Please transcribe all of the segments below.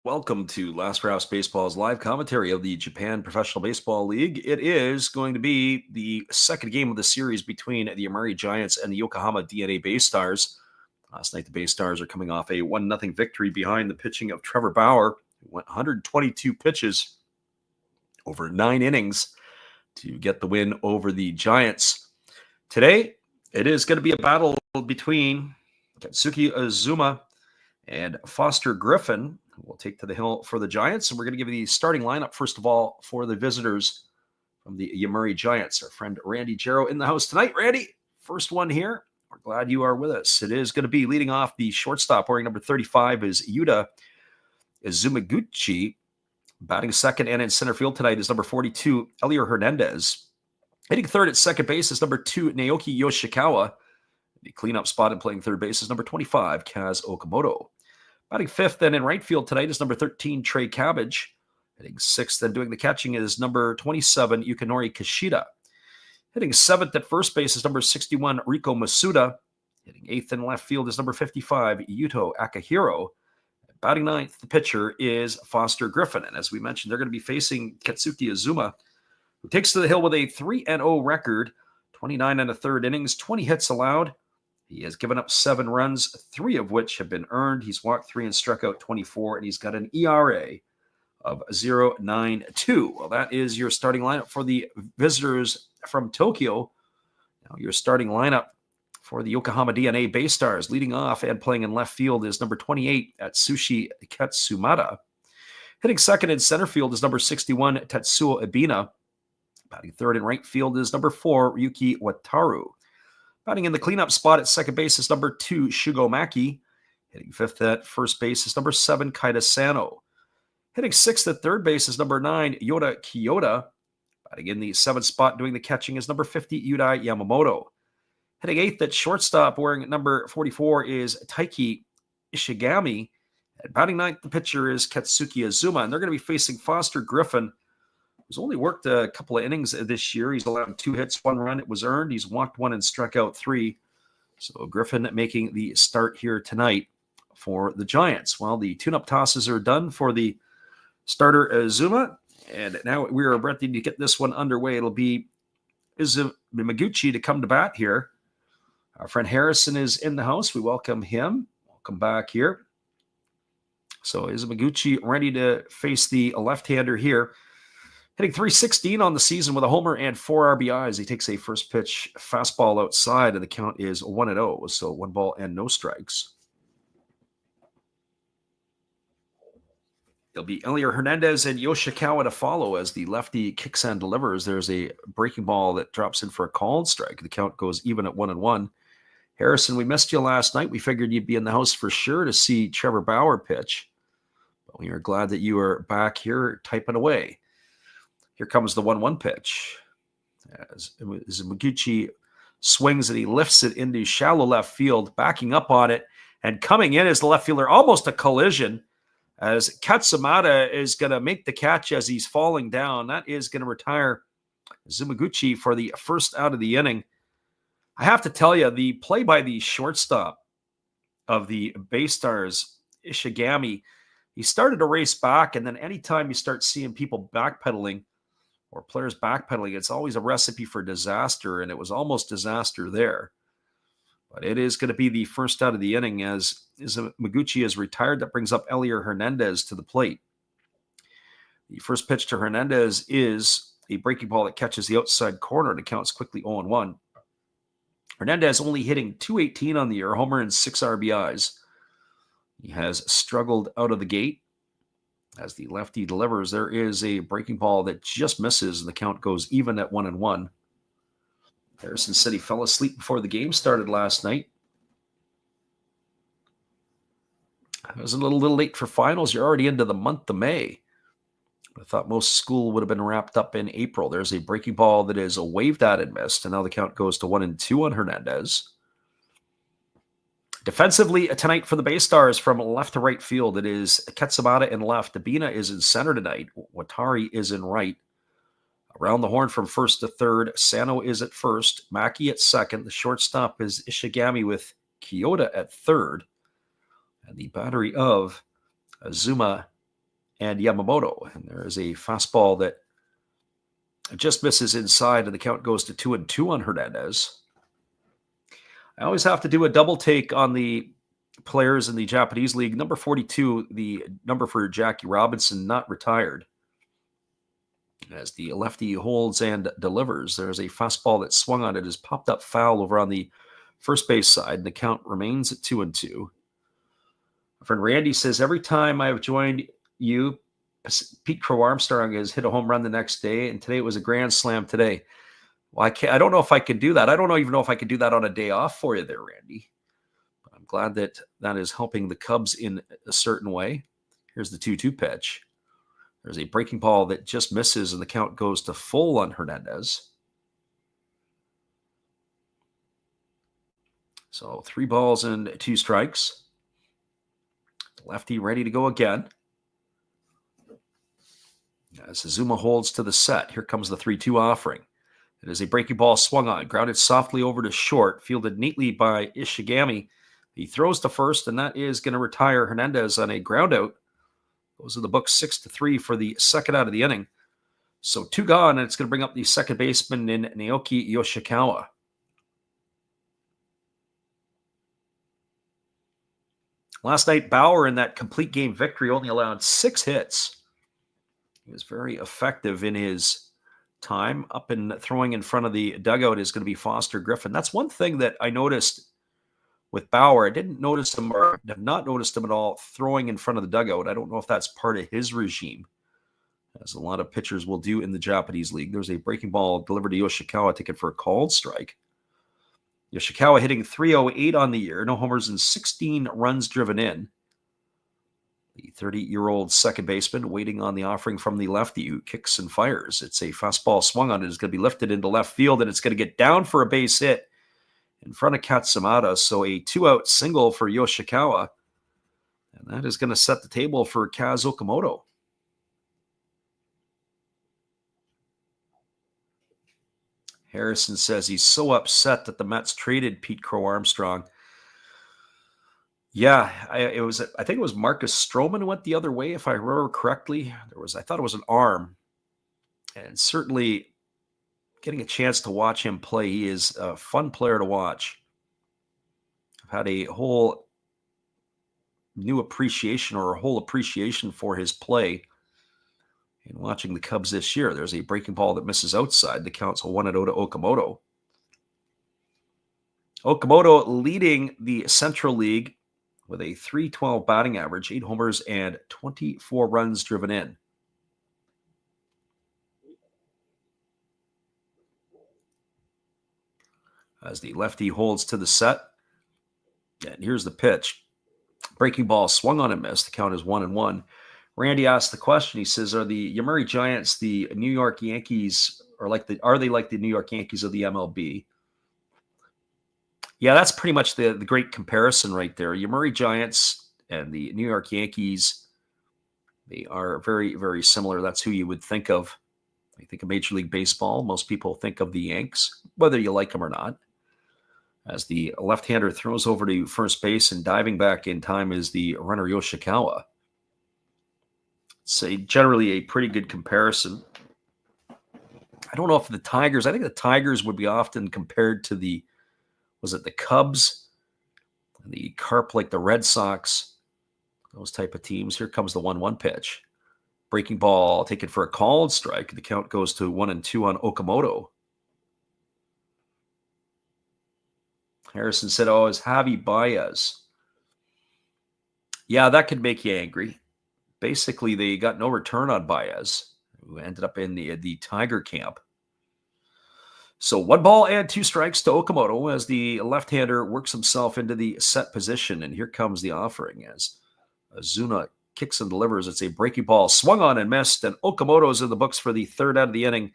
Welcome to Last Rouse Baseball's live commentary of the Japan Professional Baseball League. It is going to be the second game of the series between the Yomiuri Giants and the Yokohama DeNA BayStars. Last night, the BayStars are coming off a 1-0 victory behind the pitching of Trevor Bauer, who went 122 pitches over 9 innings to get the win over the Giants. Today, it is going to be a battle between Katsuki Azuma and Foster Griffin, who will take to the hill for the Giants. And we're going to give you the starting lineup, first of all, for the visitors from the Yomiuri Giants. Our friend Randy Jarrow in the house tonight. Randy, first one here. We're glad you are with us. It is going to be leading off the shortstop, wearing number 35 is Yuta Izumaguchi. Batting second and in center field tonight is number 42, Elier Hernandez. Hitting third at second base is number 2, Naoki Yoshikawa. The cleanup spot and playing third base is number 25, Kaz Okamoto. Batting fifth and in right field tonight is number 13, Trey Cabbage. Hitting sixth and doing the catching is number 27, Yukinori Kishida. Hitting seventh at first base is number 61, Riko Masuda. Hitting eighth in left field is number 55, Yuto Akihiro. Batting ninth, the pitcher is Foster Griffin. And as we mentioned, they're going to be facing Katsuki Azuma, who takes to the hill with a 3-0 record, 29 and a third innings, 20 hits allowed. He has given up 7 runs, 3 of which have been earned. He's walked 3 and struck out 24, and he's got an ERA of 0.92. Well, that is your starting lineup for the visitors from Tokyo. Now, your starting lineup for the Yokohama DeNA BayStars, leading off and playing in left field, is number 28, Atsushi Katsumata. Hitting second in center field is number 61, Tetsuo Ibina. Batting third in right field is number 4, Ryuki Wataru. Batting in the cleanup spot at second base is number 2, Shugo Maki. Hitting fifth at first base is number 7, Kaida Sano. Hitting sixth at third base is number 9, Yoda Kyoda. Batting in the seventh spot doing the catching is number 50, Yudai Yamamoto. Hitting eighth at shortstop wearing number 44 is Taiki Ishigami. And batting ninth, the pitcher is Katsuki Azuma. And they're going to be facing Foster Griffin, who's only worked a couple of innings this year. He's allowed 2 hits, 1 run. It was earned. He's walked 1 and struck out 3. So Griffin making the start here tonight for the Giants. Well, the tune-up tosses are done for the starter Azuma. And now we are ready to get this one underway. It'll be Izumaguchi to come to bat here. Our friend Harrison is in the house. We welcome him. Welcome back here. So Izumaguchi ready to face the left-hander here. Hitting .316 on the season with a homer and 4 RBIs. He takes a first pitch fastball outside, and the count is 1-0. So 1 ball and no strikes. It'll be Elier Hernandez and Yoshikawa to follow as the lefty kicks and delivers. There's a breaking ball that drops in for a called strike. The count goes even at 1-1. Harrison, we missed you last night. We figured you'd be in the house for sure to see Trevor Bauer pitch. But we are glad that you are back here typing away. Here comes the 1-1 pitch. As Izumaguchi swings and he lifts it into shallow left field, backing up on it. And coming in is the left fielder, almost a collision, as Katsumata is going to make the catch as he's falling down. That is going to retire Izumaguchi for the first out of the inning. I have to tell you, the play by the shortstop of the BayStars, Ishigami, he started to race back, and then anytime you start seeing people backpedaling or players backpedaling, it's always a recipe for disaster, and it was almost disaster there. But it is going to be the first out of the inning as Izumaguchi is retired. That brings up Elier Hernandez to the plate. The first pitch to Hernandez is a breaking ball that catches the outside corner, and it counts quickly 0-1. Hernandez only hitting .218 on the year, homer and 6 RBIs. He has struggled out of the gate. As the lefty delivers, there is a breaking ball that just misses, and the count goes even at 1-1. Harrison said he fell asleep before the game started last night. It was a little late for finals. You're already into the month of May. I thought most school would have been wrapped up in April. There's a breaking ball that is waved at and missed, and now the count goes to 1-2 on Hernandez. Defensively tonight for the BayStars from left to right field, it is Katsumata in left. Ibina is in center tonight. Watari is in right. Around the horn from first to third, Sano is at first. Maki at second. The shortstop is Ishigami with Kyoda at third. And the battery of Azuma and Yamamoto. And there is a fastball that just misses inside, and the count goes to 2-2 on Hernandez. I always have to do a double take on the players in the Japanese league. Number 42, the number for Jackie Robinson, not retired. As the lefty holds and delivers, there's a fastball that swung on it, is popped up foul over on the first base side, and the count remains at 2-2. My friend Randy says, every time I have joined you, Pete Crow Armstrong has hit a home run the next day, and today it was a grand slam today. Well, I don't know if I can do that. I don't even know if I can do that on a day off for you there, Randy. But I'm glad that that is helping the Cubs in a certain way. Here's the 2-2 pitch. There's a breaking ball that just misses, and the count goes to full on Hernandez. So 3 balls and 2 strikes. Lefty ready to go again. As Azuma holds to the set, here comes the 3-2 offering. It is a breaking ball swung on, grounded softly over to short, fielded neatly by Ishigami. He throws to first, and that is going to retire Hernandez on a ground out. Those are the books 6-3 for the second out of the inning. So 2 gone, and it's going to bring up the second baseman in Naoki Yoshikawa. Last night, Bauer in that complete game victory only allowed 6 hits. He was very effective in his time. Up and throwing in front of the dugout is going to be Foster Griffin. That's one thing that I noticed with Bauer. I didn't notice him, or have not noticed him at all, throwing in front of the dugout. I don't know if that's part of his regime, as a lot of pitchers will do in the Japanese league. There's a breaking ball delivered to Yoshikawa, taken for a called strike. Yoshikawa hitting .308 on the year, no homers and 16 runs driven in. The 30-year-old second baseman waiting on the offering from the lefty, who kicks and fires. It's a fastball swung on it. It's going to be lifted into left field, and it's going to get down for a base hit in front of Katsumata. So a 2-out single for Yoshikawa. And that is going to set the table for Kaz Okamoto. Harrison says he's so upset that the Mets traded Pete Crow Armstrong. Yeah, I think it was Marcus Stroman who went the other way, if I remember correctly. I thought it was an arm. And certainly getting a chance to watch him play, he is a fun player to watch. I've had a whole new appreciation, or a whole appreciation for his play in watching the Cubs this year. There's a breaking ball that misses outside. The count's 1-0 to Okamoto. Okamoto leading the Central League with a .312 batting average, 8 homers, and 24 runs driven in. As the lefty holds to the set. And here's the pitch. Breaking ball swung on and missed. The count is 1-1. Randy asked the question. He says, are the Yomiuri Giants the New York Yankees, or are they like the New York Yankees of the MLB? Yeah, that's pretty much the great comparison right there. Yomiuri Giants and the New York Yankees, they are very, very similar. That's who you would think of. I think of Major League Baseball. Most people think of the Yanks, whether you like them or not. As the left-hander throws over to first base, and diving back in time is the runner Yoshikawa. It's generally a pretty good comparison. I don't know if the Tigers, I think the Tigers would be often compared to the Cubs, the Carp, like the Red Sox, those type of teams. Here comes the 1-1 pitch. Breaking ball taken for a called strike. The count goes to 1-2 on Okamoto. Harrison said, it's Javi Baez. Yeah, that could make you angry. Basically, they got no return on Baez, who ended up in the Tiger camp. So 1 ball and 2 strikes to Okamoto as the left-hander works himself into the set position. And here comes the offering as Azuna kicks and delivers. It's a breaking ball swung on and missed, and Okamoto's in the books for the third out of the inning.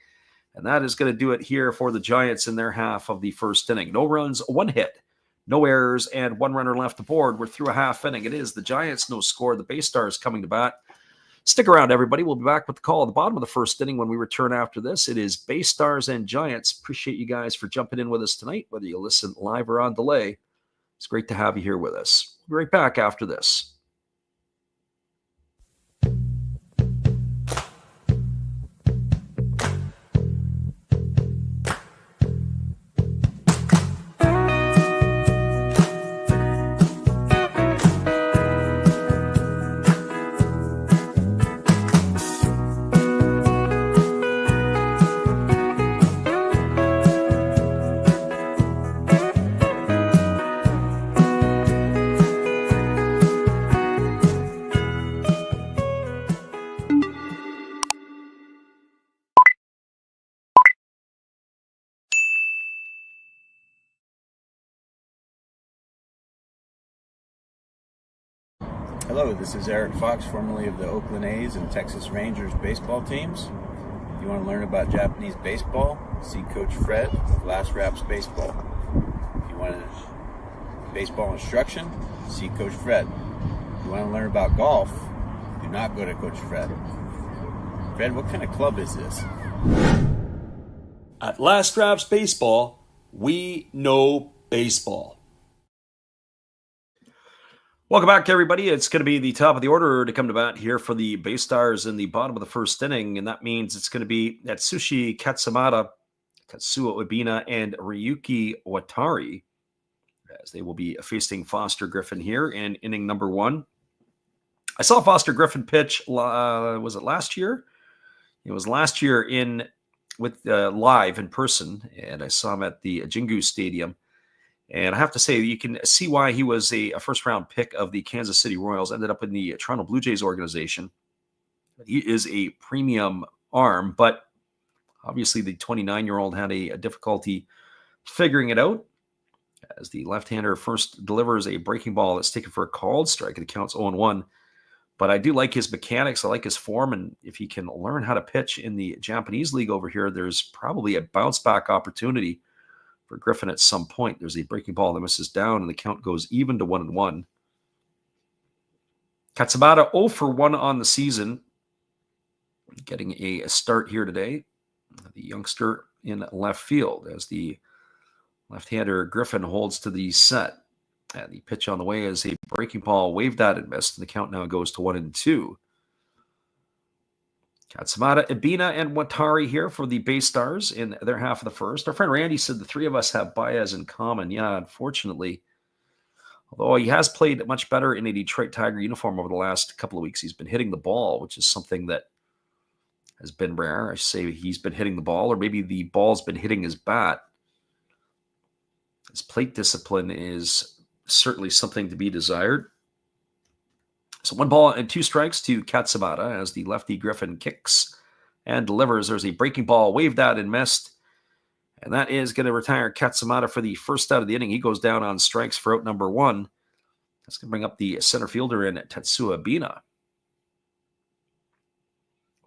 And that is going to do it here for the Giants in their half of the first inning. No runs, 1 hit, no errors, and 1 runner left aboard. We're through a half inning. It is the Giants, no score. The BayStars coming to bat. Stick around, everybody. We'll be back with the call at the bottom of the first inning when we return after this. It is BayStars and Giants. Appreciate you guys for jumping in with us tonight, whether you listen live or on delay. It's great to have you here with us. We'll be right back after this. Hello, this is Eric Fox, formerly of the Oakland A's and Texas Rangers baseball teams. If you want to learn about Japanese baseball, see Coach Fred of Last Raps Baseball. If you want baseball instruction, see Coach Fred. If you want to learn about golf, do not go to Coach Fred. Fred, what kind of club is this? At Last Raps Baseball, we know baseball. Welcome back, everybody. It's going to be the top of the order to come to bat here for the BayStars in the bottom of the first inning, and that means it's going to be Atsushi Katsumata, Katsuo Ibina, and Ryuki Watari, as they will be facing Foster Griffin here in inning number one. I saw Foster Griffin pitch, was it last year? It was last year with live in person, and I saw him at the Jingu Stadium. And I have to say, you can see why he was a first-round pick of the Kansas City Royals, ended up in the Toronto Blue Jays organization. He is a premium arm, but obviously the 29-year-old had a difficulty figuring it out, as the left-hander first delivers a breaking ball that's taken for a called strike, and it counts 0-1. But I do like his mechanics. I like his form, and if he can learn how to pitch in the Japanese league over here, there's probably a bounce-back opportunity for Griffin at some point. There's a breaking ball that misses down, and the count goes even to 1-1. Katsumata 0 for 1 on the season, getting a start here today. The youngster in left field, as the left-hander Griffin holds to the set. And the pitch on the way is a breaking ball waved at and missed, and the count now goes to 1-2. Katsumata, Ibina, and Watari here for the BayStars in their half of the first. Our friend Randy said the three of us have Baez in common. Yeah, unfortunately. Although he has played much better in a Detroit Tiger uniform over the last couple of weeks. He's been hitting the ball, which is something that has been rare. I say he's been hitting the ball, or maybe the ball's been hitting his bat. His plate discipline is certainly something to be desired. So 1 ball and 2 strikes to Katsumata as the lefty Griffin kicks and delivers. There's a breaking ball waved at and missed. And that is going to retire Katsumata for the first out of the inning. He goes down on strikes for out number 1. That's going to bring up the center fielder in Tetsuya Ibina.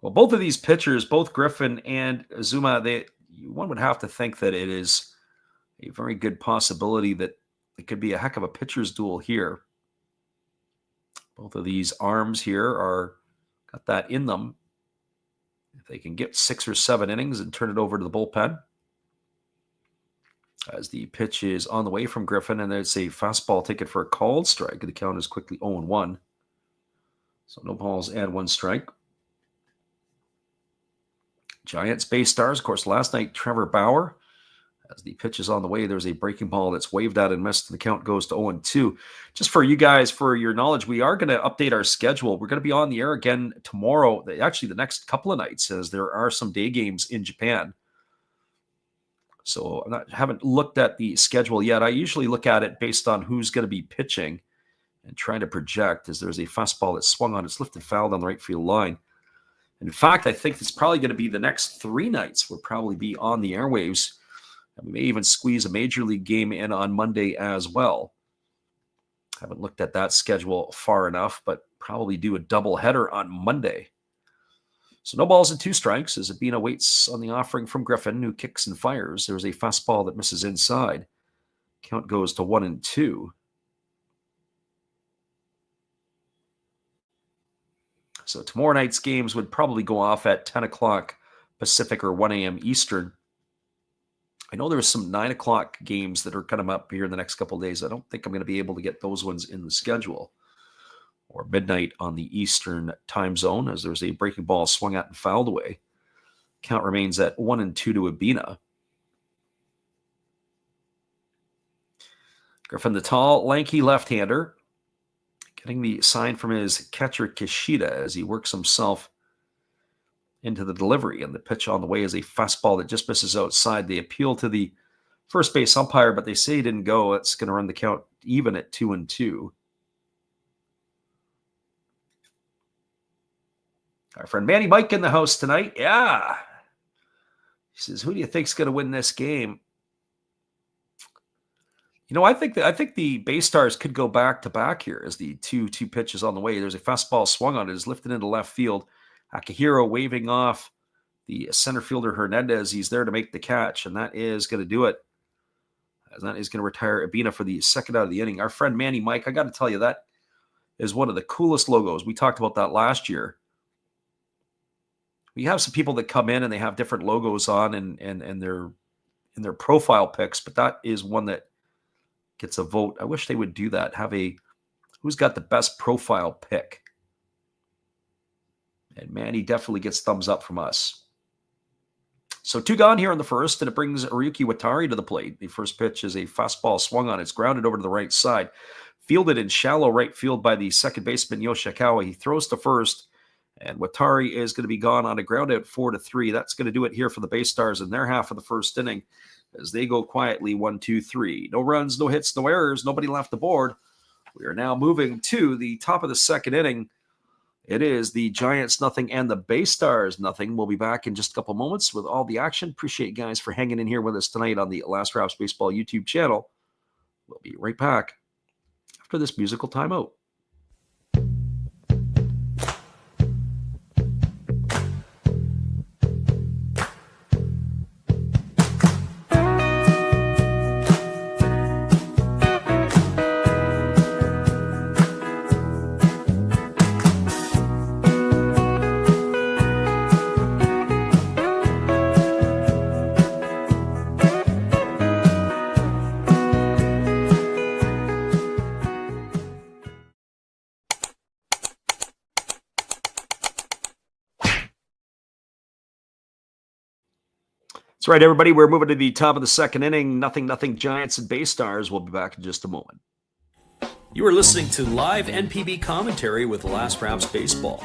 Well, both of these pitchers, both Griffin and Azuma, one would have to think that it is a very good possibility that it could be a heck of a pitcher's duel here. Both of these arms here got that in them. If they can get 6 or 7 innings and turn it over to the bullpen. As the pitch is on the way from Griffin, and there's a fastball taken for a called strike. The count is quickly 0-1. So no balls and 1 strike. Giants BayStars, of course, last night, Trevor Bauer. As the pitch is on the way, there's a breaking ball that's waved at and missed, and the count goes to 0-2. Just for you guys, for your knowledge, we are going to update our schedule. We're going to be on the air again tomorrow, actually the next couple of nights, as there are some day games in Japan. So I haven't looked at the schedule yet. I usually look at it based on who's going to be pitching and trying to project, as there's a fastball that's swung on. It's lifted foul down the right field line. In fact, I think it's probably going to be the next 3 nights. We'll probably be on the airwaves. And we may even squeeze a major league game in on Monday as well. Haven't looked at that schedule far enough, but probably do a doubleheader on Monday. So no balls and 2 strikes as Ibina waits on the offering from Griffin, who kicks and fires. There's a fastball that misses inside. Count goes to 1-2. So tomorrow night's games would probably go off at 10 o'clock Pacific or 1 a.m. Eastern. I know there's some 9 o'clock games that are coming up here in the next couple of days. I don't think I'm going to be able to get those ones in the schedule. Or midnight on the Eastern time zone, as there's a breaking ball swung at and fouled away. Count remains at 1-2 to Ibina. Griffin, the tall, lanky left-hander, getting the sign from his catcher Kishida as he works himself into the delivery, and the pitch on the way is a fastball that just misses outside. They appeal to the first base umpire, but they say he didn't go. It's going to run the count even at 2-2. Our friend Manny Mike in the house tonight. Yeah. He says, who do you think's going to win this game? I think the BayStars could go back to back here as the two pitches on the way. There's a fastball swung on it, is lifted into left field. Akihiro waving off the center fielder Hernandez. He's there to make the catch, and that is going to do it. As that is going to retire Abina for the second out of the inning. Our friend Manny Mike, I got to tell you, that is one of the coolest logos. We talked about that last year. We have some people that come in and they have different logos on and they're in their profile pics, but that is one that gets a vote. I wish they would do that. Have a who's got the best profile pic. And Manny definitely gets thumbs up from us. So 2 gone here in the first, and it brings Ryuki Watari to the plate. The first pitch is a fastball swung on. It's grounded over to the right side. Fielded in shallow right field by the second baseman Yoshikawa. He throws to first, and Watari is going to be gone on a ground out 4-3. That's going to do it here for the BayStars in their half of the first inning as they go quietly 1-2-3. No runs, no hits, no errors, nobody left the board. We are now moving to the top of the second inning. It is the Giants nothing and the BayStars nothing. We'll be back in just a couple moments with all the action. Appreciate you guys for hanging in here with us tonight on the Last Raps Baseball YouTube channel. We'll be right back after this musical timeout. That's right, everybody. We're moving to the top of the second inning. Nothing Giants and BayStars. We'll be back in just a moment. You are listening to live NPB commentary with Last Raps Baseball.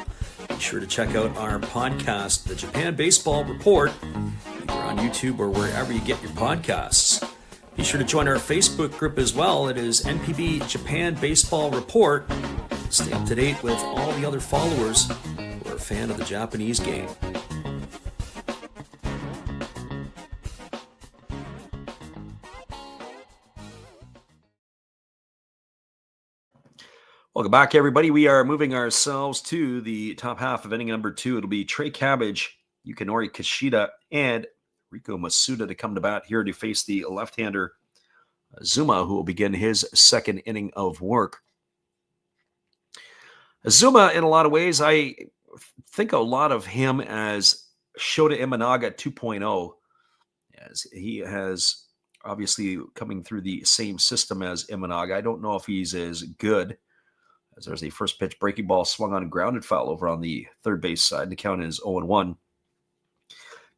Be sure to check out our podcast, The Japan Baseball Report, either on YouTube or wherever you get your podcasts. Be sure to join our Facebook group as well. It is NPB Japan Baseball Report. Stay up to date with all the other followers who are a fan of the Japanese game. Welcome back, everybody. We are moving ourselves to the top half of inning number 2. It'll be Trey Cabbage, Yukinori Kishida, and Riko Masuda to come to bat here to face the left-hander Azuma, who will begin his second inning of work. Azuma, in a lot of ways, I think a lot of him as Shota Imanaga 2.0, as he has obviously coming through the same system as Imanaga. I don't know if he's as good, as there's a first pitch breaking ball swung on and grounded foul over on the third base side. The count is 0-1.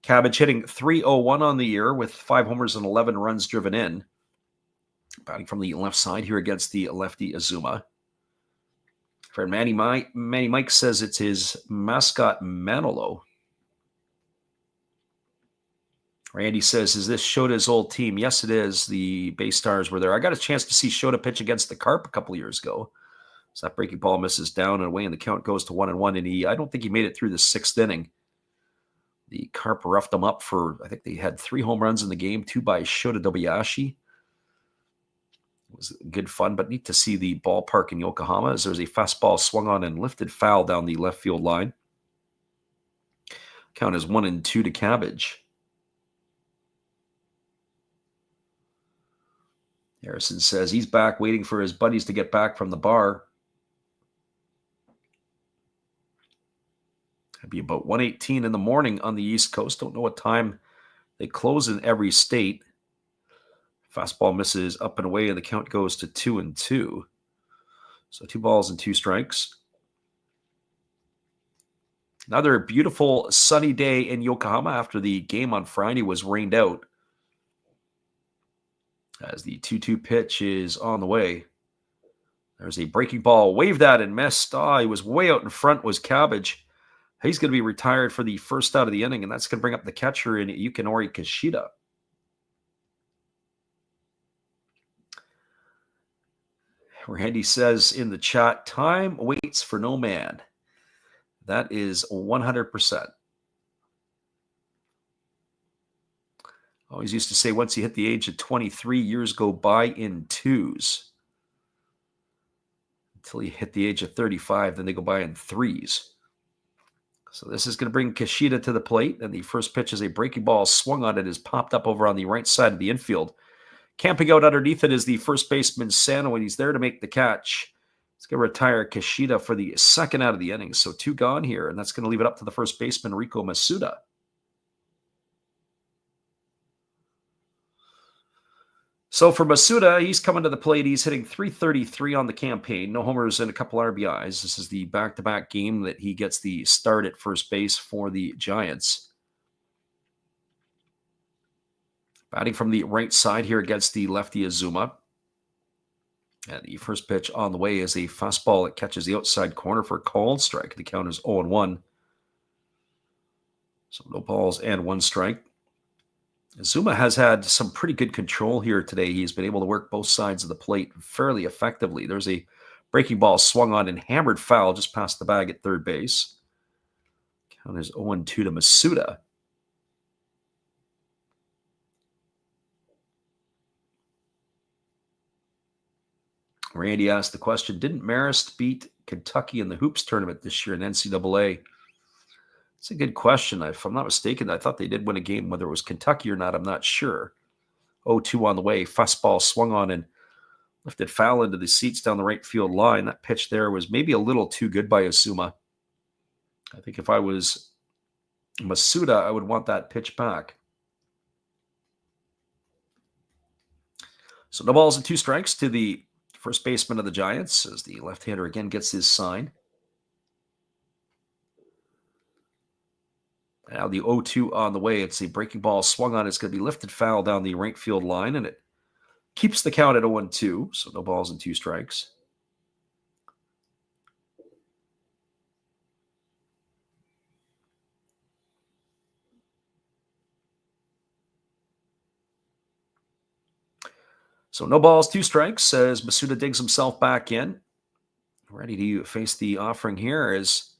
Cabbage hitting .301 on the year with 5 homers and 11 runs driven in. Batting from the left side here against the lefty Azuma. Friend Manny Mike says it's his mascot Manolo. Randy says, is this Shota's old team? Yes, it is. The BayStars were there. I got a chance to see Shota pitch against the Carp a couple of years ago. So that breaking ball misses down and away, and the count goes to 1-1. And I don't think he made it through the 6th inning. The Carp roughed him up for, I think they had 3 home runs in the game, 2 by Shota Dobayashi. It was good fun, but neat to see the ballpark in Yokohama as there's a fastball swung on and lifted foul down the left field line. Count is 1-2 to Cabbage. Harrison says he's back waiting for his buddies to get back from the bar. It'd be about 1:18 in the morning on the East Coast. Don't know what time they close in every state. Fastball misses up and away, and the count goes to 2-2. So 2 balls and 2 strikes. Another beautiful sunny day in Yokohama after the game on Friday was rained out. As the 2-2 pitch is on the way. There's a breaking ball, waved at and missed. He was way out in front, was Cabbage. He's going to be retired for the first out of the inning, and that's going to bring up the catcher in Yukinori Kishida. Randy says in the chat, time waits for no man. That is 100%. Always used to say once you hit the age of 23, years go by in twos. Until you hit the age of 35, then they go by in threes. So this is going to bring Kishida to the plate, and the first pitch is a breaking ball swung on it, is popped up over on the right side of the infield. Camping out underneath it is the first baseman Sano, and he's there to make the catch. He's going to retire Kishida for the second out of the inning. So 2 gone here, and that's going to leave it up to the first baseman, Rico Masuda. So for Masuda, he's coming to the plate. He's hitting .333 on the campaign. No homers and a couple RBIs. This is the back-to-back game that he gets the start at first base for the Giants. Batting from the right side here against the lefty Azuma. And the first pitch on the way is a fastball that catches the outside corner for a called strike. The count is 0-1. So no balls and 1 strike. Azuma has had some pretty good control here today. He's been able to work both sides of the plate fairly effectively. There's a breaking ball swung on and hammered foul just past the bag at third base. Count is 0-2 to Masuda. Randy asked the question, didn't Marist beat Kentucky in the Hoops tournament this year in NCAA? It's a good question. If I'm not mistaken, I thought they did win a game. Whether it was Kentucky or not, I'm not sure. 0-2 on the way. Fastball swung on and lifted foul into the seats down the right field line. That pitch there was maybe a little too good by Azuma. I think if I was Masuda, I would want that pitch back. So no balls and 2 strikes to the first baseman of the Giants as the left-hander again gets his sign. Now the 0-2 on the way. It's a breaking ball swung on. It's going to be lifted foul down the right field line, and it keeps the count at 0-2, so no balls and 2 strikes. So no balls, 2 strikes as Masuda digs himself back in. Ready to face the offering here as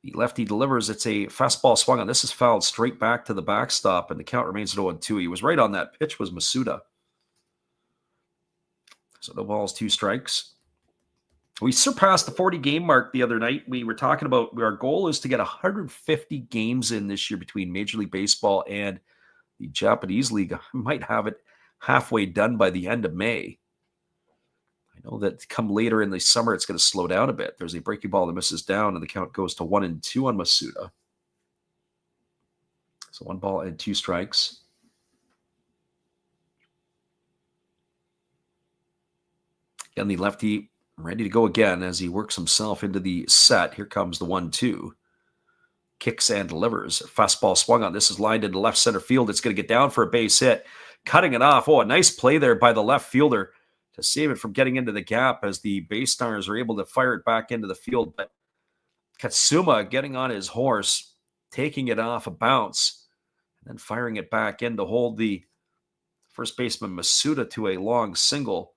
the lefty delivers. It's a fastball swung on. This is fouled straight back to the backstop, and the count remains at 0-2. He was right on that pitch, was Masuda. So no balls, 2 strikes. We surpassed the 40-game mark the other night. We were talking about our goal is to get 150 games in this year between Major League Baseball and the Japanese League. I might have it halfway done by the end of May. I know that come later in the summer, it's going to slow down a bit. There's a breaking ball that misses down, and the count goes to 1-2 on Masuda. So 1 ball and 2 strikes. And the lefty ready to go again as he works himself into the set. Here comes the 1-2. Kicks and delivers. Fastball swung on. This is lined into left center field. It's going to get down for a base hit. Cutting it off. Oh, a nice play there by the left fielder to save it from getting into the gap as the BayStars are able to fire it back into the field. But Katsuma getting on his horse, taking it off a bounce, and then firing it back in to hold the first baseman Masuda to a long single.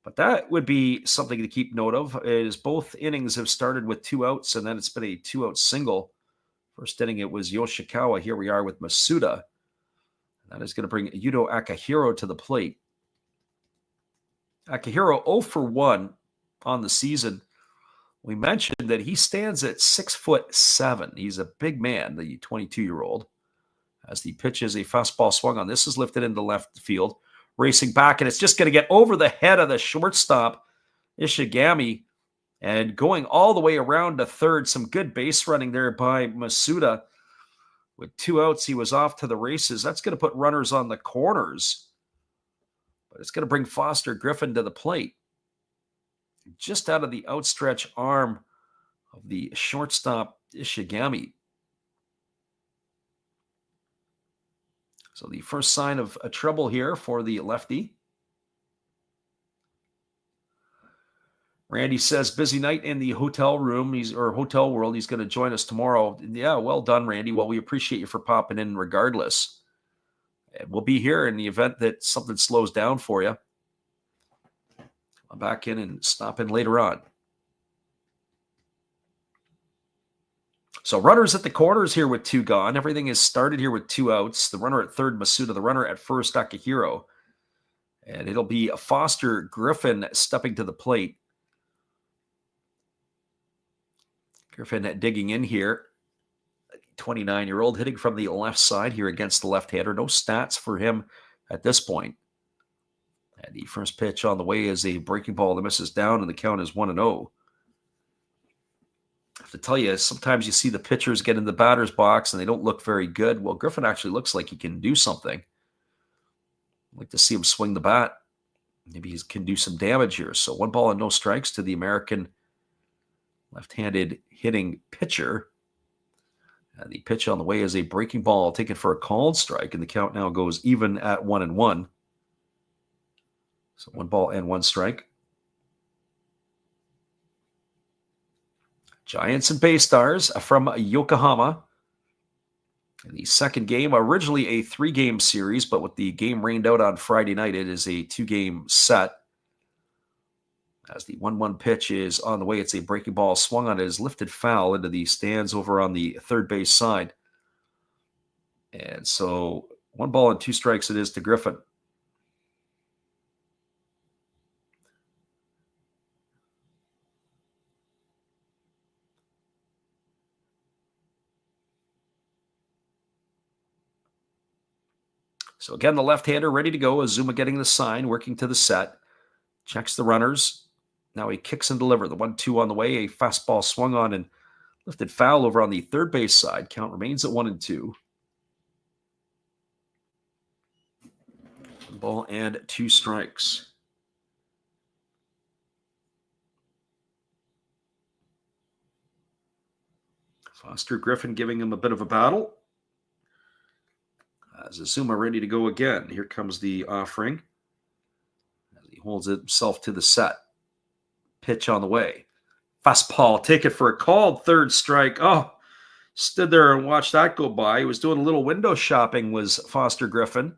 But that would be something to keep note of, is both innings have started with 2 outs, and then it's been a 2-out single. First inning, it was Yoshikawa. Here we are with Masuda. That is going to bring Yuto Akihiro to the plate. Akihiro 0 for 1 on the season. We mentioned that he stands at 6'7". He's a big man, the 22-year-old. As the pitch is a fastball swung on. This is lifted into left field. Racing back, and it's just going to get over the head of the shortstop, Ishigami, and going all the way around to third. Some good base running there by Masuda. With 2 outs, he was off to the races. That's going to put runners on the corners. But it's going to bring Foster Griffin to the plate. Just out of the outstretched arm of the shortstop, Ishigami. So the first sign of a trouble here for the lefty. Randy says, busy night in the hotel room, hotel world. He's going to join us tomorrow. Yeah, well done, Randy. Well, we appreciate you for popping in regardless. And we'll be here in the event that something slows down for you. I'll back in and stop in later on. So runners at the corners here with 2 gone. Everything is started here with 2 outs. The runner at third, Masuda. The runner at first, Akihiro. And it'll be Foster Griffin stepping to the plate. Griffin digging in here. 29-year-old hitting from the left side here against the left-hander. No stats for him at this point. And the first pitch on the way is a breaking ball that misses down, and the count is 1-0. I have to tell you, sometimes you see the pitchers get in the batter's box and they don't look very good. Well, Griffin actually looks like he can do something. I'd like to see him swing the bat. Maybe he can do some damage here. So 1 ball and no strikes to the American left-handed hitting pitcher. And the pitch on the way is a breaking ball taken for a called strike, and the count now goes even at 1-1. So 1 ball and 1 strike. Giants and BayStars from Yokohama. In the second game, originally a 3-game series, but with the game rained out on Friday night, it is a 2-game set. As the 1-1 pitch is on the way, it's a breaking ball swung on, it is lifted foul into the stands over on the third base side. And so 1 ball and 2 strikes it is to Griffin. So again, the left-hander ready to go. Azuma getting the sign, working to the set. Checks the runners. Now he kicks and delivers. The 1-2 on the way. A fastball swung on and lifted foul over on the third base side. Count remains at 1-2. 1 ball and 2 strikes. Foster Griffin giving him a bit of a battle. As Azuma ready to go again. Here comes the offering. As he holds himself to the set. Pitch on the way. Fastball, take it for a called third strike. Oh, stood there and watched that go by. He was doing a little window shopping, was Foster Griffin.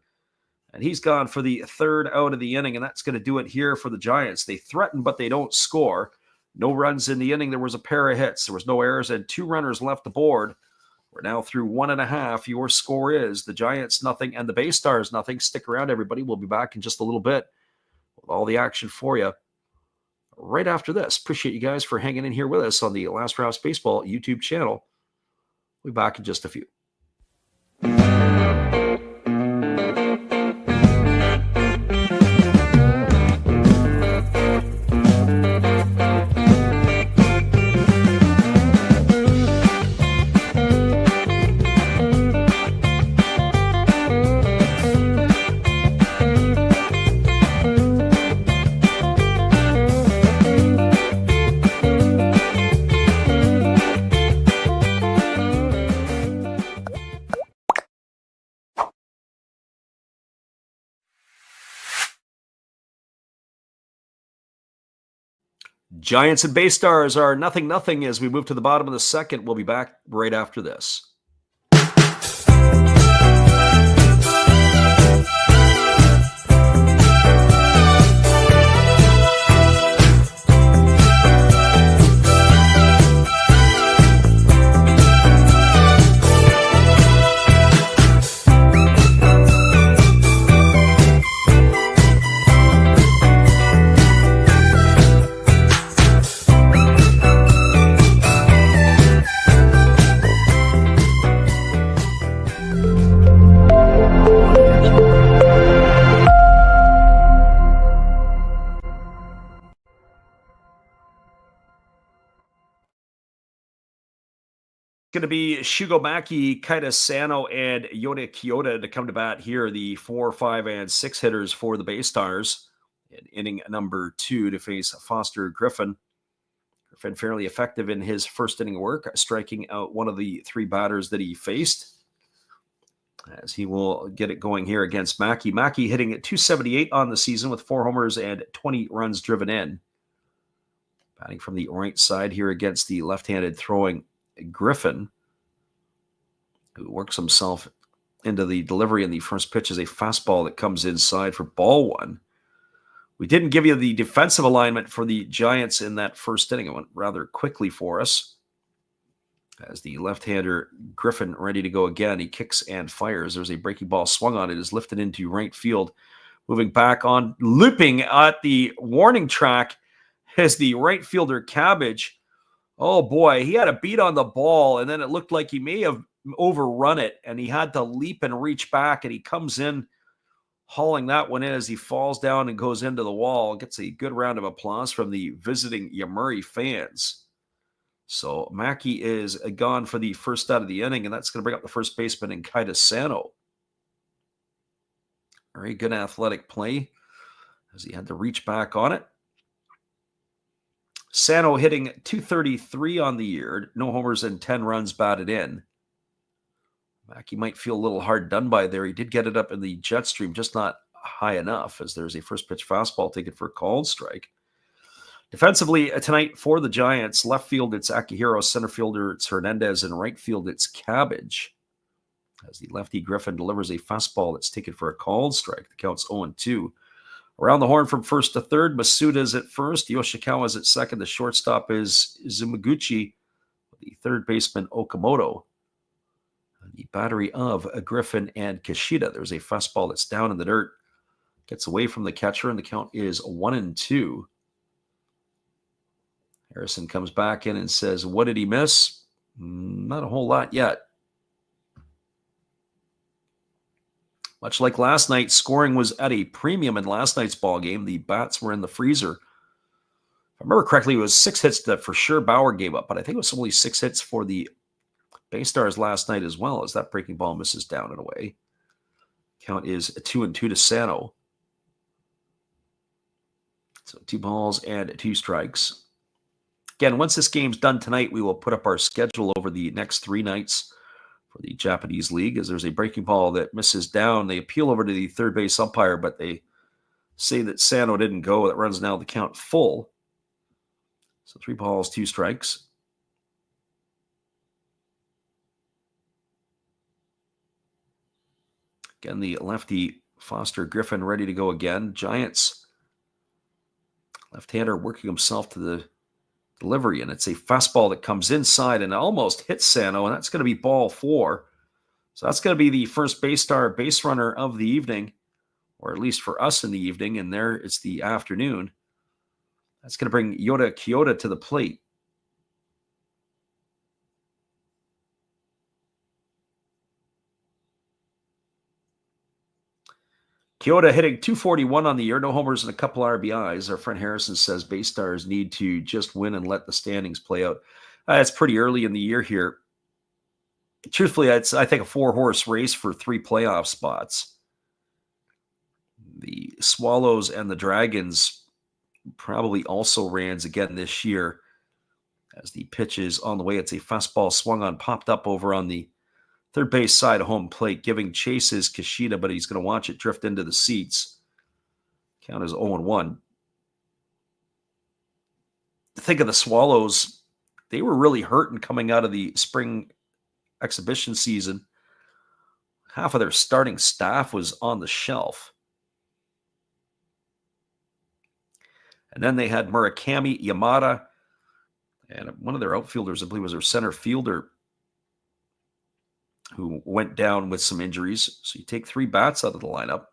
And he's gone for the 3rd out of the inning, and that's going to do it here for the Giants. They threaten, but they don't score. No runs in the inning. There was a pair of hits. There was no errors, and 2 runners left aboard. We're now through 1.5. Your score is the Giants nothing and the BayStars nothing. Stick around, everybody. We'll be back in just a little bit with all the action for you right after this. Appreciate you guys for hanging in here with us on the Last Rouse Baseball YouTube channel. We'll be back in just a few. Giants and BayStars are 0-0 as we move to the bottom of the second. We'll be back right after this. Going to be Shigomaki, Kaita Sano, and Yoda Kyoto to come to bat here, the 4, 5, and 6 hitters for the BayStars in inning number 2 to face Foster Griffin. Griffin fairly effective in his first inning work, striking out one of the 3 batters that he faced, as he will get it going here against Maki. Maki hitting at .278 on the season with 4 homers and 20 runs driven in. Batting from the right side here against the left-handed throwing Griffin, who works himself into the delivery, and the first pitch is a fastball that comes inside for ball 1. We didn't give you the defensive alignment for the Giants in that first inning. It went rather quickly for us. As the left-hander Griffin ready to go again, he kicks and fires. There's a breaking ball swung on. It is lifted into right field. Moving back on, looping at the warning track is the right fielder Cabbage. Oh boy, he had a beat on the ball, and then it looked like he may have overrun it, and he had to leap and reach back, and he comes in hauling that one in as he falls down and goes into the wall. Gets a good round of applause from the visiting Yomiuri fans. So Mackey is gone for the first out of the inning, and that's going to bring up the first baseman in Kaida Sano. Very good athletic play as he had to reach back on it. Sano hitting .233 on the year, no homers and 10 runs batted in. Mackey might feel a little hard done by there. He did get it up in the jet stream, just not high enough, as there's a first pitch fastball taken for a called strike. Defensively tonight for the Giants, left field it's Akihiro, center fielder it's Hernandez, and right field it's Cabbage. As the lefty Griffin delivers a fastball that's taken for a called strike. The count's 0-2. Around the horn from first to third, Masuda's at first, Yoshikawa's at second, the shortstop is Zumaguchi, the third baseman Okamoto. The battery of Griffin and Kishida. There's a fastball that's down in the dirt. Gets away from the catcher, and the count is 1-2. Harrison comes back in and says, what did he miss? Not a whole lot yet. Much like last night, scoring was at a premium in last night's ball game. The bats were in the freezer. If I remember correctly, it was 6 hits that for sure Bauer gave up, but I think it was only 6 hits for the BayStars last night as well, as that breaking ball misses down and away. Count is 2-2 to Sano. So 2 balls and 2 strikes. Again, once this game's done tonight, we will put up our schedule over the next 3 nights for the Japanese League. As there's a breaking ball that misses down, they appeal over to the third base umpire, but they say that Sano didn't go. That runs now the count full. So 3 balls, 2 strikes. Again, the lefty Foster Griffin ready to go again. Giants left-hander working himself to the delivery, and it's a fastball that comes inside and almost hits Sano, and that's going to be ball 4. So that's going to be the first BayStar base runner of the evening, or at least for us in the evening, and there it's the afternoon. That's going to bring Yota Kyoto to the plate. Kyoto hitting .241 on the year, no homers and a couple RBIs. Our friend Harrison says BayStars need to just win and let the standings play out. It's pretty early in the year here. Truthfully, it's, I think, a 4-horse race for 3 playoff spots. The Swallows and the Dragons probably also Rans again this year. As the pitch is on the way, it's a fastball swung on, popped up over on the third base side of home plate, giving chases Kishida, but he's going to watch it drift into the seats. Count is 0-1. Think of the Swallows. They were really hurting coming out of the spring exhibition season. Half of their starting staff was on the shelf. And then they had Murakami, Yamada, and one of their outfielders, I believe, was their center fielder, who went down with some injuries. So you take 3 bats out of the lineup.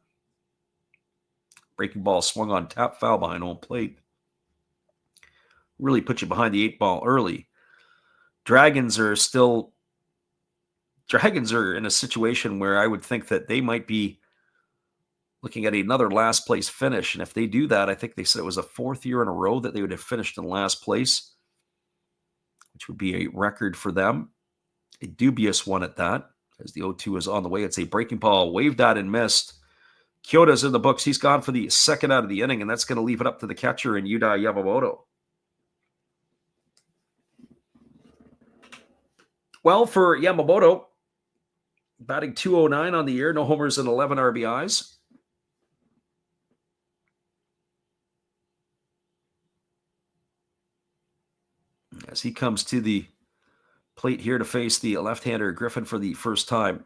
Breaking ball swung on, tap foul behind home plate. Really put you behind the 8 ball early. Dragons are in a situation where I would think that they might be looking at another last place finish. And if they do that, I think they said it was a 4th year in a row that they would have finished in last place, which would be a record for them. A dubious one at that, as the 0-2 is on the way. It's a breaking ball, waved at and missed. Kyoto's in the books. He's gone for the second out of the inning, and that's going to leave it up to the catcher in Yuda Yamamoto. Well, for Yamamoto, batting .209 on the year, no homers and 11 RBIs. As he comes to the plate here to face the left-hander Griffin for the first time.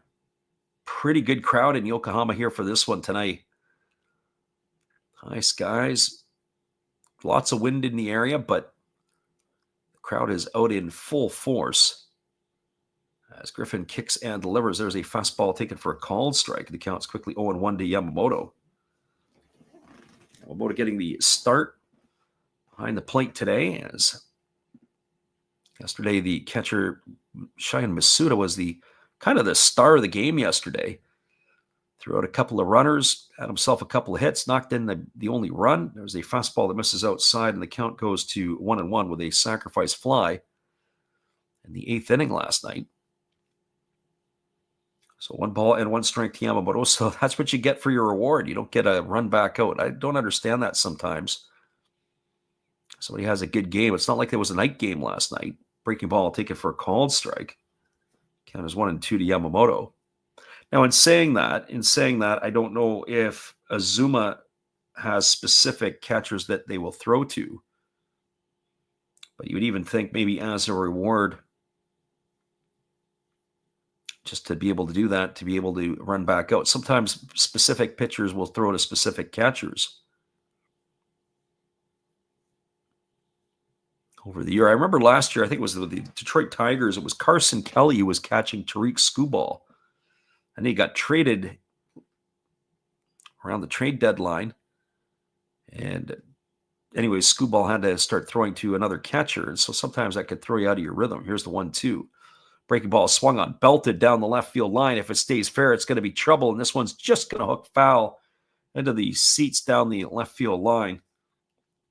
Pretty good crowd in Yokohama here for this one tonight. High skies, lots of wind in the area, but the crowd is out in full force. As Griffin kicks and delivers, there's a fastball taken for a called strike. The count's quickly 0-1 to Yamamoto. Yamamoto getting the start behind the plate today, as yesterday the catcher Shion Masuda was the kind of the star of the game yesterday. Threw out a couple of runners, had himself a couple of hits, knocked in the only run. There's a fastball that misses outside, and the count goes to 1-1 with a sacrifice fly in the 8th inning last night. So 1 ball and 1 strike to Yamamoto. So that's what you get for your reward. You don't get a run back out. I don't understand that sometimes. Somebody has a good game. It's not like there was a night game last night. Breaking ball taken for a called strike. Count is 1-2 to Yamamoto. Now, in saying that, I don't know if Azuma has specific catchers that they will throw to. But you would even think maybe as a reward, just to be able to do that, to be able to run back out. Sometimes specific pitchers will throw to specific catchers. Over the year, I remember last year, I think it was the Detroit Tigers, it was Carson Kelly who was catching Tariq Skubal. And he got traded around the trade deadline. And anyways, Skubal had to start throwing to another catcher. And so sometimes that could throw you out of your rhythm. Here's the 1-2. Breaking ball swung on, belted down the left field line. If it stays fair, it's going to be trouble. And this one's just going to hook foul into the seats down the left field line.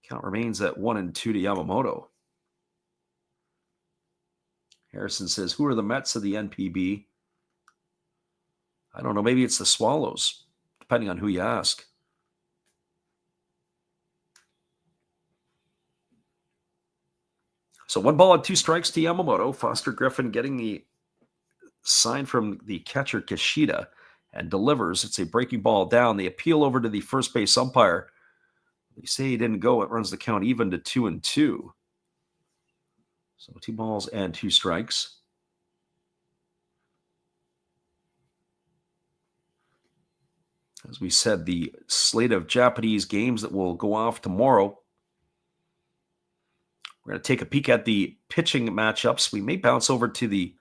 Count remains at 1-2 to Yamamoto. Harrison says, who are the Mets of the NPB? I don't know. Maybe it's the Swallows, depending on who you ask. So 1 ball and 2 strikes to Yamamoto. Foster Griffin getting the sign from the catcher Kishida and delivers. It's a breaking ball down. They appeal over to the first base umpire. They say he didn't go. It runs the count even to 2-2. So 2 balls and 2 strikes. As we said, the slate of Japanese games that will go off tomorrow. We're going to take a peek at the pitching matchups. We may bounce over to the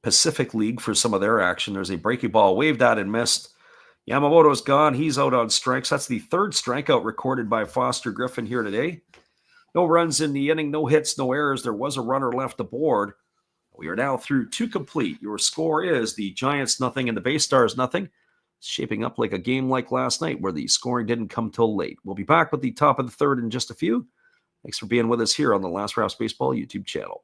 Pacific League for some of their action. There's a breaking ball waved at and missed. Yamamoto's gone. He's out on strikes. That's the 3rd strikeout recorded by Foster Griffin here today. No runs in the inning, no hits, no errors. There was a runner left aboard. We are now through 2 complete. Your score is the Giants nothing and the BayStars nothing. It's shaping up like a game like last night where the scoring didn't come till late. We'll be back with the top of the 3rd in just a few. Thanks for being with us here on the Last Raps Baseball YouTube channel.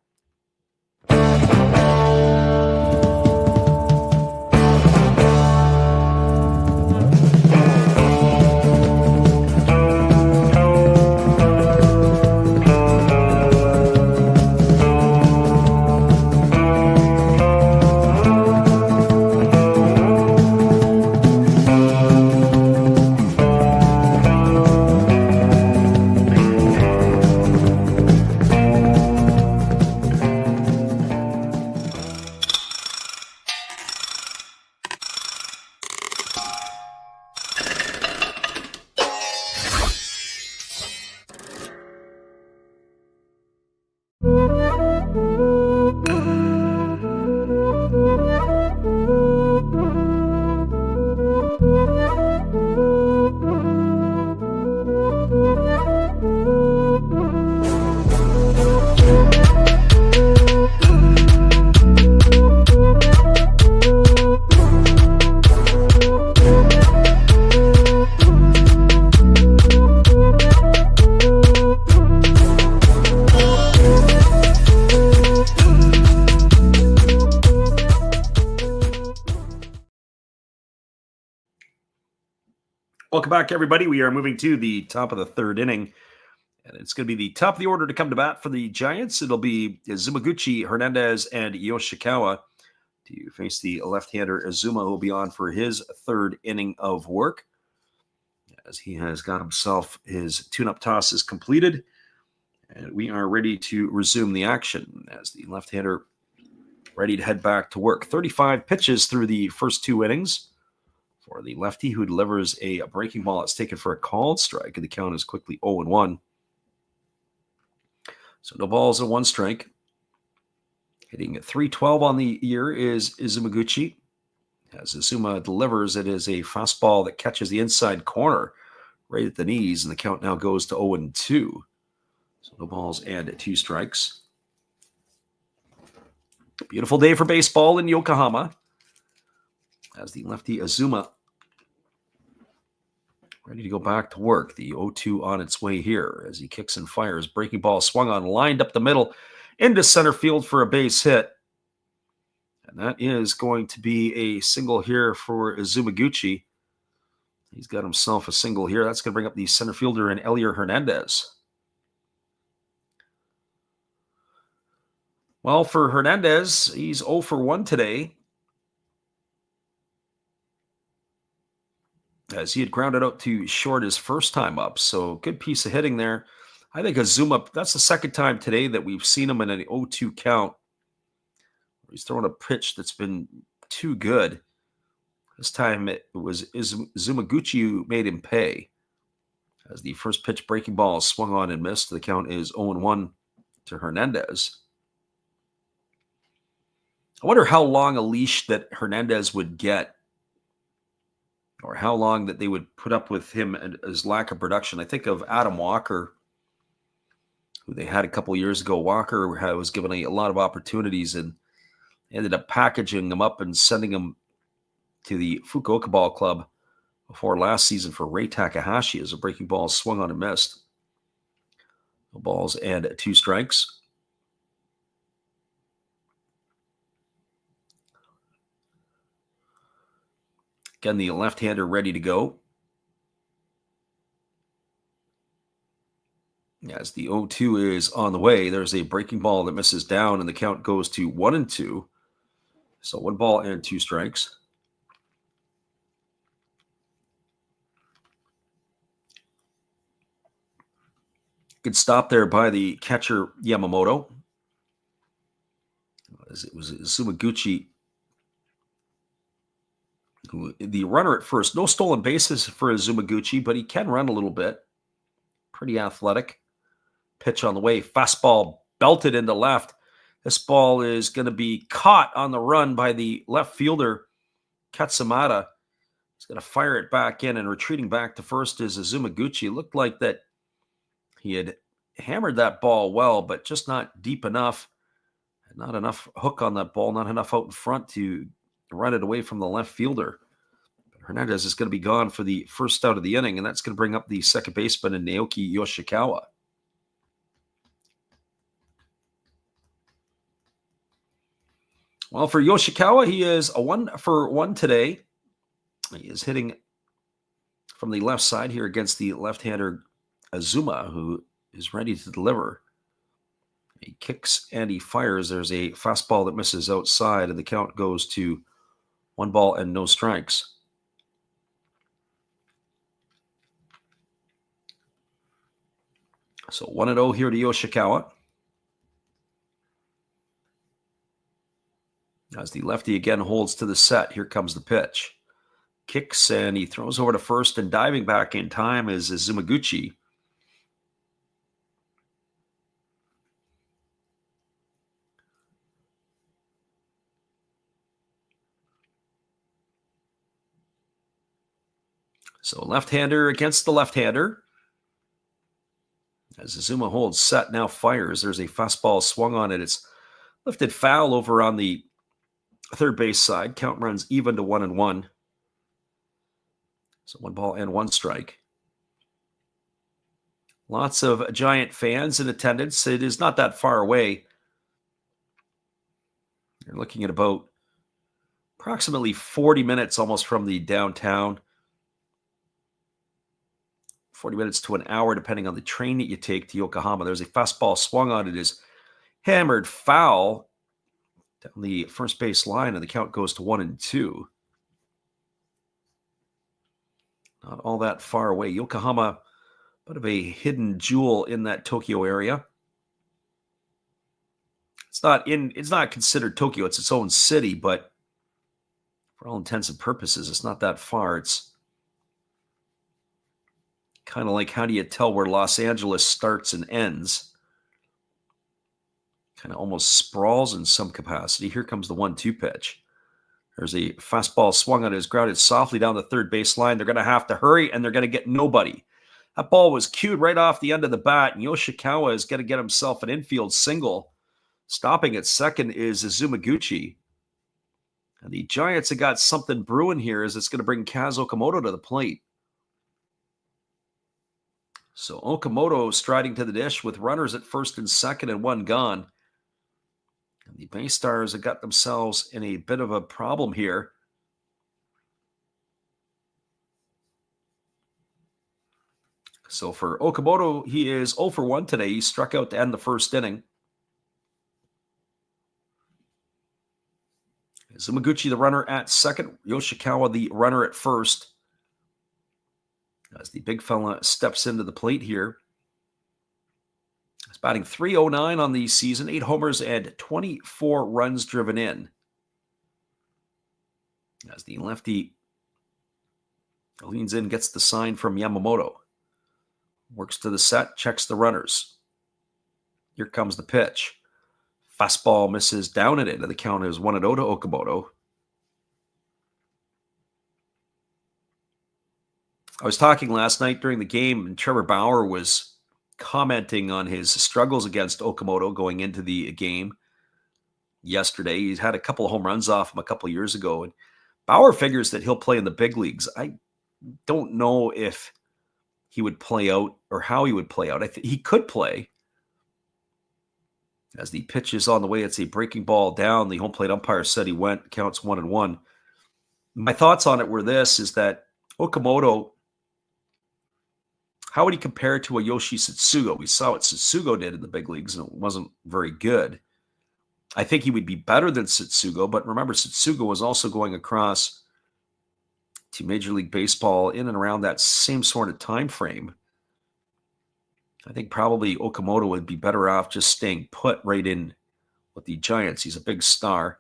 Welcome back, everybody. We are moving to the top of the 3rd inning, and it's going to be the top of the order to come to bat for the Giants. It'll be Zumaguchi, Hernandez, and Yoshikawa to face the left-hander Azuma, who will be on for his 3rd inning of work, as he has got himself his tune-up tosses completed, and we are ready to resume the action as the left-hander ready to head back to work. 35 pitches through the first 2 innings. For the lefty, who delivers a breaking ball that's taken for a called strike, and the count is quickly 0-1. So no balls and one strike. Hitting at 312 on the year is Izumaguchi. As Azuma delivers, it is a fastball that catches the inside corner right at the knees, and the count now goes to 0-2. So no balls and two strikes. Beautiful day for baseball in Yokohama. As the lefty Azuma ready to go back to work. The 0-2 on its way here as he kicks and fires. Breaking ball swung on, lined up the middle into center field for a base hit. And that is going to be a single here for Izumaguchi. He's got himself a single here. That's going to bring up the center fielder in Elier Hernandez. Well, for Hernandez, he's 0 for 1 today, as he had grounded out to short his first time up. So good piece of hitting there. I think Azuma, that's the second time today that we've seen him in an 0-2 count. He's throwing a pitch that's been too good. This time it was Izumaguchi who made him pay. As the first pitch breaking ball swung on and missed, the count is 0-1 to Hernandez. I wonder how long a leash that Hernandez would get, or how long that they would put up with him and his lack of production. I think of Adam Walker, who they had a couple years ago. Walker was given a lot of opportunities and ended up packaging him up and sending him to the Fukuoka Ball Club before last season for Ray Takahashi as a breaking ball swung on and missed. No balls and two strikes. Again, the left-hander ready to go. As the 0-2 is on the way, there's a breaking ball that misses down, and the count goes to 1-2. So 1 ball and 2 strikes. Good stop there by the catcher Yamamoto. It was Izumaguchi, the runner at first. No stolen bases for Izumaguchi, but he can run a little bit. Pretty athletic. Pitch on the way. Fastball belted into left. This ball is going to be caught on the run by the left fielder, Katsamata. He's going to fire it back in, and retreating back to first is Izumaguchi. It looked like that he had hammered that ball well, but just not deep enough. Not enough hook on that ball, not enough out in front to run it away from the left fielder. But Hernandez is going to be gone for the first out of the inning, and that's going to bring up the second baseman in Naoki Yoshikawa. Well, for Yoshikawa, he is a 1 for 1 today. He is hitting from the left side here against the left-hander Azuma, who is ready to deliver. He kicks and he fires. There's a fastball that misses outside, and the count goes to 1 ball and no strikes. So 1-0 here to Yoshikawa. As the lefty again holds to the set, here comes the pitch. Kicks and he throws over to first, and diving back in time is Izumaguchi. So left-hander against the left-hander. As Azuma holds set, now fires. There's a fastball swung on it. It's lifted foul over on the third base side. Count runs even to 1-1. So 1 ball and 1 strike. Lots of Giant fans in attendance. It is not that far away. You're looking at about approximately 40 minutes almost from the downtown. 40 minutes to an hour, depending on the train that you take to Yokohama. There's a fastball swung on. It is hammered foul down the first base line, and the count goes to 1-2. Not all that far away. Yokohama, a bit of a hidden jewel in that Tokyo area. It's not considered Tokyo. It's its own city, but for all intents and purposes, it's not that far. It's kind of like, how do you tell where Los Angeles starts and ends? kind of almost sprawls in some capacity. Here comes the 1-2 pitch. There's a fastball swung on, is grounded softly down the third base line. They're going to have to hurry, and they're going to get nobody. That ball was cued right off the end of the bat, and Yoshikawa is going to get himself an infield single. Stopping at second is Izumaguchi. And the Giants have got something brewing here as it's going to bring Kaz Okamoto to the plate. So Okamoto striding to the dish with runners at first and second and one gone. And the BayStars have got themselves in a bit of a problem here. So for Okamoto, he is 0 for 1 today. He struck out to end the first inning. Izumaguchi, the runner at second. Yoshikawa, the runner at first. As the big fella steps into the plate here. He's batting .309 on the season, 8 homers and 24 runs driven in. As the lefty leans in, gets the sign from Yamamoto. Works to the set, checks the runners. Here comes the pitch. Fastball misses down and in. The count is 1-0 to Okamoto. I was talking last night during the game, and Trevor Bauer was commenting on his struggles against Okamoto going into the game yesterday. He's had a couple of home runs off him a couple of years ago, and Bauer figures that he'll play in the big leagues. I don't know if he would play out or how he would play out. I think he could play. As the pitch is on the way, it's a breaking ball down. The home plate umpire said he went. Counts 1-1. My thoughts on it were this, is that Okamoto, how would he compare to a Yoshi Satsugo? We saw what Satsugo did in the big leagues, and it wasn't very good. I think he would be better than Satsugo, but remember, Satsugo was also going across to Major League Baseball in and around that same sort of time frame. I think probably Okamoto would be better off just staying put right in with the Giants. He's a big star.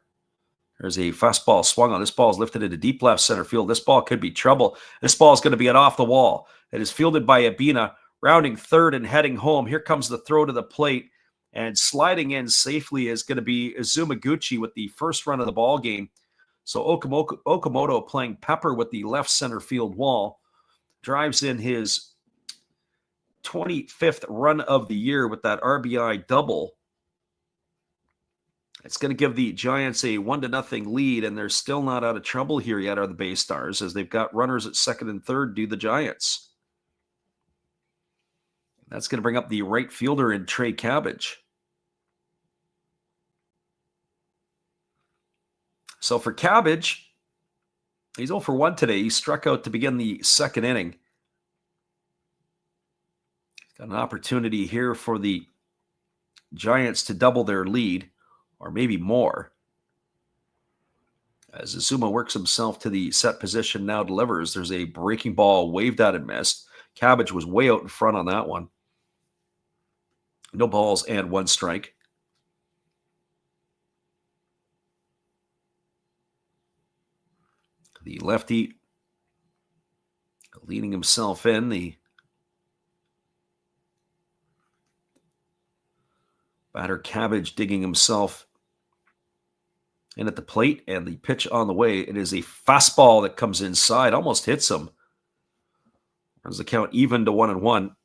There's a fastball swung on. This ball is lifted into deep left center field. This ball could be trouble. This ball is going to be an off the wall. It is fielded by Abina, rounding third and heading home. Here comes the throw to the plate, and sliding in safely is going to be Izumaguchi with the first run of the ball game. So Okamoto playing pepper with the left center field wall, drives in his 25th run of the year with that RBI double. It's going to give the Giants a 1-0 lead, and they're still not out of trouble here yet, are the BayStars, as they've got runners at second and third do the Giants. That's going to bring up the right fielder in Trey Cabbage. So for Cabbage, he's 0 for 1 today. He struck out to begin the second inning. Got an opportunity here for the Giants to double their lead, or maybe more. As Azuma works himself to the set position, now delivers. There's a breaking ball waved at and missed. Cabbage was way out in front on that one. No balls and 1 strike. The lefty leaning himself in. The batter Cabbage digging himself in at the plate, and the pitch on the way. It is a fastball that comes inside, almost hits him. Runs the count even to 1-1.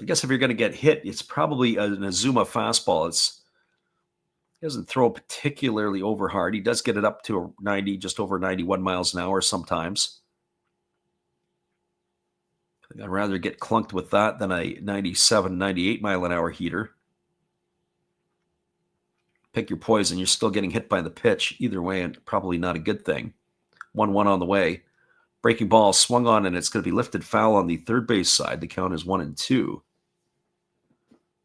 I guess if you're going to get hit, it's probably an Azuma fastball. He doesn't throw particularly over hard. He does get it up to 90, just over 91 miles an hour sometimes. I'd rather get clunked with that than a 97, 98 mile an hour heater. Pick your poison. You're still getting hit by the pitch either way, and probably not a good thing. 1-1 on the way. Breaking ball swung on, and it's going to be lifted foul on the third base side. The count is 1-2.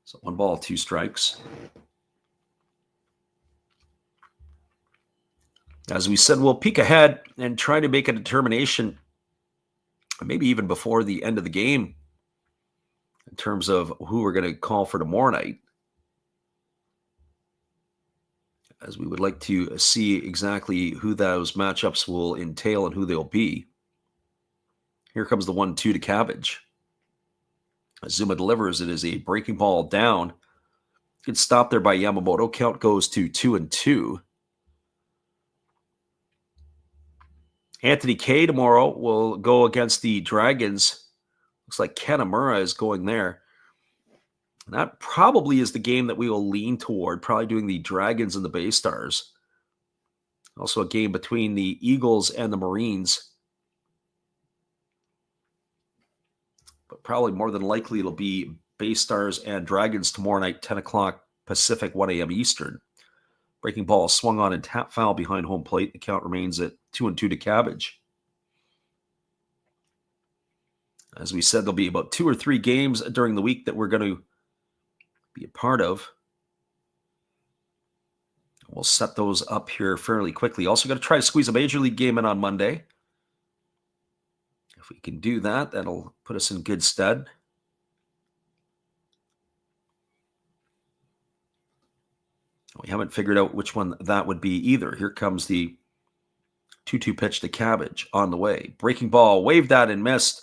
So 1 ball, 2 strikes. As we said, we'll peek ahead and try to make a determination, maybe even before the end of the game, in terms of who we're going to call for tomorrow night, as we would like to see exactly who those matchups will entail and who they'll be. Here comes the 1-2 to Cabbage. Azuma delivers. It is a breaking ball down. Good stop there by Yamamoto. Count goes to 2-2. Anthony Kay tomorrow will go against the Dragons. Looks like Kanamura is going there. And that probably is the game that we will lean toward, probably doing the Dragons and the BayStars. Also a game between the Eagles and the Marines. But probably more than likely it'll be BayStars and Dragons tomorrow night, 10 o'clock Pacific, 1 a.m. Eastern. Breaking ball swung on and tap foul behind home plate. The count remains at 2-2 to Cabbage. As we said, there'll be about 2 or 3 games during the week that we're going to be a part of. We'll set those up here fairly quickly. Also got to try to squeeze a Major League game in on Monday. If we can do that, that'll put us in good stead. We haven't figured out which one that would be either. Here comes the 2-2 pitch to Cabbage on the way. Breaking ball, waved at and missed.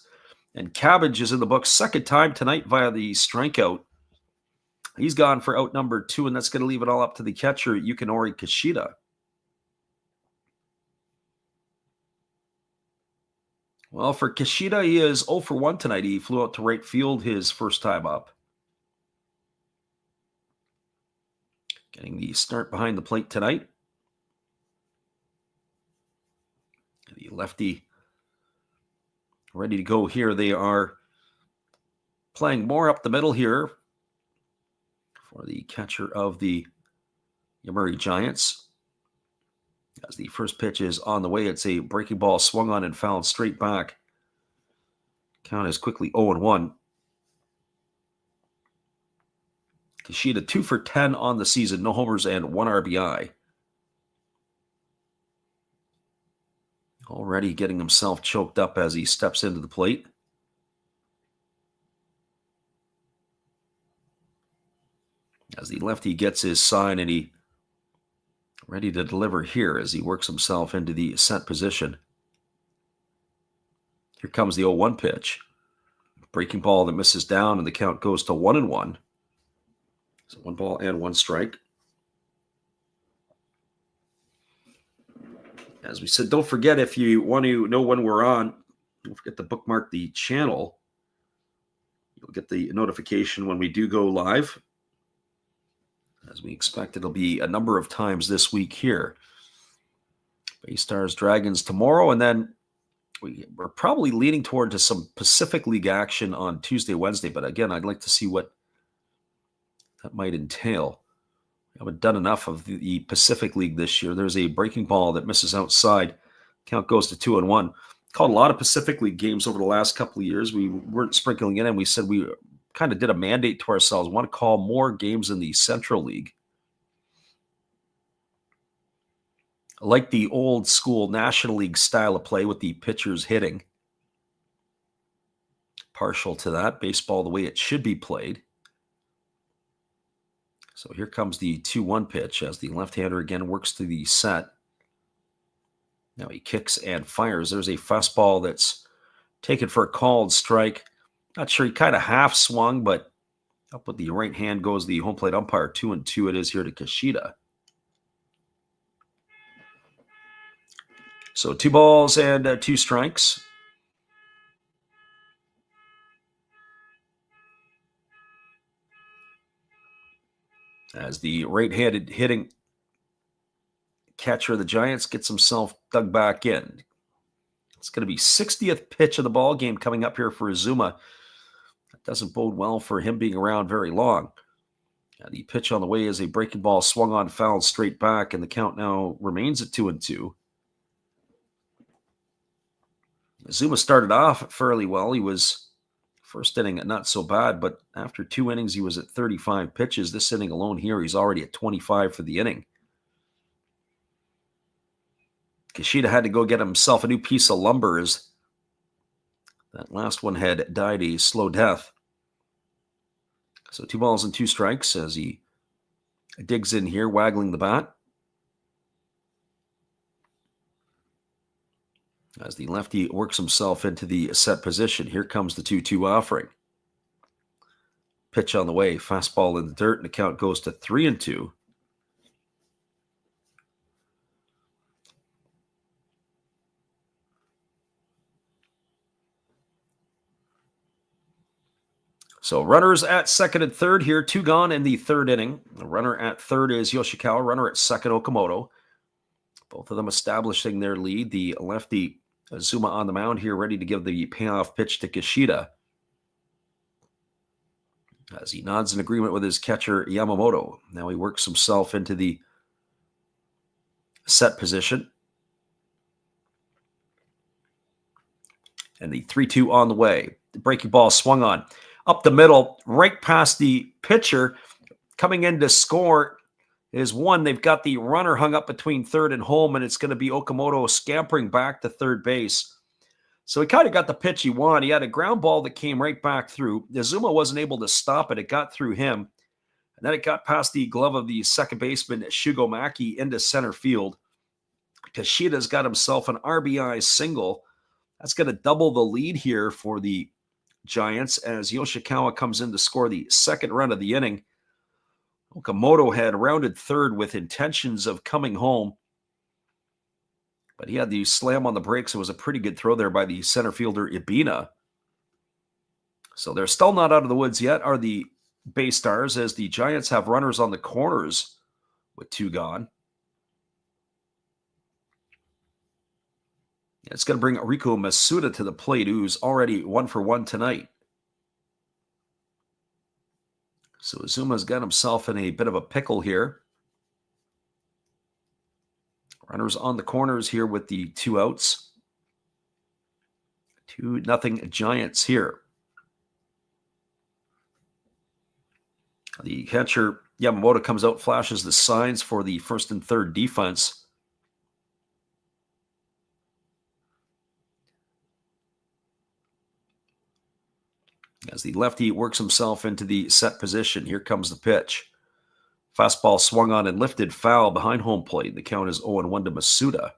And Cabbage is in the books second time tonight via the strikeout. He's gone for out number 2, and that's going to leave it all up to the catcher, Yukinori Kishida. Well, for Kishida, he is 0 for 1 tonight. He flew out to right field his first time up. Getting the start behind the plate tonight. The lefty ready to go here. They are playing more up the middle here for the catcher of the Yomiuri Giants. As the first pitch is on the way, it's a breaking ball swung on and fouled straight back. Count is quickly 0-1. Kishida 2 for 10 on the season, no homers and 1 RBI. Already getting himself choked up as he steps into the plate. As the lefty gets his sign and he ready to deliver here as he works himself into the set position. Here comes the 0-1 pitch. Breaking ball that misses down, and the count goes to 1-1. So 1 ball and 1 strike. As we said, don't forget, if you want to know when we're on, don't forget to bookmark the channel. You'll get the notification when we do go live. As we expect, it'll be a number of times this week here. BayStars Dragons tomorrow, and then we're probably leaning toward to some Pacific League action on Tuesday, Wednesday. But again, I'd like to see what that might entail. We haven't done enough of the Pacific League this year. There's a breaking ball that misses outside. Count goes to 2-1. Called a lot of Pacific League games over the last couple of years. We weren't sprinkling in, and we said we kind of did a mandate to ourselves. We want to call more games in the Central League. I like the old school National League style of play with the pitchers hitting. Partial to that. Baseball the way it should be played. So here comes the 2-1 pitch as the left-hander again works to the set. Now he kicks and fires. There's a fastball that's taken for a called strike. Not sure, he kind of half swung, but up with the right hand goes the home plate umpire. 2-2 it is here to Kishida. So 2 balls and 2 strikes. As the right-handed hitting catcher of the Giants gets himself dug back in. It's going to be 60th pitch of the ball game coming up here for Azuma. That doesn't bode well for him being around very long. The pitch on the way is a breaking ball swung on, fouled straight back, and the count now remains at 2-2. Azuma started off fairly well. He was first inning not so bad, but after 2 innings, he was at 35 pitches. This inning alone here, he's already at 25 for the inning. Kishida had to go get himself a new piece of lumber as that last one had died a slow death. So 2 balls and 2 strikes as he digs in here, waggling the bat. As the lefty works himself into the set position, here comes the 2-2 offering. Pitch on the way, fastball in the dirt, and the count goes to 3-2. So runners at second and third here, 2 gone in the third inning. The runner at third is Yoshikawa, runner at second, Okamoto. Both of them establishing their lead. The lefty, Azuma, on the mound here, ready to give the payoff pitch to Kishida, as he nods in agreement with his catcher, Yamamoto. Now he works himself into the set position. And the 3-2 on the way. The breaking ball swung on. Up the middle, right past the pitcher. Coming in to score is one. They've got the runner hung up between third and home, and it's going to be Okamoto scampering back to third base. So he kind of got the pitch he wanted. He had a ground ball that came right back through. Azuma wasn't able to stop it. It got through him. And then it got past the glove of the second baseman, Shugo Maki, into center field. Kishida's got himself an RBI single. That's going to double the lead here for the Giants as Yoshikawa comes in to score the second run of the inning. Okamoto had rounded third with intentions of coming home, but he had the slam on the brakes. It was a pretty good throw there by the center fielder, Ibina. So they're still not out of the woods yet, are the BayStars, as the Giants have runners on the corners with 2 gone. It's going to bring Riku Masuda to the plate, who's already 1 for 1 tonight. So Azuma's got himself in a bit of a pickle here. Runners on the corners here with the 2 outs. 2-0 Giants here. The catcher, Yamamoto, comes out, flashes the signs for the first and third defense. As the lefty works himself into the set position, here comes the pitch. Fastball swung on and lifted, foul behind home plate. The count is 0-1 to Masuda.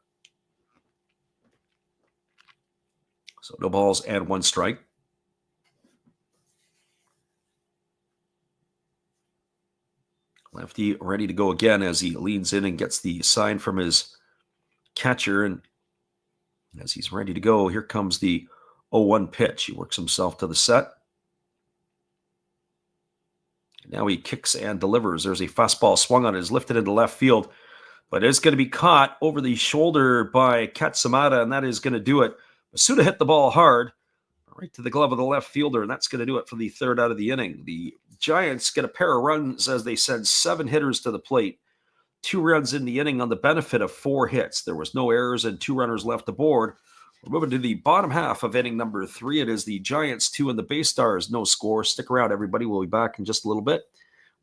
So no balls and 1 strike. Lefty ready to go again as he leans in and gets the sign from his catcher. And as he's ready to go, here comes the 0-1 pitch. He works himself to the set. Now he kicks and delivers. There's a fastball swung on, is lifted into left field, but it's going to be caught over the shoulder by Katsumata, and that is going to do it. Masuda hit the ball hard, right to the glove of the left fielder, and that's going to do it for the third out of the inning. The Giants get a pair of runs as they send 7 hitters to the plate. 2 runs in the inning on the benefit of 4 hits. There was no errors and 2 runners left aboard. We're moving to the bottom half of inning number 3. It is the Giants 2 and the BayStars no score. Stick around, everybody. We'll be back in just a little bit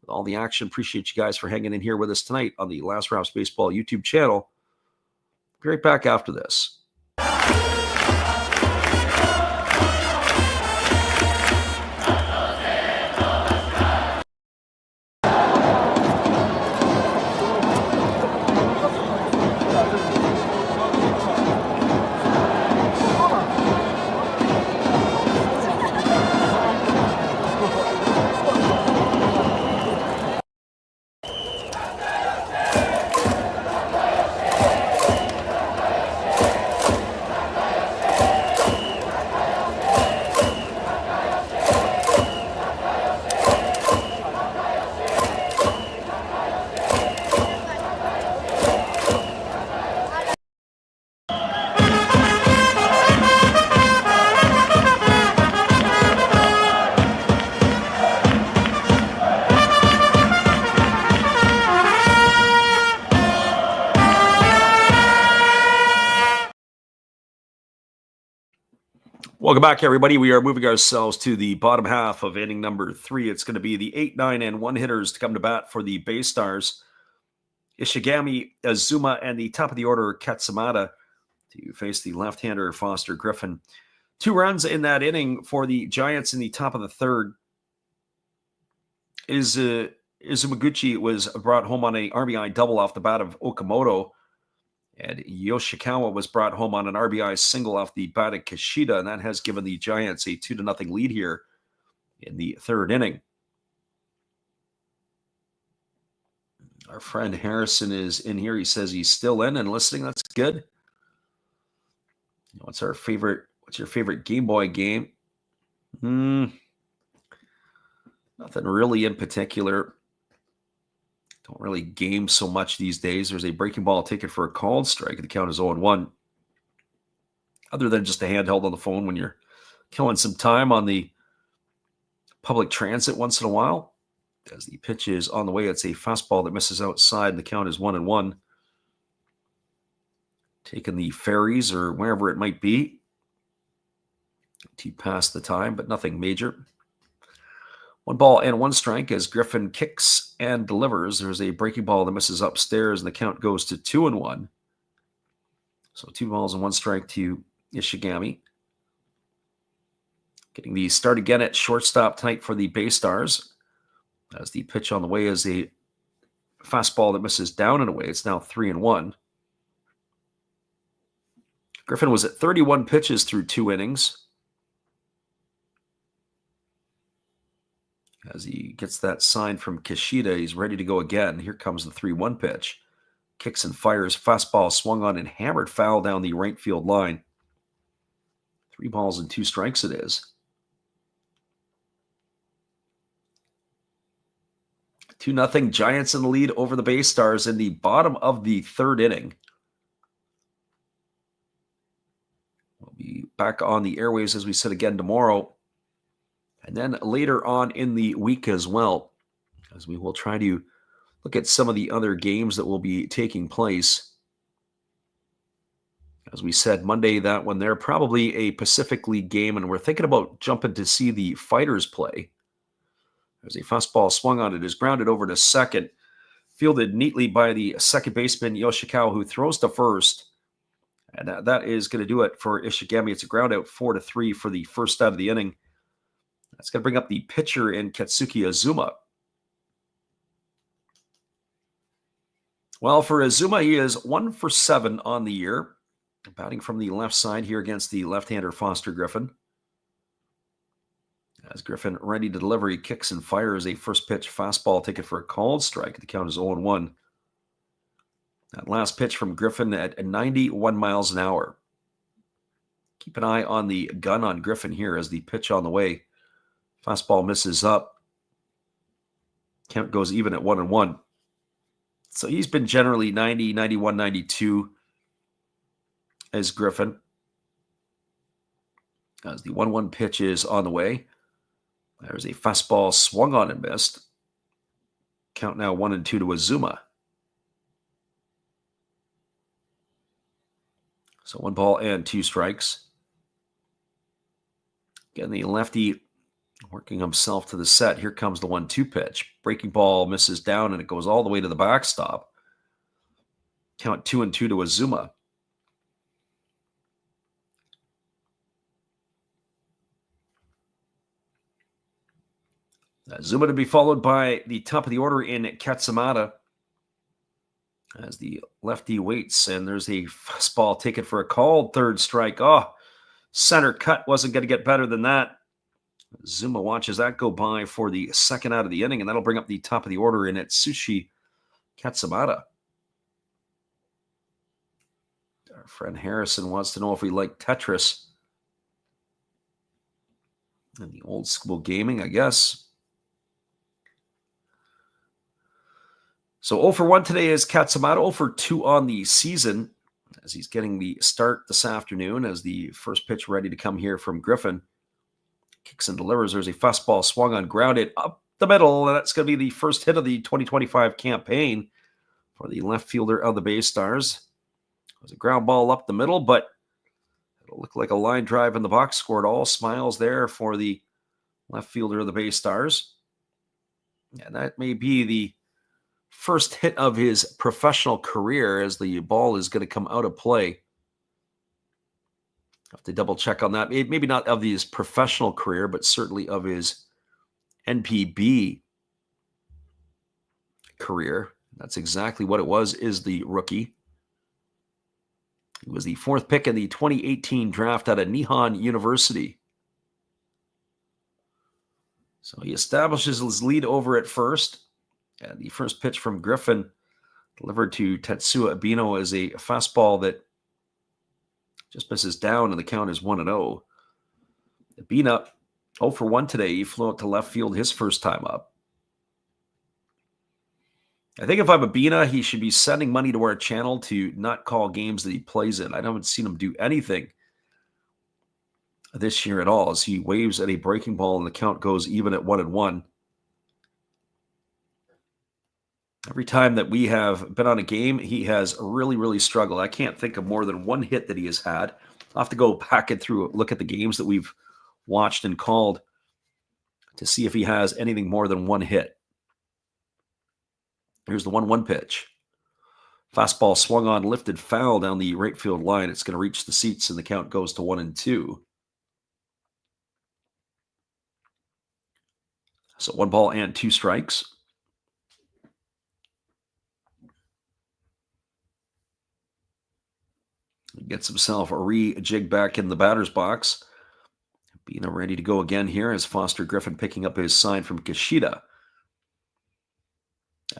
with all the action. Appreciate you guys for hanging in here with us tonight on the Last Raps Baseball YouTube channel. Be right back after this. Welcome back, everybody. We are moving ourselves to the bottom half of inning number 3. It's going to be the 8, 9, and 1 hitters to come to bat for the BayStars. Ishigami, Azuma, and the top of the order, Katsumata, to face the left-hander, Foster Griffin. 2 runs in that inning for the Giants in the top of the third. Izumaguchi was brought home on an RBI double off the bat of Okamoto. And Yoshikawa was brought home on an RBI single off the bat of Kishida, and that has given the Giants a 2-0 lead here in the third inning. Our friend Harrison is in here. He says he's still in and listening. That's good. What's your favorite Game Boy game? Nothing really in particular. Don't really game so much these days. There's a breaking ball ticket for a called strike. The count is 0-1. Other than just a handheld on the phone when you're killing some time on the public transit once in a while. As the pitch is on the way, it's a fastball that misses outside, and the count is 1-1. Taking the ferries or wherever it might be to pass the time, but nothing major. 1-1 strike as Griffin kicks and delivers. There's a breaking ball that misses upstairs, and the count goes to 2-1. So 2-1 strike to Ishigami. Getting the start again at shortstop tonight for the BayStars. As the pitch on the way is a fastball that misses down and away. It's now 3-1. Griffin was at 31 pitches through 2 innings. As he gets that sign from Kishida, he's ready to go again. Here comes the 3-1 pitch. Kicks and fires. Fastball swung on and hammered foul down the right field line. 3-2 strikes it is. 2-0 Giants in the lead over the BayStars in the bottom of the 3rd inning. We'll be back on the airwaves, as we said, again tomorrow. And then later on in the week as well, as we will try to look at some of the other games that will be taking place. As we said, Monday, that one there, probably a Pacific League game, and we're thinking about jumping to see the Fighters play. There's a fastball swung on it, is grounded over to second, fielded neatly by the second baseman, Yoshikawa, who throws to first. And that is going to do it for Ishigami. It's a ground out 4-3 for the first out of the inning. That's going to bring up the pitcher in Katsuki Azuma. Well, for Azuma, he is 1 for 7 on the year. Batting from the left side here against the left-hander Foster Griffin. As Griffin ready to deliver, he kicks and fires a first pitch fastball ticket for a called strike. The count is 0-1. That last pitch from Griffin at 91 miles an hour. Keep an eye on the gun on Griffin here as the pitch on the way. Fastball misses up. Count goes even at 1-1. So he's been generally 90, 91, 92 as Griffin. As the 1-1 pitch is on the way. There's a fastball swung on and missed. Count now 1-2 to Azuma. So 1-2 strikes. Again, the lefty working himself to the set. Here comes the 1-2 pitch. Breaking ball misses down, and it goes all the way to the backstop. Count 2-2 to Azuma. Azuma to be followed by the top of the order in Katsumata. As the lefty waits, and there's a fastball ticket for a called 3rd strike. Oh, center cut wasn't going to get better than that. Zuma watches that go by for the 2nd out of the inning, and that'll bring up the top of the order in Atsushi Katsumata. Our friend Harrison wants to know if we like Tetris. And the old school gaming, I guess. So 0 for 1 today is Katsumata, 0 for 2 on the season, as he's getting the start this afternoon as the first pitch ready to come here from Griffin. Kicks and delivers. There's a fastball swung on, grounded up the middle, and that's going to be the first hit of the 2025 campaign for the left fielder of the BayStars. It was a ground ball up the middle, but it'll look like a line drive in the box. Scored all smiles there for the left fielder of the BayStars. And that may be the first hit of his professional career, as the ball is going to come out of play. Have to double check on that. Maybe not of his professional career, but certainly of his NPB career. That's exactly what it was, is the rookie. He was the 4th pick in the 2018 draft out of Nihon University. So he establishes his lead over at first. And the first pitch from Griffin Delivered to Tetsuya Abino as a fastball that just misses down, and the count is 1-0. Abino 0 for 1 today. He flew out to left field his first time up. I think if I'm Abino, he should be sending money to our channel to not call games that he plays in. I haven't seen him do anything this year at all, as he waves at a breaking ball and the count goes even at 1-1. Every time that we have been on a game, he has really, really struggled. I can't think of more than one hit that he has had. I'll have to go back and look at the games that we've watched and called to see if he has anything more than one hit. Here's the 1-1 pitch. Fastball swung on, lifted foul down the right field line. It's going to reach the seats, and the count goes to 1-2. So 1 ball and 2 strikes. He gets himself a re-jig back in the batter's box. Abino ready to go again here as Foster Griffin picking up his sign from Kishida.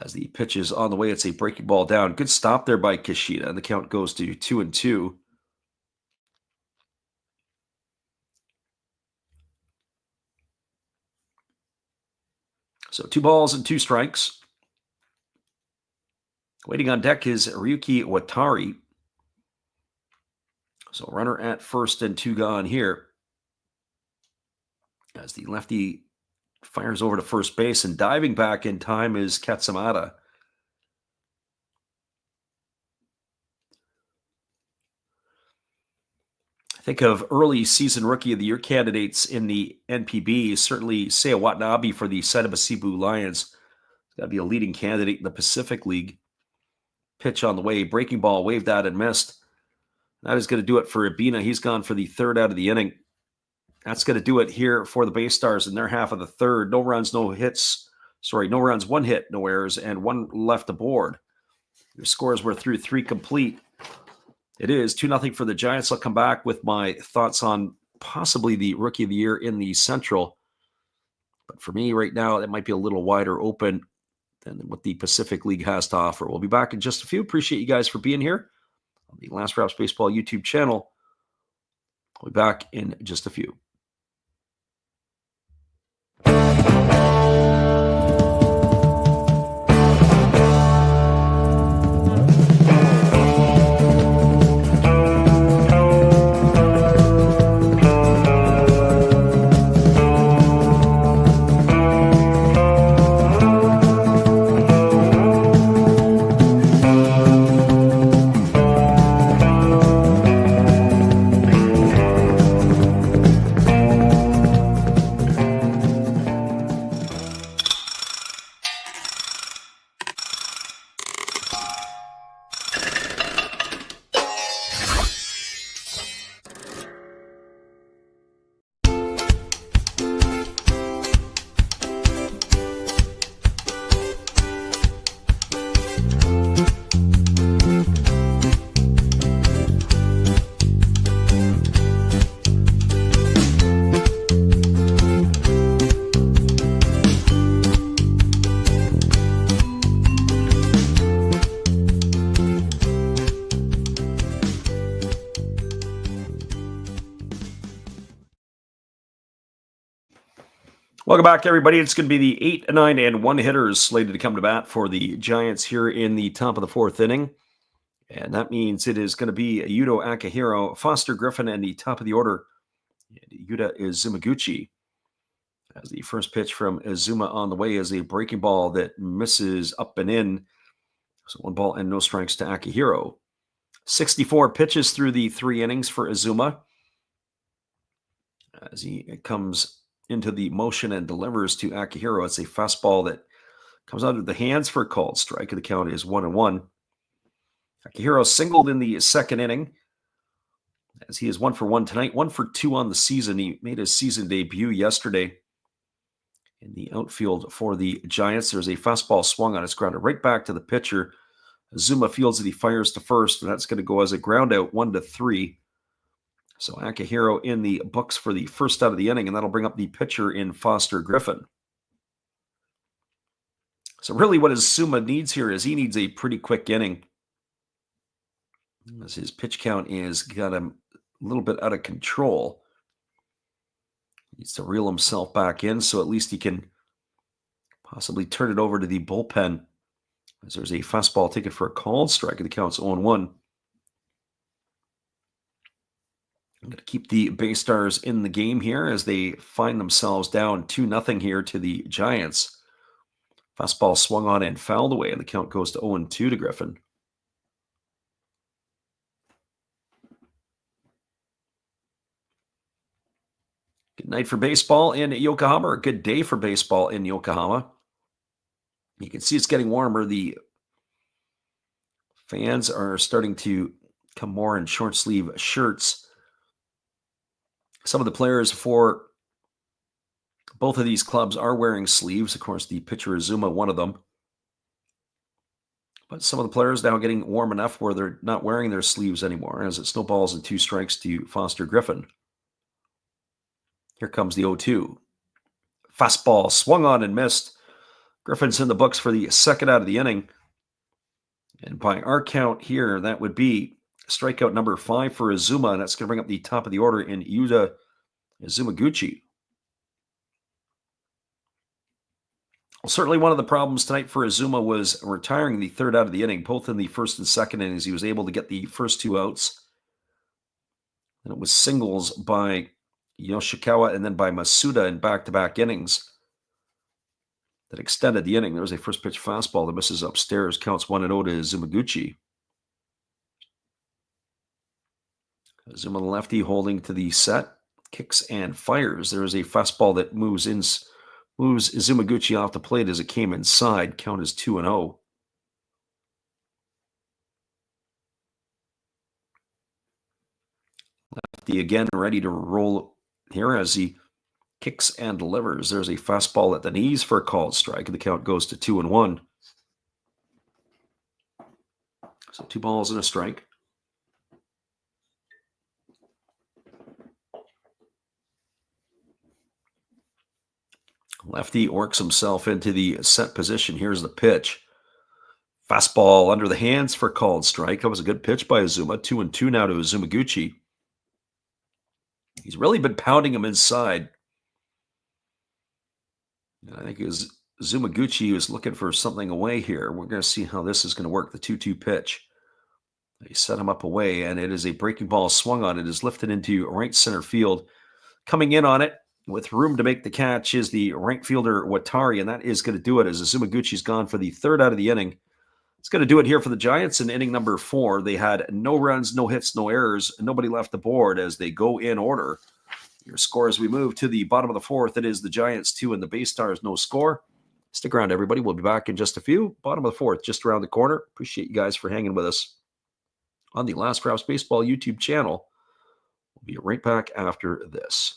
As the pitch is on the way, it's a breaking ball down. Good stop there by Kishida, and the count goes to 2-2. So 2 balls and 2 strikes. Waiting on deck is Ryuki Watari. So runner at first and 2 gone here. As the lefty fires over to first base, and diving back in time is Katsamata. Think of early season Rookie of the Year candidates in the NPB. Certainly Seiya Watanabe for the Saitama Cebu Lions. He's got to be a leading candidate in the Pacific League. Pitch on the way. Breaking ball waved out and missed. That is going to do it for Abino. He's gone for the 3rd out of the inning. That's going to do it here for the BayStars in their half of the 3rd. No runs, no hits. No runs, 1 hit, no errors, and 1 left aboard. Your scores were through 3 complete. It is 2-0 for the Giants. I'll come back with my thoughts on possibly the Rookie of the Year in the Central. But for me right now, it might be a little wider open than what the Pacific League has to offer. We'll be back in just a few. Appreciate you guys for being here on the Last Raps Baseball YouTube channel. We'll be back in just a few. Welcome back, everybody. It's going to be the 8, 9, and 1 hitters slated to come to bat for the Giants here in the top of the 4th inning. And that means it is going to be Yuto Akihiro, Foster Griffin, and the top of the order, Yuta Izumaguchi. As the first pitch from Izuma on the way is a breaking ball that misses up and in. So 1 ball and no strikes to Akihiro. 64 pitches through the 3 innings for Izuma. As he comes into the motion and delivers to Akihiro. It's a fastball that comes out of the hands for a called strike. The count is 1-1. Akihiro singled in the 2nd inning, as he is 1 for 1 tonight, 1 for 2 on the season. He made his season debut yesterday in the outfield for the Giants. There's a fastball swung on. It's grounded right back to the pitcher. Azuma fields it. He fires to first, and that's going to go as a ground out, 1-3. So Akihiro in the books for the 1st out of the inning, and that'll bring up the pitcher in Foster Griffin. So really what Azuma needs here is he needs a pretty quick inning, as his pitch count is got him a little bit out of control. He needs to reel himself back in so at least he can possibly turn it over to the bullpen, as there's a fastball ticket for a called strike, and the count's 0-1. I'm going to keep the BayStars in the game here as they find themselves down 2-0 here to the Giants. Fastball swung on and fouled away, and the count goes to 0-2 to Griffin. Good night for baseball in Yokohama, or good day for baseball in Yokohama. You can see it's getting warmer. The fans are starting to come more in short sleeve shirts. Some of the players for both of these clubs are wearing sleeves. Of course, the pitcher Azuma, one of them. But some of the players now getting warm enough where they're not wearing their sleeves anymore, as it snowballs in 2 strikes to Foster Griffin. Here comes the 0-2. Fastball swung on and missed. Griffin's in the books for the second out of the inning. And by our count here, that would be strikeout number 5 for Azuma, and that's going to bring up the top of the order in Yuta Izumaguchi. Well, certainly one of the problems tonight for Azuma was retiring the third out of the inning, both in the first and second innings. He was able to get the first 2 outs. And it was singles by Yoshikawa and then by Masuda in back-to-back innings that extended the inning. There was a first pitch fastball that misses upstairs, counts 1-0 to Izumaguchi. Azuma, the lefty, holding to the set, kicks and fires. There is a fastball that moves Izumaguchi off the plate as it came inside. Count is 2-0. Lefty again ready to roll here as he kicks and delivers. There's a fastball at the knees for a called strike, and the count goes to 2-1. So 2 balls and a strike. Lefty works himself into the set position. Here's the pitch. Fastball under the hands for called strike. That was a good pitch by Azuma. 2-2 now to Izumaguchi. He's really been pounding him inside. And I think Izumaguchi was looking for something away here. We're going to see how this is going to work. The 2-2 pitch. They set him up away, and it is a breaking ball swung on. It is lifted into right center field. Coming in on it with room to make the catch is the right fielder Watari, and that is going to do it as Izumaguchi's gone for the third out of the inning. It's going to do it here for the Giants in inning number 4. They had no runs, no hits, no errors, and nobody left the board as they go in order. Your score as we move to the bottom of the 4th, it is the Giants 2 and the BayStars no score. Stick around, everybody. We'll be back in just a few. Bottom of the 4th, just around the corner. Appreciate you guys for hanging with us on the Last Raps Baseball YouTube channel. We'll be right back after this.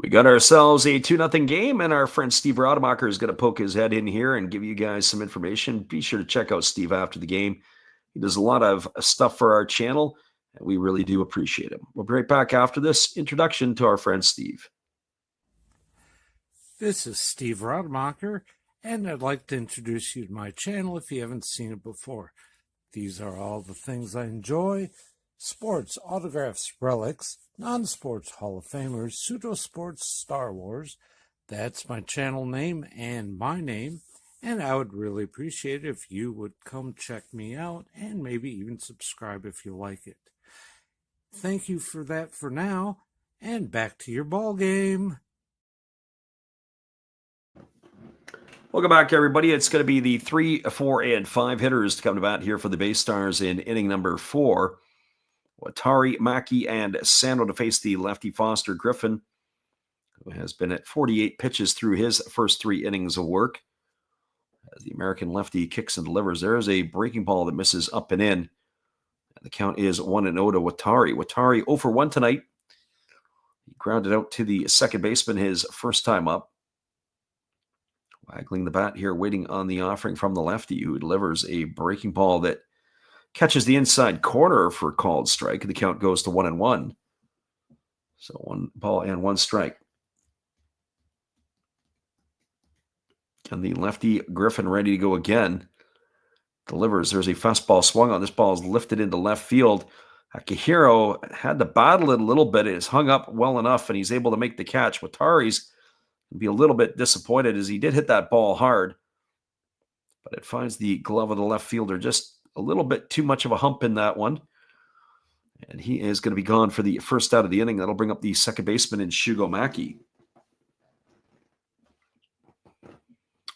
We got ourselves a 2-0 game, and our friend Steve Rademacher is going to poke his head in here and give you guys some information. Be sure to check out Steve after the game. He does a lot of stuff for our channel, and we really do appreciate him. We'll be right back after this introduction to our friend Steve. This is Steve Rademacher, and I'd like to introduce you to my channel if you haven't seen it before. These are all the things I enjoy: sports, autographs, relics, non-sports Hall of Famers, pseudo-sports, Star Wars. That's my channel name and my name, and I would really appreciate it if you would come check me out and maybe even subscribe if you like it. Thank you for that for now, and back to your ball game. Welcome back, everybody. It's going to be the 3, 4, and 5 hitters to come to bat here for the BayStars in inning number 4. Watari, Maki, and Sano to face the lefty Foster Griffin, who has been at 48 pitches through his first 3 innings of work. As the American lefty kicks and delivers, there is a breaking ball that misses up and in. And the count is 1-0 to Watari. Watari 0 for 1 tonight. He grounded out to the second baseman his first time up. Waggling the bat here, waiting on the offering from the lefty, who delivers a breaking ball that catches the inside corner for a called strike. The count goes to 1-1. So 1 ball and 1 strike. And the lefty Griffin ready to go again. Delivers. There's a fastball swung on. This ball is lifted into left field. Akihiro had to battle it a little bit. It is hung up well enough, and he's able to make the catch. Watari's be a little bit disappointed as he did hit that ball hard, but it finds the glove of the left fielder just a little bit too much of a hump in that one. And he is going to be gone for the first out of the inning. That'll bring up the second baseman in Shugo Maki.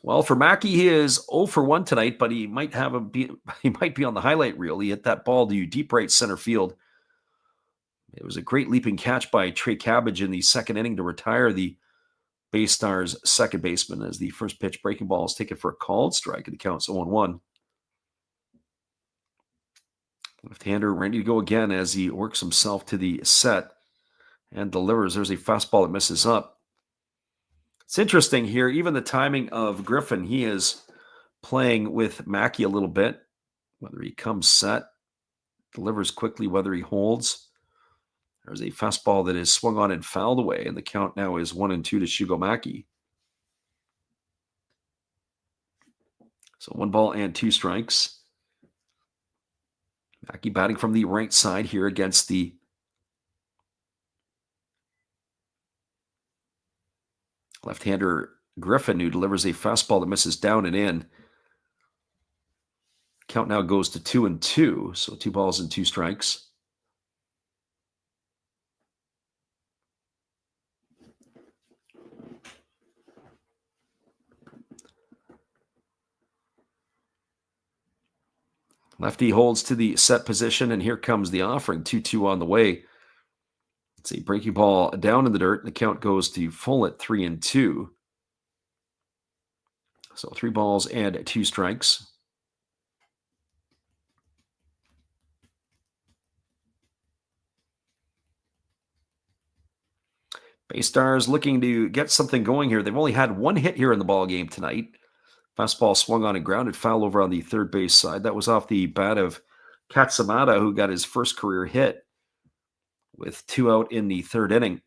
Well, for Maki, he is 0 for 1 tonight, but he might be on the highlight reel. He hit that ball to deep right center field. It was a great leaping catch by Trey Cabbage in the second inning to retire the BayStars second baseman as the first pitch breaking ball is taken for a called strike, and the count's 0-1. Left-hander ready to go again as he works himself to the set and delivers. There's a fastball that misses up. It's interesting here, even the timing of Griffin, he is playing with Maki a little bit, whether he comes set, delivers quickly, whether he holds. There's a fastball that is swung on and fouled away, and the count now is 1-2 to Shugo Maki. So 1 ball and 2 strikes. Maki batting from the right side here against the left-hander Griffin, who delivers a fastball that misses down and in. Count now goes to 2-2, so 2 balls and 2 strikes. Lefty holds to the set position, and here comes the offering. 2-2 on the way. It's a breaking ball down in the dirt, and the count goes to full at 3-2. So 3 balls and 2 strikes. BayStars looking to get something going here. They've only had 1 hit here in the ball game tonight. Fastball swung on and grounded foul over on the third base side. That was off the bat of Katsamata, who got his first career hit with 2 out in the third inning.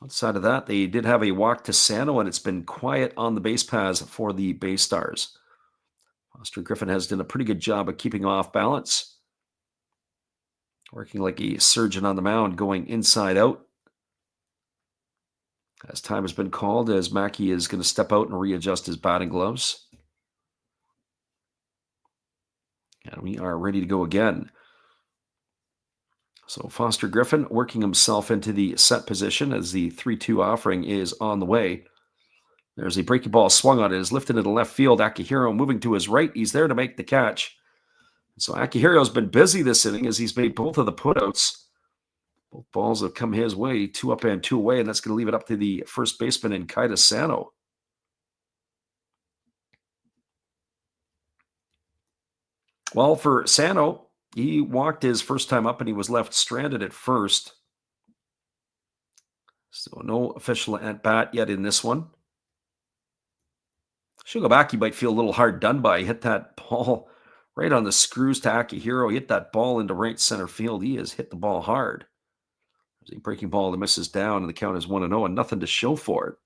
Outside of that, they did have a walk to Sano, and it's been quiet on the base paths for the BayStars. Foster Griffin has done a pretty good job of keeping off balance, working like a surgeon on the mound, going inside out. As time has been called, as Maki is going to step out and readjust his batting gloves. And we are ready to go again. So Foster Griffin working himself into the set position as the 3-2 offering is on the way. There's a breaking ball swung on. It is lifted into left field. Akihiro moving to his right. He's there to make the catch. So Akihiro's been busy this inning as he's made both of the putouts. Both balls have come his way, 2 up and 2 away, and that's going to leave it up to the first baseman in Kaida Sano. Well, for Sano, he walked his first time up and he was left stranded at first. So no official at-bat yet in this one. Shugabaki might feel a little hard done by. He hit that ball right on the screws to Akihiro. He hit that ball into right center field. He has hit the ball hard. There's a breaking ball that misses down, and the count is 1-0, and nothing to show for it.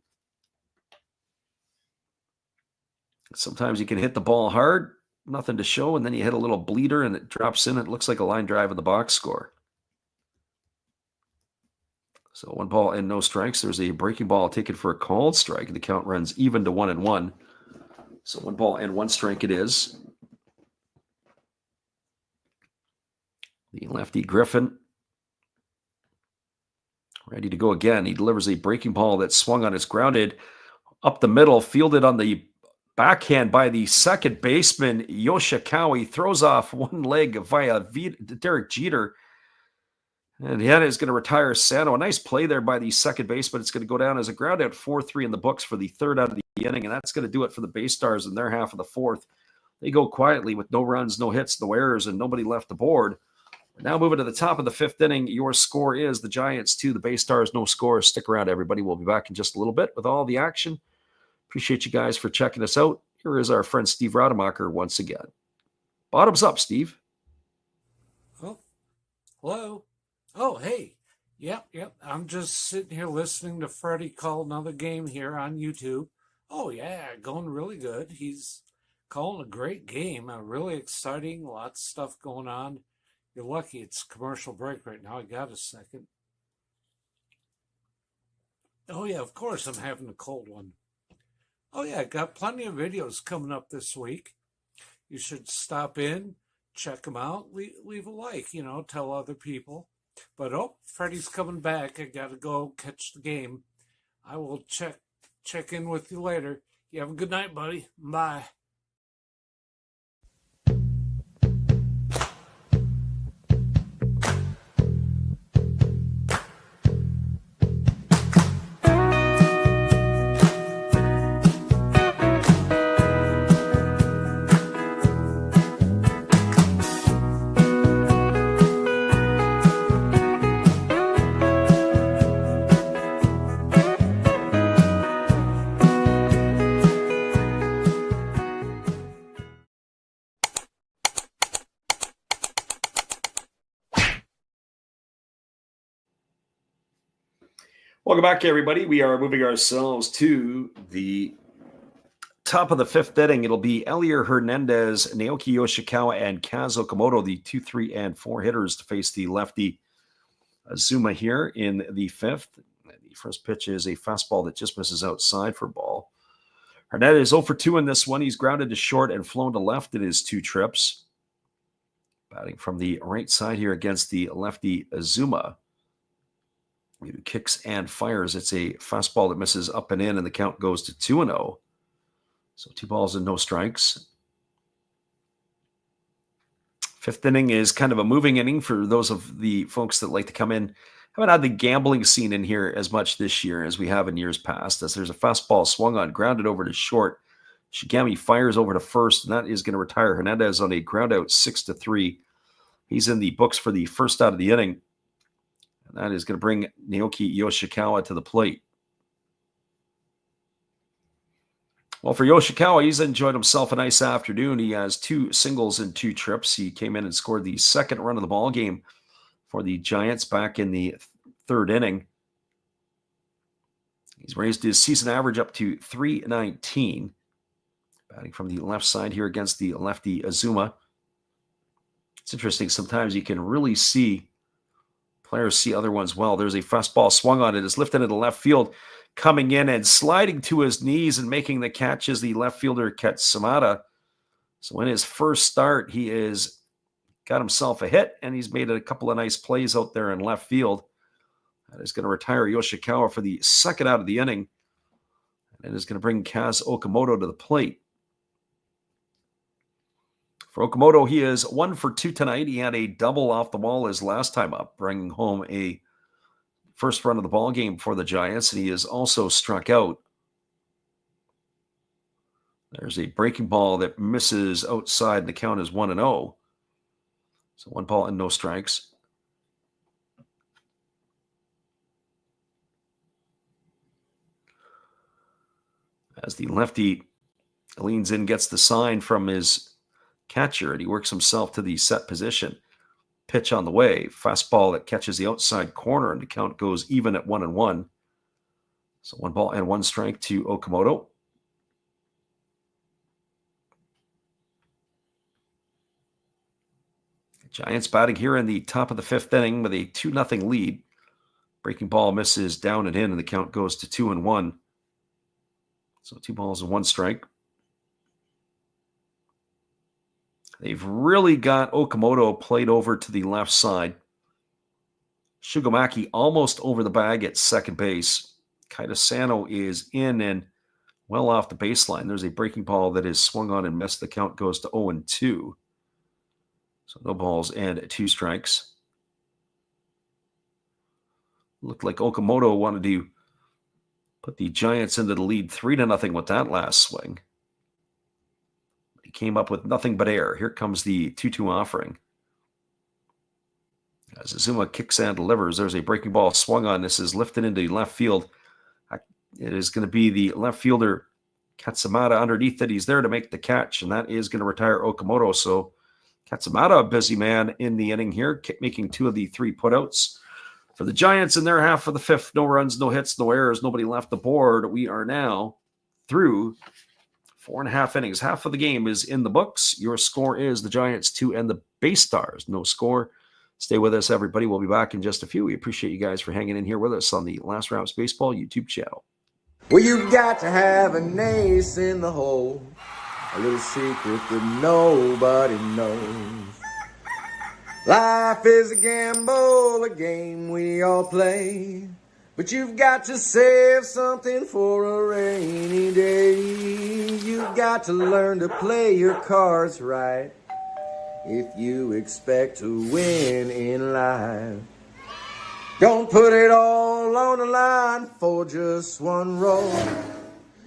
Sometimes you can hit the ball hard, nothing to show, and then you hit a little bleeder, and it drops in. It looks like a line drive in the box score. So 1 ball and no strikes. There's a breaking ball taken for a called strike, and the count runs even to 1-1. So 1 ball and 1 strike it is. The lefty Griffin ready to go again. He delivers a breaking ball that swung on. It's grounded Up the middle, fielded on the backhand by the second baseman, Yoshikawa. Throws off one leg via Derek Jeter. And Hannah is going to retire Sano. A nice play there by the second baseman. It's going to go down as a ground out 4-3 in the books for the third out of the inning. And that's going to do it for the BayStars in their half of the fourth. They go quietly with no runs, no hits, no errors, and nobody left the board. Now moving to the top of the fifth inning, your score is the Giants 2, the BayStars no score. Stick around, everybody. We'll be back in just a little bit with all the action. Appreciate you guys for checking us out. Here is our friend Steve Rademacher once again. Bottoms up, Steve. Oh, hello. Oh, hey. Yep. I'm just sitting here listening to Freddie call another game here on YouTube. Oh, yeah, going really good. He's calling a great game. Really exciting. Lots of stuff going on. You're lucky it's commercial break right now. I got a second. Oh, yeah, of course I'm having a cold one. Oh, yeah, got plenty of videos coming up this week. You should stop in, check them out, leave a like, tell other people. But, Freddie's coming back. I got to go catch the game. I will check in with you later. You have a good night, buddy. Bye. Welcome back, everybody. We are moving ourselves to the top of the fifth inning. It'll be Elier Hernandez, Naoki Yoshikawa, and Kaz Okamoto, the 2, 3, and 4 hitters to face the lefty Azuma here in the fifth. The first pitch is a fastball that just misses outside for ball. Hernandez 0 for 2 in this one. He's grounded to short and flown to left in his 2 trips. Batting from the right side here against the lefty Azuma. He kicks and fires. It's a fastball that misses up and in, and the count goes to 2-0. So 2 balls and no strikes. Fifth inning is kind of a moving inning for those of the folks that like to come in. Haven't had the gambling scene in here as much this year as we have in years past, as there's a fastball swung on, grounded over to short. Shigami fires over to first, and that is going to retire Hernandez on a ground out 6-3. He's in the books for the first out of the inning. And that is going to bring Naoki Yoshikawa to the plate. Well, for Yoshikawa, he's enjoyed himself a nice afternoon. He has 2 singles and 2 trips. He came in and scored the second run of the ball game for the Giants back in the third inning. He's raised his season average up to .319. Batting from the left side here against the lefty Azuma. It's interesting. Sometimes you can really see players see other ones well. There's a fastball swung on it. It's lifted into left field, coming in and sliding to his knees and making the catch is the left fielder Katsamata. So in his first start, he has got himself a hit, and he's made a couple of nice plays out there in left field. That is going to retire Yoshikawa for the second out of the inning. And it is going to bring Kaz Okamoto to the plate. For Okamoto, he is 1 for 2 tonight. He had a double off the wall his last time up, bringing home a first run of the ball game for the Giants, and he is also struck out. There's a breaking ball that misses outside, and the count is 1-0. So 1 ball and no strikes. As the lefty leans in, gets the sign from his catcher, and he works himself to the set position. Pitch on the way. Fastball that catches the outside corner, and the count goes even at 1-1. So 1 ball and 1 strike to Okamoto. Giants batting here in the top of the fifth inning with a 2-0 lead. Breaking ball misses down and in, and the count goes to 2-1. So 2 balls and 1 strike. They've really got Okamoto played over to the left side. Shugamaki almost over the bag at second base. Kaita Sano is in, and well off the baseline. There's a breaking ball that is swung on and missed. The count goes to 0-2. So no balls and 2 strikes. Looked like Okamoto wanted to put the Giants into the lead 3-0 with that last swing. He came up with nothing but air. Here comes the 2-2 offering. As Azuma kicks and delivers, there's a breaking ball swung on. This is lifted into left field. It is going to be the left fielder, Katsumata, underneath it. He's there to make the catch, and that is going to retire Okamoto. So Katsumata, a busy man in the inning here, making 2 of the 3 putouts. For the Giants in their half of the 5th, no runs, no hits, no errors, nobody left the board. We are now through 4.5 innings. Half of the game is in the books. Your score is the Giants 2 and the BayStars. No score. Stay with us, everybody. We'll be back in just a few. We appreciate you guys for hanging in here with us on the Last Routes Baseball YouTube channel. Well, you've got to have an ace in the hole, a little secret that nobody knows. Life is a gamble, a game we all play, but you've got to save something for a rainy day. You've got to learn to play your cards right if you expect to win in life. Don't put it all on the line for just one roll.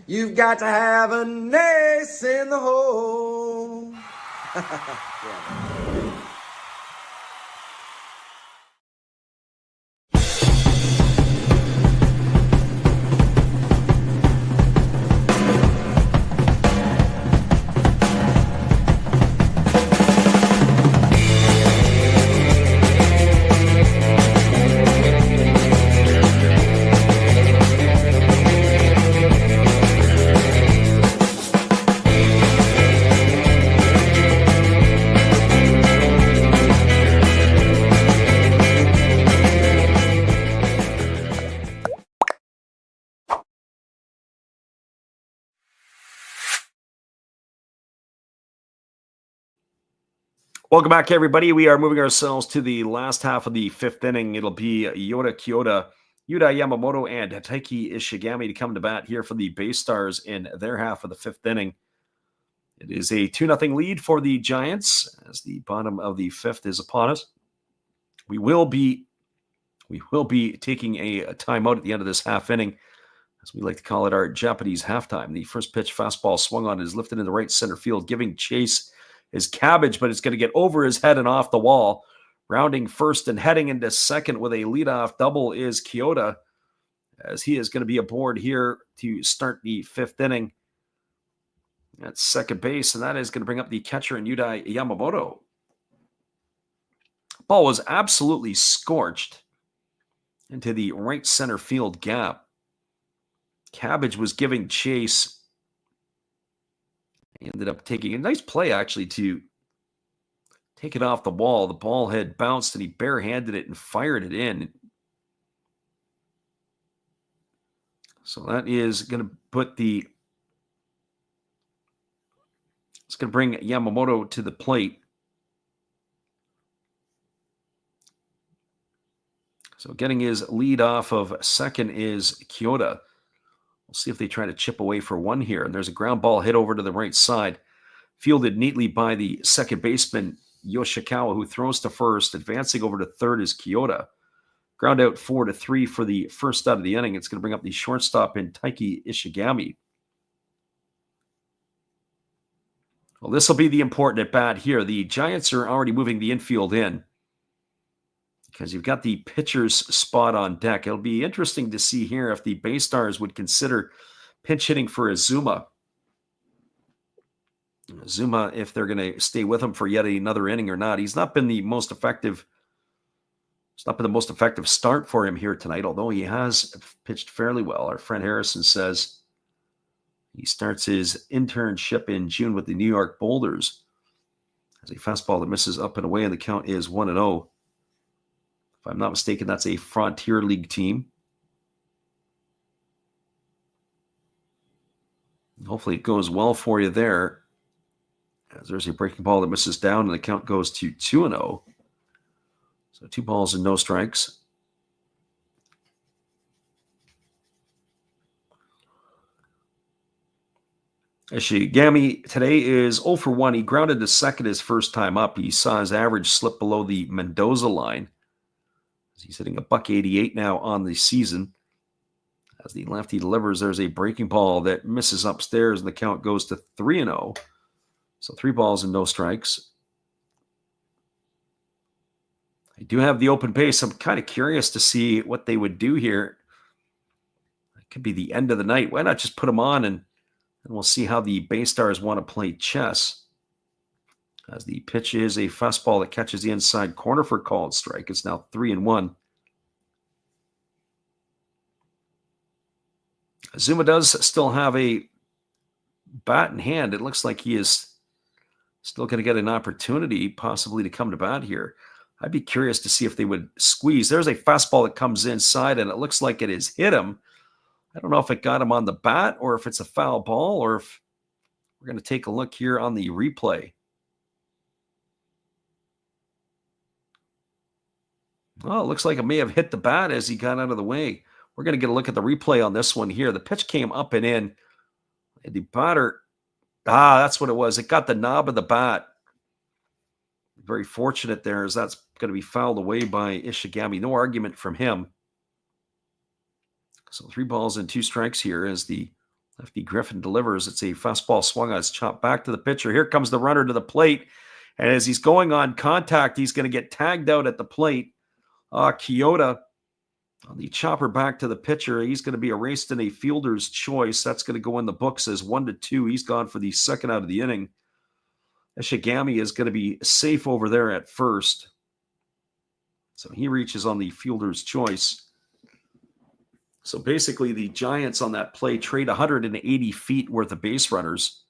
You've got to have an ace in the hole. Yeah. Welcome back, everybody. We are moving ourselves to the last half of the 5th inning. It'll be Yuta Yamamoto, and Taiki Ishigami to come to bat here for the BayStars in their half of the 5th inning. It is a 2-0 lead for the Giants as the bottom of the 5th is upon us. We will be taking a timeout at the end of this half inning, as we like to call it, our Japanese halftime. The first pitch fastball swung on is lifted into right center field, giving chase is Cabbage, but it's going to get over his head and off the wall. Rounding first and heading into second with a leadoff double is Kyoto, as he is going to be aboard here to start the 5th inning at second base, and that is going to bring up the catcher in Yuta Yamamoto. Ball was absolutely scorched into the right center field gap. Cabbage was giving chase. He ended up taking a nice play, actually, to take it off the wall. The ball had bounced, and he barehanded it and fired it in. So that is going to it's going to bring Yamamoto to the plate. So getting his lead off of second is Kyoto. We'll see if they try to chip away for one here. And there's a ground ball hit over to the right side, fielded neatly by the second baseman, Yoshikawa, who throws to first. Advancing over to third is Kyoto. Ground out 4-3 for the first out of the inning. It's going to bring up the shortstop in Taiki Ishigami. Well, this will be the important at bat here. The Giants are already moving the infield in, because you've got the pitcher's spot on deck. It'll be interesting to see here if the BayStars would consider pinch hitting for Azuma. Azuma, if they're going to stay with him for yet another inning or not. He's not been the most effective. It's not been the most effective start for him here tonight, although he has pitched fairly well. Our friend Harrison says he starts his internship in June with the New York Boulders. As a fastball that misses up and away, and the count is 1-0. If I'm not mistaken, that's a Frontier League team. Hopefully it goes well for you there, as there's a breaking ball that misses down, and the count goes to 2-0. So 2 balls and no strikes. Ishigami today is 0 for 1. He grounded to second his first time up. He saw his average slip below the Mendoza line. He's hitting a $188 now on the season. As the lefty delivers, there's a breaking ball that misses upstairs, and the count goes to 3-0. So 3 balls and no strikes. I do have the open base. I'm kind of curious to see what they would do here. It could be the end of the night. Why not just put them on, and we'll see how the BayStars want to play chess. As the pitch is a fastball that catches the inside corner for a called strike. It's now 3-1. Azuma does still have a bat in hand. It looks like he is still going to get an opportunity possibly to come to bat here. I'd be curious to see if they would squeeze. There's a fastball that comes inside, and it looks like it has hit him. I don't know if it got him on the bat or if it's a foul ball, or if we're going to take a look here on the replay. Well, it looks like it may have hit the bat as he got out of the way. We're going to get a look at the replay on this one here. The pitch came up and in. And the batter, that's what it was. It got the knob of the bat. Very fortunate there, as that's going to be fouled away by Ishigami. No argument from him. So 3 balls and 2 strikes here as the lefty Griffin delivers. It's a fastball swung on. It's chopped back to the pitcher. Here comes the runner to the plate. And as he's going on contact, he's going to get tagged out at the plate. Kyoto on the chopper back to the pitcher. He's going to be erased in a fielder's choice. That's going to go in the books as 1-2. He's gone for the second out of the inning. Ishigami is going to be safe over there at first. So he reaches on the fielder's choice. So basically the Giants on that play trade 180 feet worth of base runners.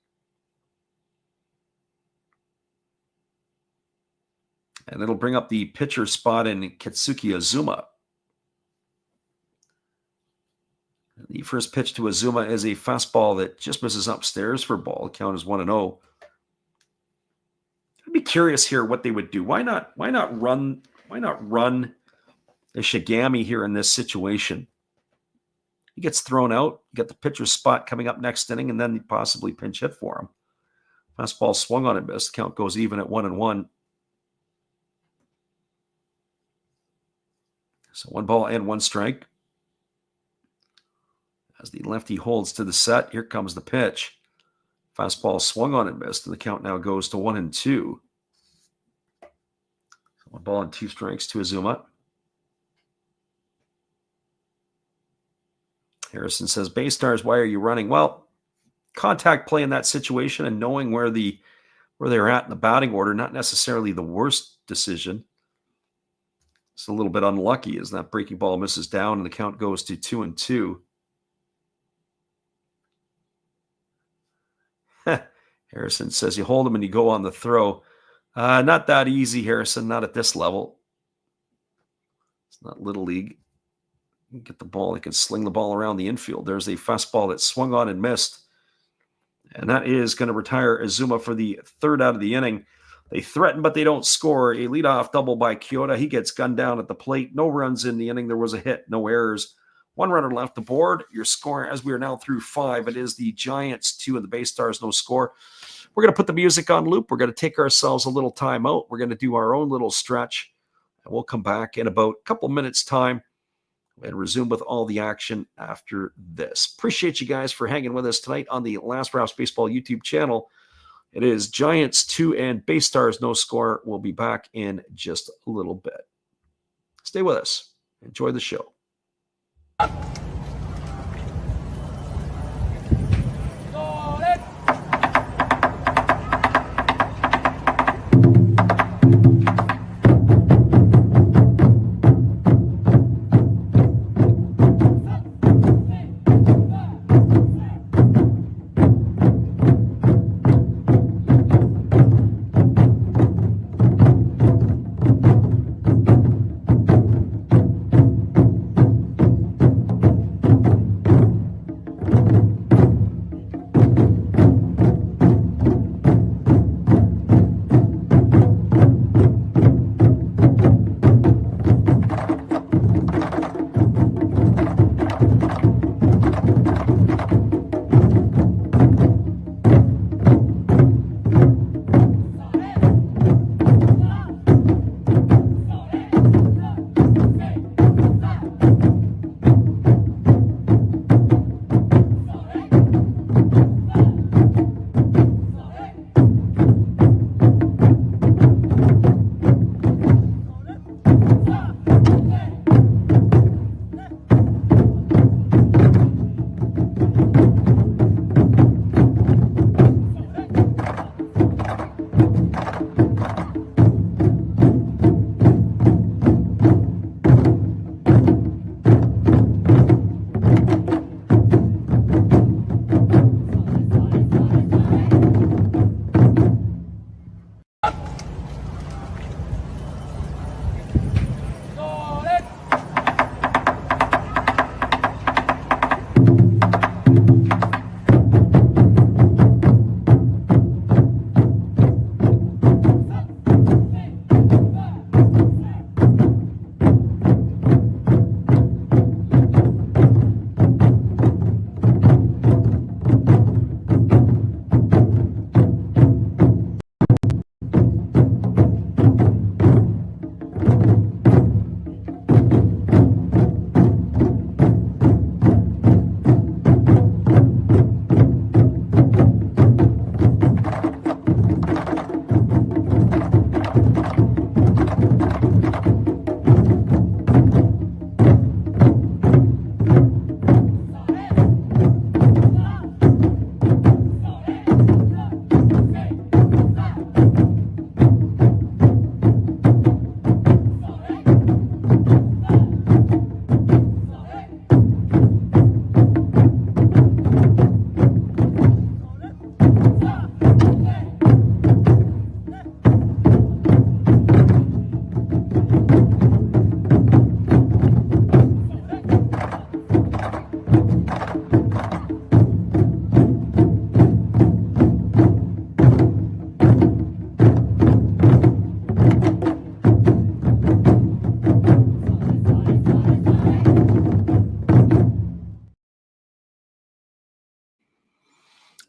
And it'll bring up the pitcher spot in Katsuki Azuma. The first pitch to Azuma is a fastball that just misses upstairs for a ball. The count is 1-0. I'd be curious here what they would do. Why not run Ishigami here in this situation? He gets thrown out. You got the pitcher's spot coming up next inning, and then possibly pinch hit for him. Fastball swung on and missed. Count goes even at 1-1. So 1 ball and 1 strike. As the lefty holds to the set, here comes the pitch. Fastball swung on and missed, and the count now goes to 1-2. So 1 ball and 2 strikes to Azuma. Harrison says, BayStars, why are you running? Well, contact play in that situation and knowing where they're at in the batting order, not necessarily the worst decision. It's a little bit unlucky as that breaking ball misses down and the count goes to 2-2. Harrison says you hold him and you go on the throw. Not that easy, Harrison, not at this level. It's not Little League. You can get the ball, you can sling the ball around the infield. There's a fastball that swung on and missed. And that is going to retire Azuma for the 3rd out of the inning. They threaten, but they don't score. A leadoff double by Kyoto. He gets gunned down at the plate. No runs in the inning. There was a hit, no errors. 1 runner left the board. Your score, as we are now through 5, it is the Giants 2 and the BayStars no score. We're going to put the music on loop. We're going to take ourselves a little time out. We're going to do our own little stretch. And we'll come back in about a couple minutes' time and resume with all the action after this. Appreciate you guys for hanging with us tonight on the Last Raps Baseball YouTube channel. It is Giants 2 and BayStars no score. We'll be back in just a little bit. Stay with us. Enjoy the show.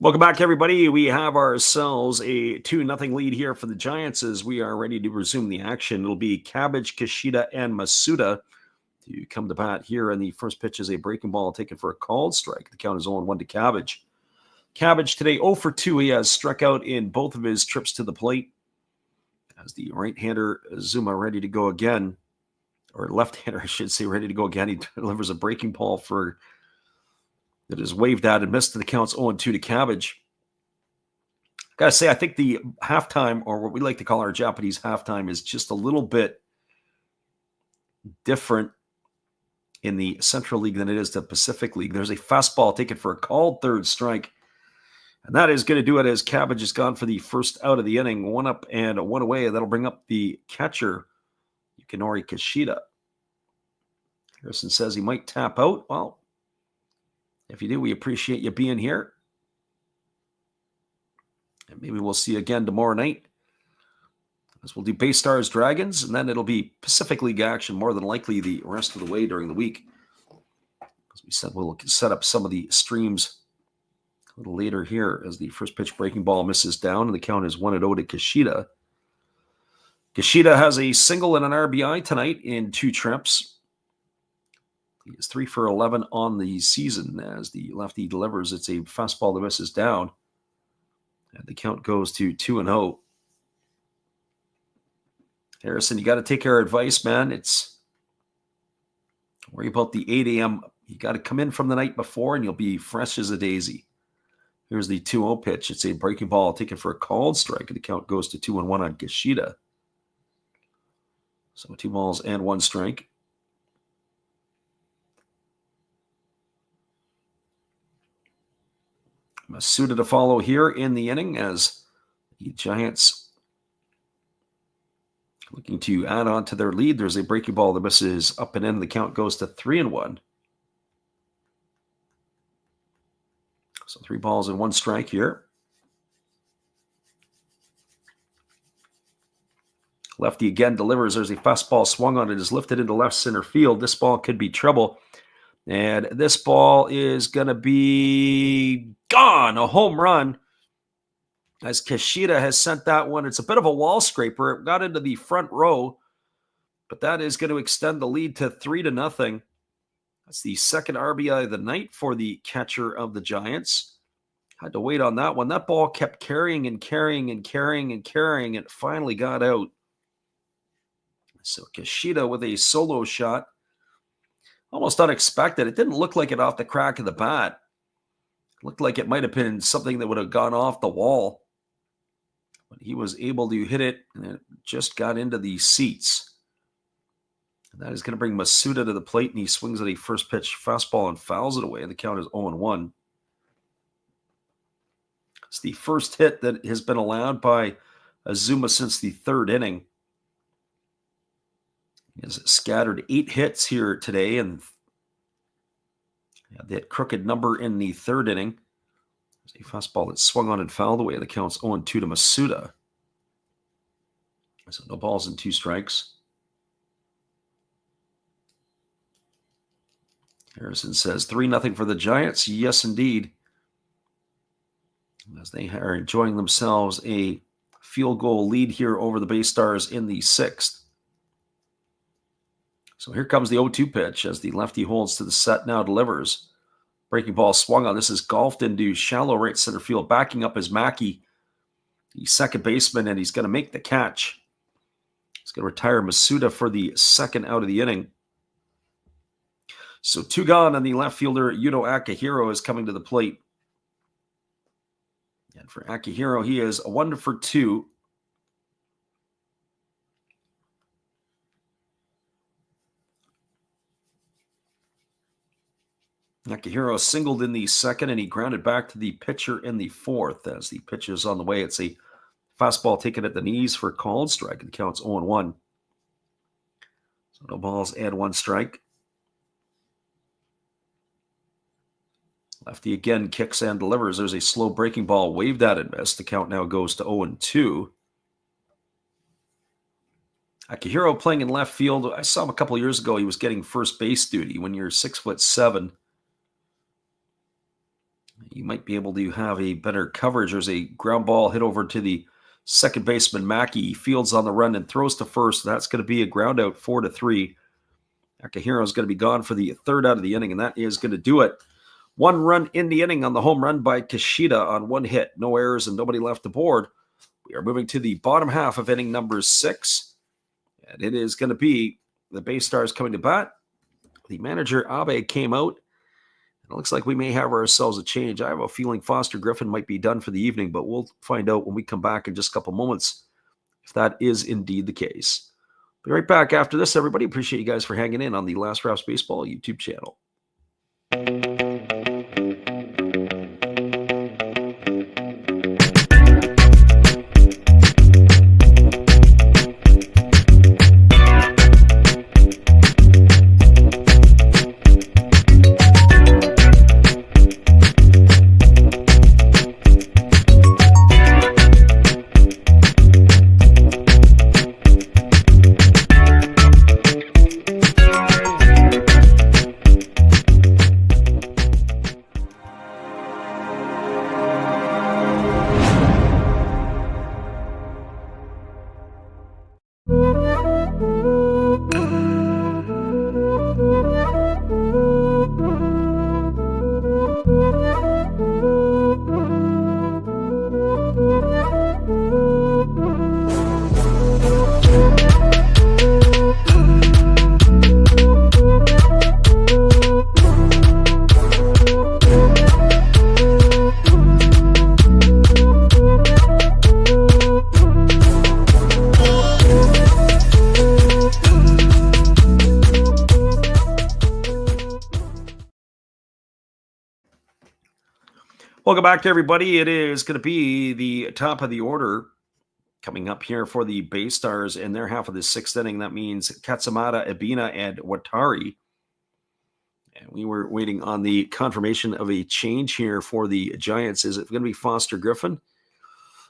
Welcome back, everybody. We have ourselves a 2-0 lead here for the Giants as we are ready to resume the action. It'll be Cabbage, Kishida, and Masuda to come to bat here. And the first pitch is a breaking ball taken for a called strike. The count is 0-1 to Cabbage. Cabbage today 0 for 2. He has struck out in both of his trips to the plate. As the right-hander Zuma ready to go again, or left-hander, I should say, ready to go again. He delivers a breaking ball that is waved at and missed, and the count's 0-2 to Cabbage. Gotta say, I think the halftime, or what we like to call our Japanese halftime, is just a little bit different in the Central League than it is the Pacific League. There's a fastball taken for a called third strike, and that is going to do it as Cabbage has gone for the first out of the inning, 1 up and 1 away. That'll bring up the catcher, Yomiuri Kishida. Harrison says he might tap out. Well, if you do, we appreciate you being here. And maybe we'll see you again tomorrow night. As we'll do BayStars Dragons, and then it'll be Pacific League action more than likely the rest of the way during the week. As we said, we'll set up some of the streams a little later here as the first pitch breaking ball misses down, and the count is 1-0 to Kishida. Kishida has a single and an RBI tonight in 2 trips. He is 3 for 11 on the season as the lefty delivers. It's a fastball that misses down. And the count goes to 2-0. Harrison, you got to take our advice, man. Don't worry about the 8 a.m. You got to come in from the night before and you'll be fresh as a daisy. Here's the 2-0 pitch. It's a breaking ball taken for a called strike. And the count goes to 2-1 on Kishida. So 2 balls and 1 strike. Masuda to follow here in the inning as the Giants looking to add on to their lead. There's a breaking ball that misses up and in. The count goes to 3-1. So 3 balls and 1 strike here. Lefty again delivers. There's a fastball swung on. It is lifted into left center field. This ball could be trouble. And this ball is going to be gone. A home run as Kishida has sent that one. It's a bit of a wall scraper. It got into the front row, but that is going to extend the lead to 3-0. That's the second RBI of the night for the catcher of the Giants. Had to wait on that one. That ball kept carrying and carrying and carrying and carrying. It finally got out. So Kishida with a solo shot. Almost unexpected. It didn't look like it off the crack of the bat. It looked like it might have been something that would have gone off the wall. But he was able to hit it, and it just got into the seats. And that is going to bring Masuda to the plate, and he swings at a first pitch fastball and fouls it away. The count is 0-1. It's the first hit that has been allowed by Azuma since the 3rd inning. He has scattered 8 hits here today, and that crooked number in the 3rd inning. There's a fastball that swung on and fouled away. The count's 0-2 to Masuda. So no balls and 2 strikes. Harrison says 3-0 for the Giants. Yes, indeed. As they are enjoying themselves a field goal lead here over the BayStars in the 6th. So here comes the 0-2 pitch as the lefty holds to the set, now delivers. Breaking ball swung on. This is golfed into shallow right center field. Backing up is Mackey, the second baseman, and he's going to make the catch. He's going to retire Masuda for the second out of the inning. So 2 gone, and the left fielder, Yuto Akihiro, is coming to the plate. And for Akihiro, he is a 1 for 2. Akihiro singled in the 2nd, and he grounded back to the pitcher in the 4th. As the pitch is on the way, it's a fastball taken at the knees for a called strike. The count's 0-1. So no balls and 1 strike. Lefty again kicks and delivers. There's a slow breaking ball waved at and missed. The count now goes to 0-2. Akihiro playing in left field. I saw him a couple years ago. He was getting first base duty. When you're 6'7", You might be able to have a better coverage. There's a ground ball hit over to the second baseman, Mackey. He fields on the run and throws to first. That's going to be a ground out, 4-3. Akahiro is going to be gone for the third out of the inning, and that is going to do it. 1 run in the inning on the home run by Kishida on 1 hit. No errors and nobody left the board. We are moving to the bottom half of inning number 6, and it is going to be the BayStars coming to bat. The manager, Abe, came out. It looks like we may have ourselves a change. I have a feeling Foster Griffin might be done for the evening, but we'll find out when we come back in just a couple moments if that is indeed the case. Be right back after this, everybody. Appreciate you guys for hanging in on the Last Raps Baseball YouTube channel. Welcome back to everybody. It is going to be the top of the order coming up here for the BayStars in their half of the 6th inning. That means Katsamata, Ebina, and Watari. And we were waiting on the confirmation of a change here for the Giants. Is it going to be Foster Griffin?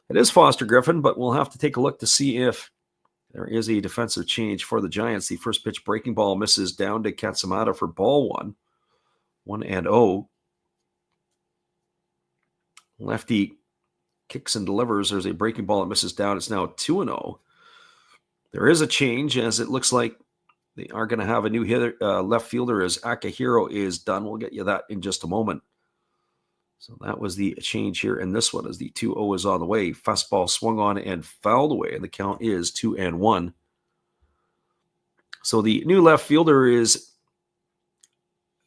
It is Foster Griffin, but we'll have to take a look to see if there is a defensive change for the Giants. The first pitch breaking ball misses down to Katsamata for ball 1. 1-0. Lefty kicks and delivers. There's a breaking ball that misses down. It's now 2-0. There is a change, as it looks like they are going to have a new hitter, left fielder, as Akahiro is done. We'll get you that in just a moment. So that was the change here in this one, as the 2-0 is on the way. Fastball swung on and fouled away, and the count is 2-1. So the new left fielder is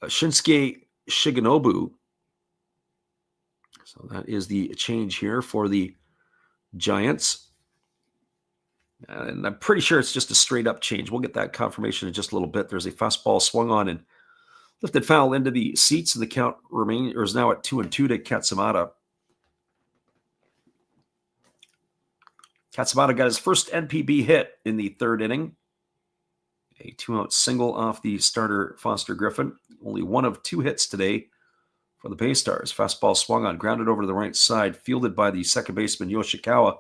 Shinsuke Shigenobu. So that is the change here for the Giants. And I'm pretty sure it's just a straight up change. We'll get that confirmation in just a little bit. There's a fastball swung on and lifted foul into the seats, and the count is now at 2-2 to Katsamata. Katsamata got his first NPB hit in the 3rd inning. A 2-out single off the starter, Foster Griffin. Only 1 of 2 hits today for the BayStars. Fastball swung on, grounded over to the right side, fielded by the second baseman Yoshikawa.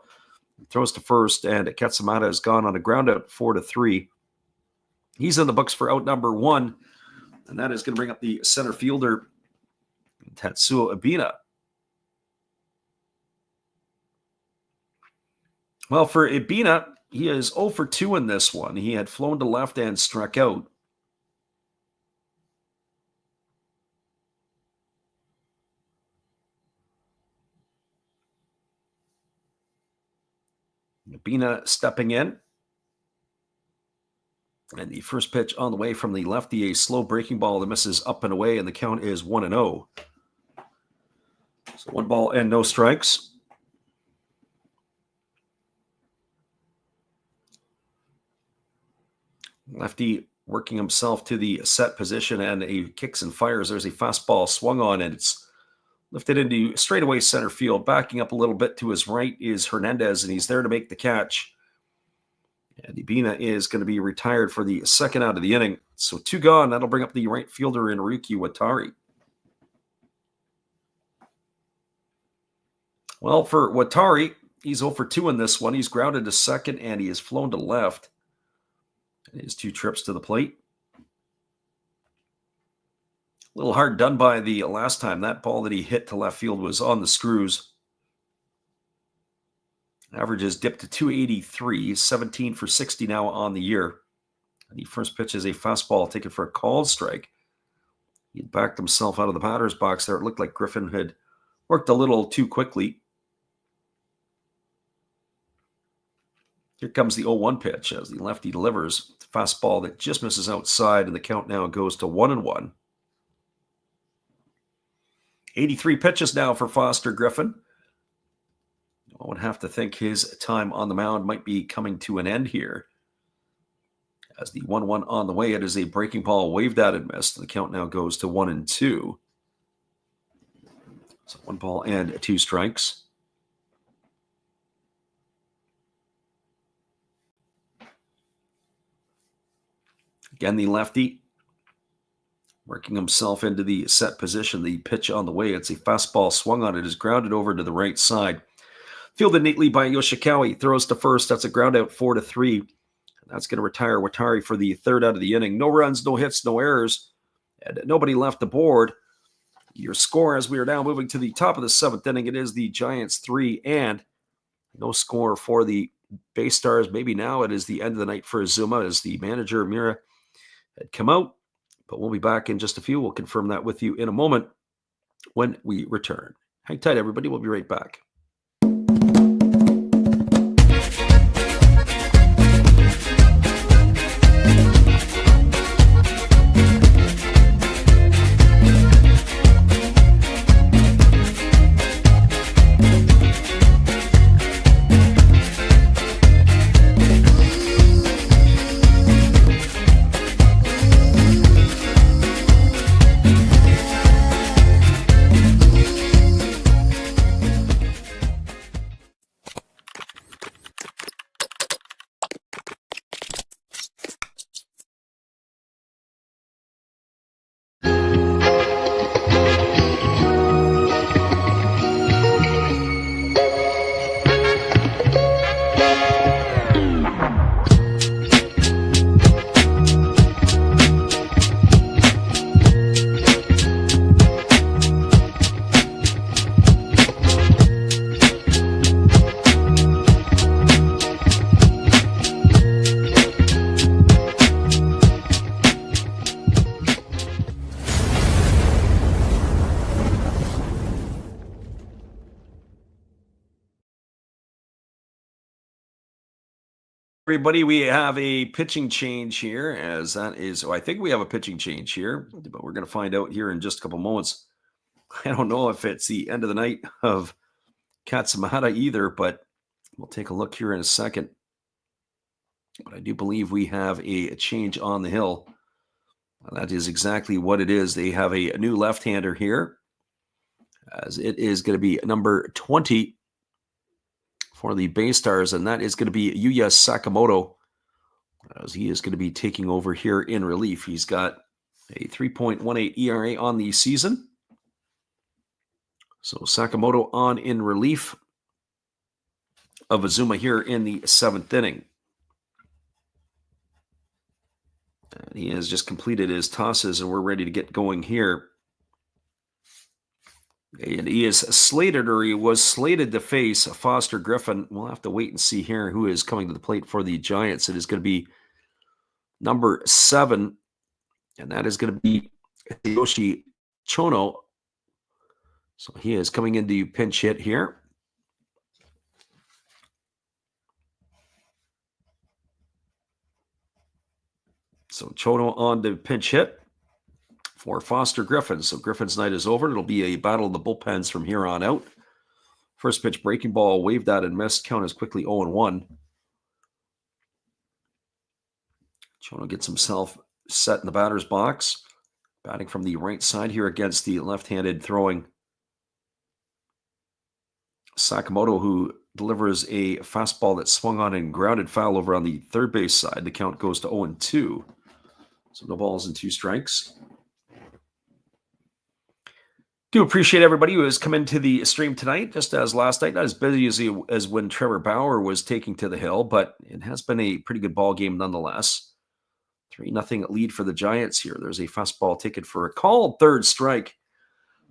Throws to first, and Katsamata has gone on a ground out, 4-3. He's in the books for out number 1, and that is going to bring up the center fielder, Tatsuo Ebina. Well, for Ebina, he is 0 for 2 in this one. He had flown to left and struck out. Ebina stepping in. And the first pitch on the way from the lefty, a slow breaking ball that misses up and away, and the count is 1-0. So 1 ball and no strikes. Lefty working himself to the set position, and he kicks and fires. There's a fastball swung on, and it's lifted into straightaway center field. Backing up a little bit to his right is Hernandez, and he's there to make the catch. And Ebina is going to be retired for the 2nd out of the inning. So 2 gone. That'll bring up the right fielder in Ryuki Watari. Well, for Watari, he's 0 for 2 in this one. He's grounded to second, and he has flown to left. And his 2 trips to the plate. A little hard done by the last time. That ball that he hit to left field was on the screws. Averages dipped to 283, 17 for 60 now on the year. And the first pitch is a fastball taken for a called strike. He had backed himself out of the batter's box there. It looked like Griffin had worked a little too quickly. Here comes the 0-1 pitch as the lefty delivers. Fastball that just misses outside, and the count now goes to 1-1. 83 pitches now for Foster Griffin. I would have to think his time on the mound might be coming to an end here. As the 1-1 on the way, it is a breaking ball waved at and missed. The count now goes to 1-2. So 1 ball and 2 strikes. Again, the lefty working himself into the set position. The pitch on the way. It's a fastball swung on. It is grounded over to the right side. Fielded neatly by Yoshikawa. Throws to first. That's a ground out 4-3. And that's going to retire Watari for the third out of the inning. No runs, no hits, no errors. And nobody left the board. Your score as we are now moving to the top of the 7th inning. It is the Giants 3 and no score for the BayStars. Maybe now it is the end of the night for Azuma as the manager, Mira, had come out. But we'll be back in just a few. We'll confirm that with you in a moment when we return. Hang tight, everybody. We'll be right back. Everybody, we have a pitching change here, as that is, I think we have a pitching change here, but we're going to find out here in just a couple moments. I don't know if it's the end of the night of Katsumata either, but we'll take a look here in a second. But I do believe we have a change on the hill. That is exactly what it is. They have a new left-hander here, as it is going to be number 20 for the BayStars, and that is going to be Yuya Sakamoto, as he is going to be taking over here in relief. He's got a 3.18 ERA on the season. So Sakamoto on in relief of Azuma here in the 7th inning. And he has just completed his tosses, and we're ready to get going here. And he is slated, or he was slated to face Foster Griffin. We'll have to wait and see here who is coming to the plate for the Giants. It is going to be number 7, and that is going to be Hiroshi Chono. So he is coming into pinch hit here. So Chono on to pinch hit for Foster Griffin. So Griffin's night is over. It'll be a battle of the bullpens from here on out. First pitch breaking ball waved at and missed. Count is quickly 0-1. Chono gets himself set in the batter's box. Batting from the right side here against the left-handed throwing Sakamoto, who delivers a fastball that swung on and grounded foul over on the third base side. The count goes to 0-2. So no balls and 2 strikes. Do appreciate everybody who has come into the stream tonight, just as last night. Not as busy as when Trevor Bauer was taking to the hill, but it has been a pretty good ball game nonetheless. 3-0 lead for the Giants here. There's a fastball taken for a called third strike.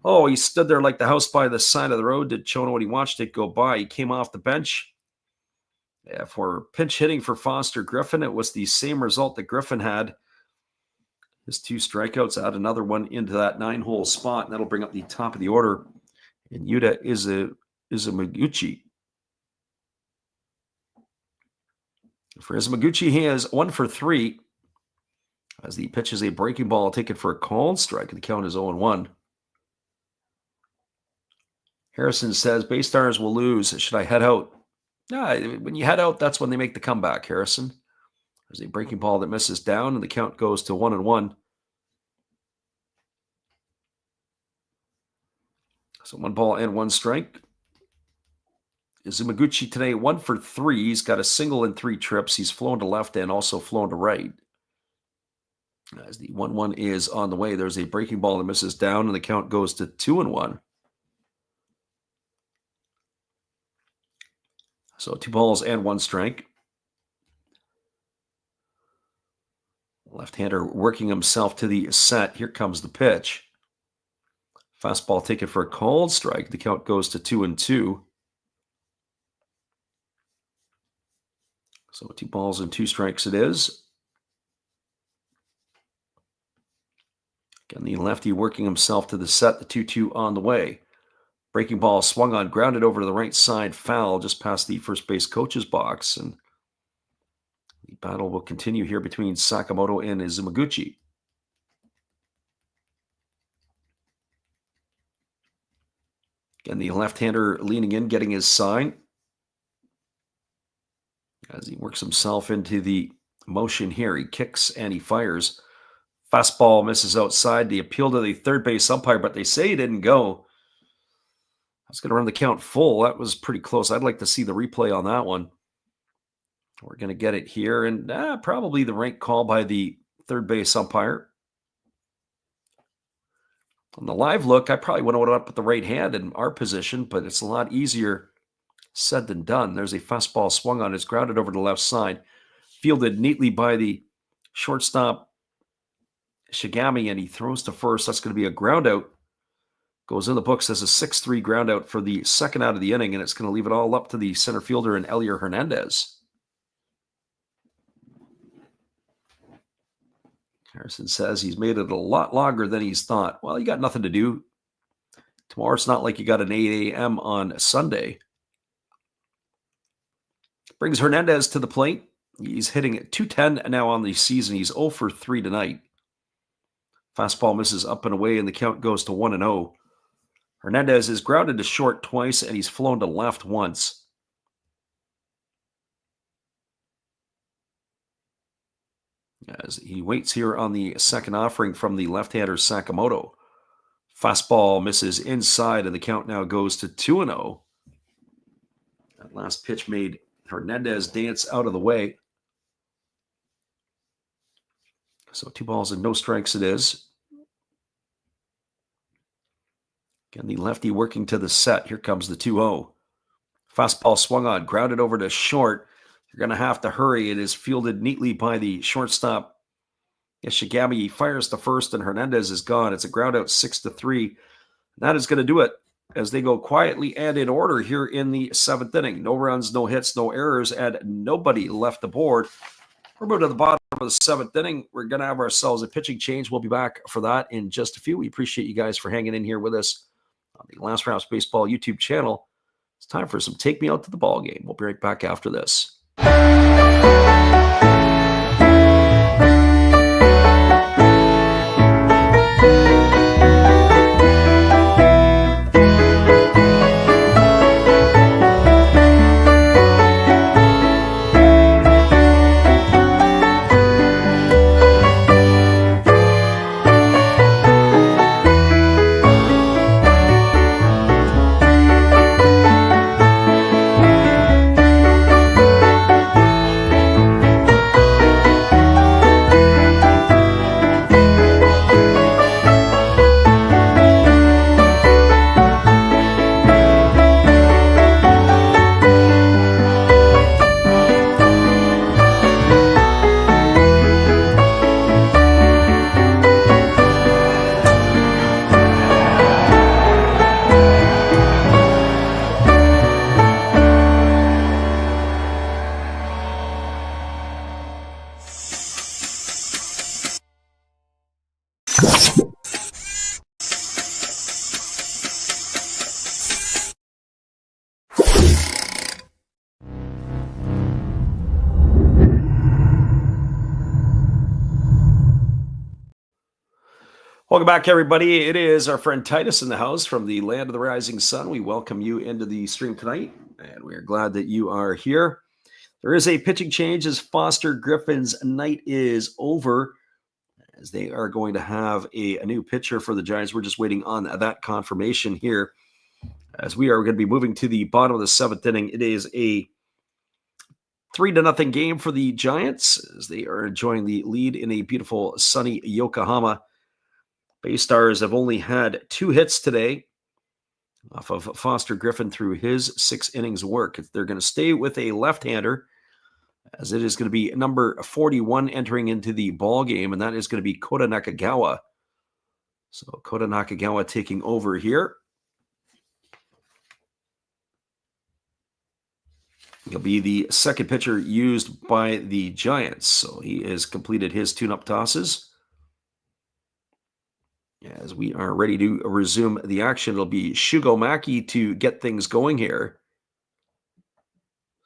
Oh, he stood there like the house by the side of the road. Did Chono when he watched it go by? He came off the bench. Yeah, for pinch hitting for Foster Griffin, it was the same result that Griffin had. His 2 strikeouts, add another one into that 9-hole spot, and that'll bring up the top of the order. And Yuta Izumaguchi. For Izumaguchi, he has 1 for 3. As the pitch is a breaking ball taken for a called strike, and the count is 0-1. Harrison says, BayStars will lose. Should I head out? Yeah, when you head out, that's when they make the comeback, Harrison. There's a breaking ball that misses down, and the count goes to 1-1. So 1 ball and 1 strike. Izumaguchi today 1 for 3. He's got a single and 3 trips. He's flown to left and also flown to right. As the 1-1 is on the way, there's a breaking ball that misses down, and the count goes to 2-1. So 2 balls and 1 strike. Left-hander working himself to the set. Here comes the pitch. Fastball taken for a called strike. The count goes to 2-2. So 2 balls and 2 strikes it is. Again, the lefty working himself to the set. The 2-2 on the way. Breaking ball swung on, grounded over to the right side, foul just past the first base coach's box. And the battle will continue here between Sakamoto and Izumaguchi. Again, the left-hander leaning in, getting his sign. As he works himself into the motion here, he kicks and he fires. Fastball misses outside. The appeal to the third base umpire, but they say he didn't go. I was going to run the count full. That was pretty close. I'd like to see the replay on that one. We're going to get it here, and probably the right call by the third base umpire. On the live look, I probably would have went up with the right hand in our position, but it's a lot easier said than done. There's a fastball swung on. It's grounded over to the left side. Fielded neatly by the shortstop, Shigami, and he throws to first. That's going to be a ground out. Goes in the books as a 6-3 ground out for the second out of the inning, and it's going to leave it all up to the center fielder and Elier Hernandez. Harrison says he's made it a lot longer than he's thought. Well, you got nothing to do. Tomorrow, it's not like you got an 8 a.m. on Sunday. Brings Hernandez to the plate. He's hitting at .210 now on the season. He's 0 for 3 tonight. Fastball misses up and away, and the count goes to 1-0. Hernandez is grounded to short twice, and he's flown to left once. As he waits here on the second offering from the left-hander Sakamoto. Fastball misses inside, and the count now goes to 2-0. That last pitch made Hernandez dance out of the way. So 2 balls and no strikes it is. Again, the lefty working to the set. Here comes the 2-0. Fastball swung on, grounded over to short. You're going to have to hurry. It is fielded neatly by the shortstop. Shigami fires the first, and Hernandez is gone. It's a ground out 6-3. That is going to do it as they go quietly and in order here in the 7th inning. No runs, no hits, no errors, and nobody left the board. We're moving to the bottom of the 7th inning. We're going to have ourselves a pitching change. We'll be back for that in just a few. We appreciate you guys for hanging in here with us on the Last Rounds Baseball YouTube channel. It's time for some Take Me Out to the Ball Game. We'll be right back after this. Welcome back, everybody. It is our friend Titus in the house from the land of the rising sun. We welcome you into the stream tonight, and we are glad that you are here. There is a pitching change as Foster Griffin's night is over, as they are going to have a new pitcher for the Giants. We're just waiting on that confirmation here, as we are going to be moving to the bottom of the seventh inning. It is a 3-0 game for the Giants, as they are enjoying the lead in a beautiful sunny Yokohama. BayStars have only had 2 hits today off of Foster Griffin through his 6 innings work. They're going to stay with a left-hander, as it is going to be number 41 entering into the ball game, and that is going to be Kota Nakagawa. So Kota Nakagawa taking over here. He'll be the second pitcher used by the Giants. So he has completed his tune-up tosses. As we are ready to resume the action, it'll be Shugo Maki to get things going here.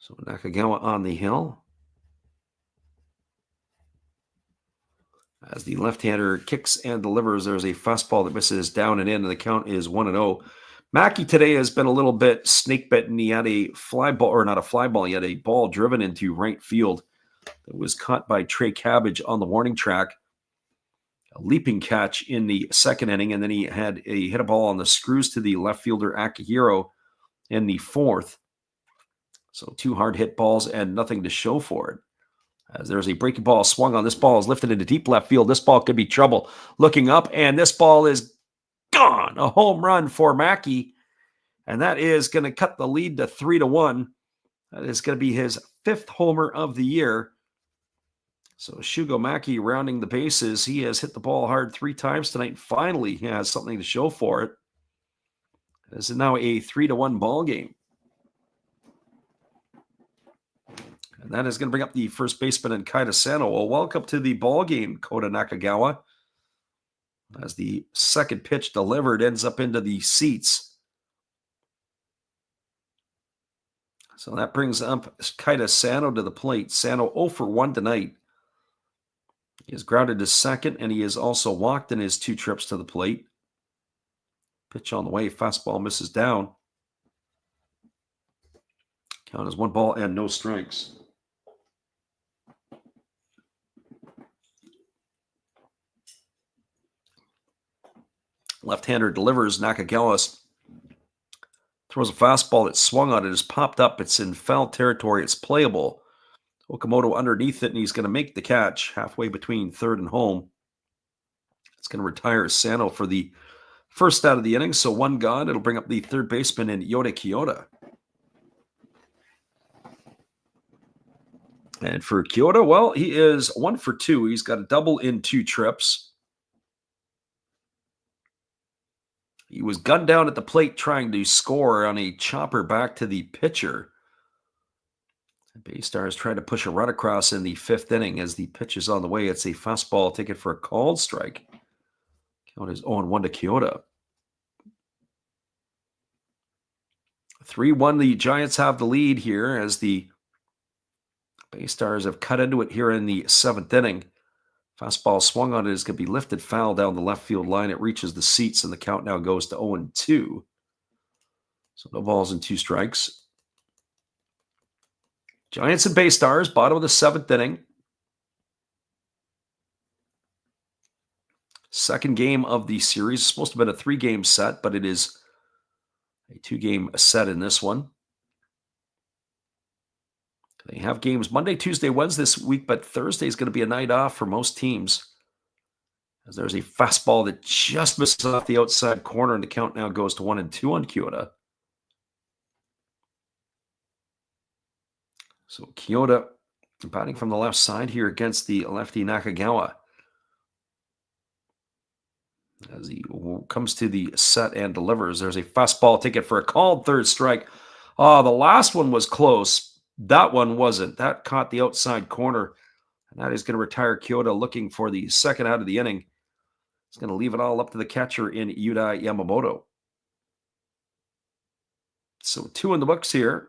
So Nakagawa on the hill. As the left-hander kicks and delivers, there's a fastball that misses down and in, and the count is 1-0. Maki today has been a little bit snake-bitten. He had a fly ball, or not a fly ball, he had a ball driven into right field that was caught by Trey Cabbage on the warning track. A leaping catch in the second inning, and then he hit a ball on the screws to the left fielder Akihiro in the fourth. So 2 hard hit balls and nothing to show for it. As there's a breaking ball swung on, this ball is lifted into deep left field. This ball could be trouble. Looking up, and this ball is gone. A home run for Maki, and that is going to cut the lead to 3-1. That is going to be his 5th homer of the year. So Shugo Maki rounding the bases. He has hit the ball hard 3 times tonight. Finally, he has something to show for it. This is now a 3-1 ball game. And that is going to bring up the first baseman in Kaida Sano. Well, welcome to the ball game, Kota Nakagawa. As the second pitch delivered ends up into the seats. So that brings up Kaida Sano to the plate. Sano 0 for 1 tonight. He is grounded to second, and he is also walked in his 2 trips to the plate. Pitch on the way. Fastball misses down. Count is 1 ball and no strikes. Left-hander delivers. Nakagawa throws a fastball that swung on it. Has popped up. It's in foul territory. It's playable. Okamoto underneath it, and he's going to make the catch halfway between third and home. It's going to retire Sano for the first out of the inning. So 1 gone. It'll bring up the third baseman in Yoda Kyoto. And for Kyoto, well, he is 1 for 2. He's got a double in 2 trips. He was gunned down at the plate trying to score on a chopper back to the pitcher. BayStars trying to push a run across in the 5th inning as the pitch is on the way. It's a fastball taken for a called strike. Count is 0-1 to Kyoto. 3-1, the Giants have the lead here as the BayStars have cut into it here in the 7th inning. Fastball swung on it is going to be lifted foul down the left field line. It reaches the seats, and the count now goes to 0-2. So no balls and 2 strikes. Giants and BayStars, bottom of the 7th inning. Second game of the series. It's supposed to have been a 3-game set, but it is a 2-game set in this one. They have games Monday, Tuesday, Wednesday this week, but Thursday is going to be a night off for most teams. As there's a fastball that just misses off the outside corner, and the count now goes to 1-2 on Kyoto. So Kyoto batting from the left side here against the lefty Nakagawa. As he comes to the set and delivers, there's a fastball ticket for a called third strike. Oh, the last one was close. That one wasn't. That caught the outside corner. And that is going to retire Kyoto, looking for the second out of the inning. It's going to leave it all up to the catcher in Yuda Yamamoto. So 2 in the books here.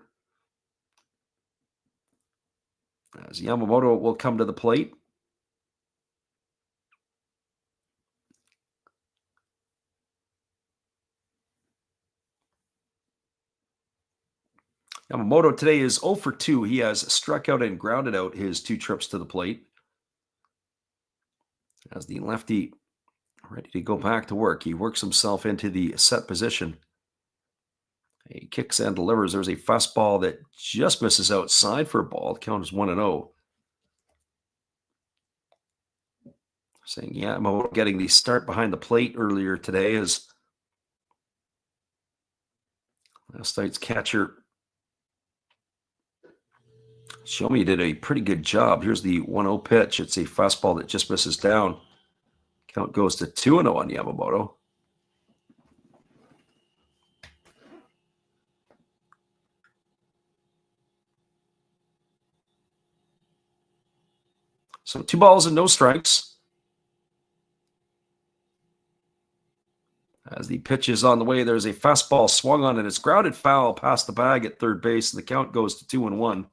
As Yamamoto will come to the plate. Yamamoto today is 0 for 2. He has struck out and grounded out his 2 trips to the plate. As the lefty ready to go back to work, he works himself into the set position. He kicks and delivers. There's a fastball that just misses outside for a ball. The count is 1-0. Saying Yamamoto getting the start behind the plate earlier today as last night's catcher Yomiuri did a pretty good job. Here's the 1-0 pitch. It's a fastball that just misses down. Count goes to 2-0 on Yamamoto. So 2 balls and no strikes. As the pitch is on the way, there's a fastball swung on and it's grounded foul past the bag at third base, and the count goes to 2-1.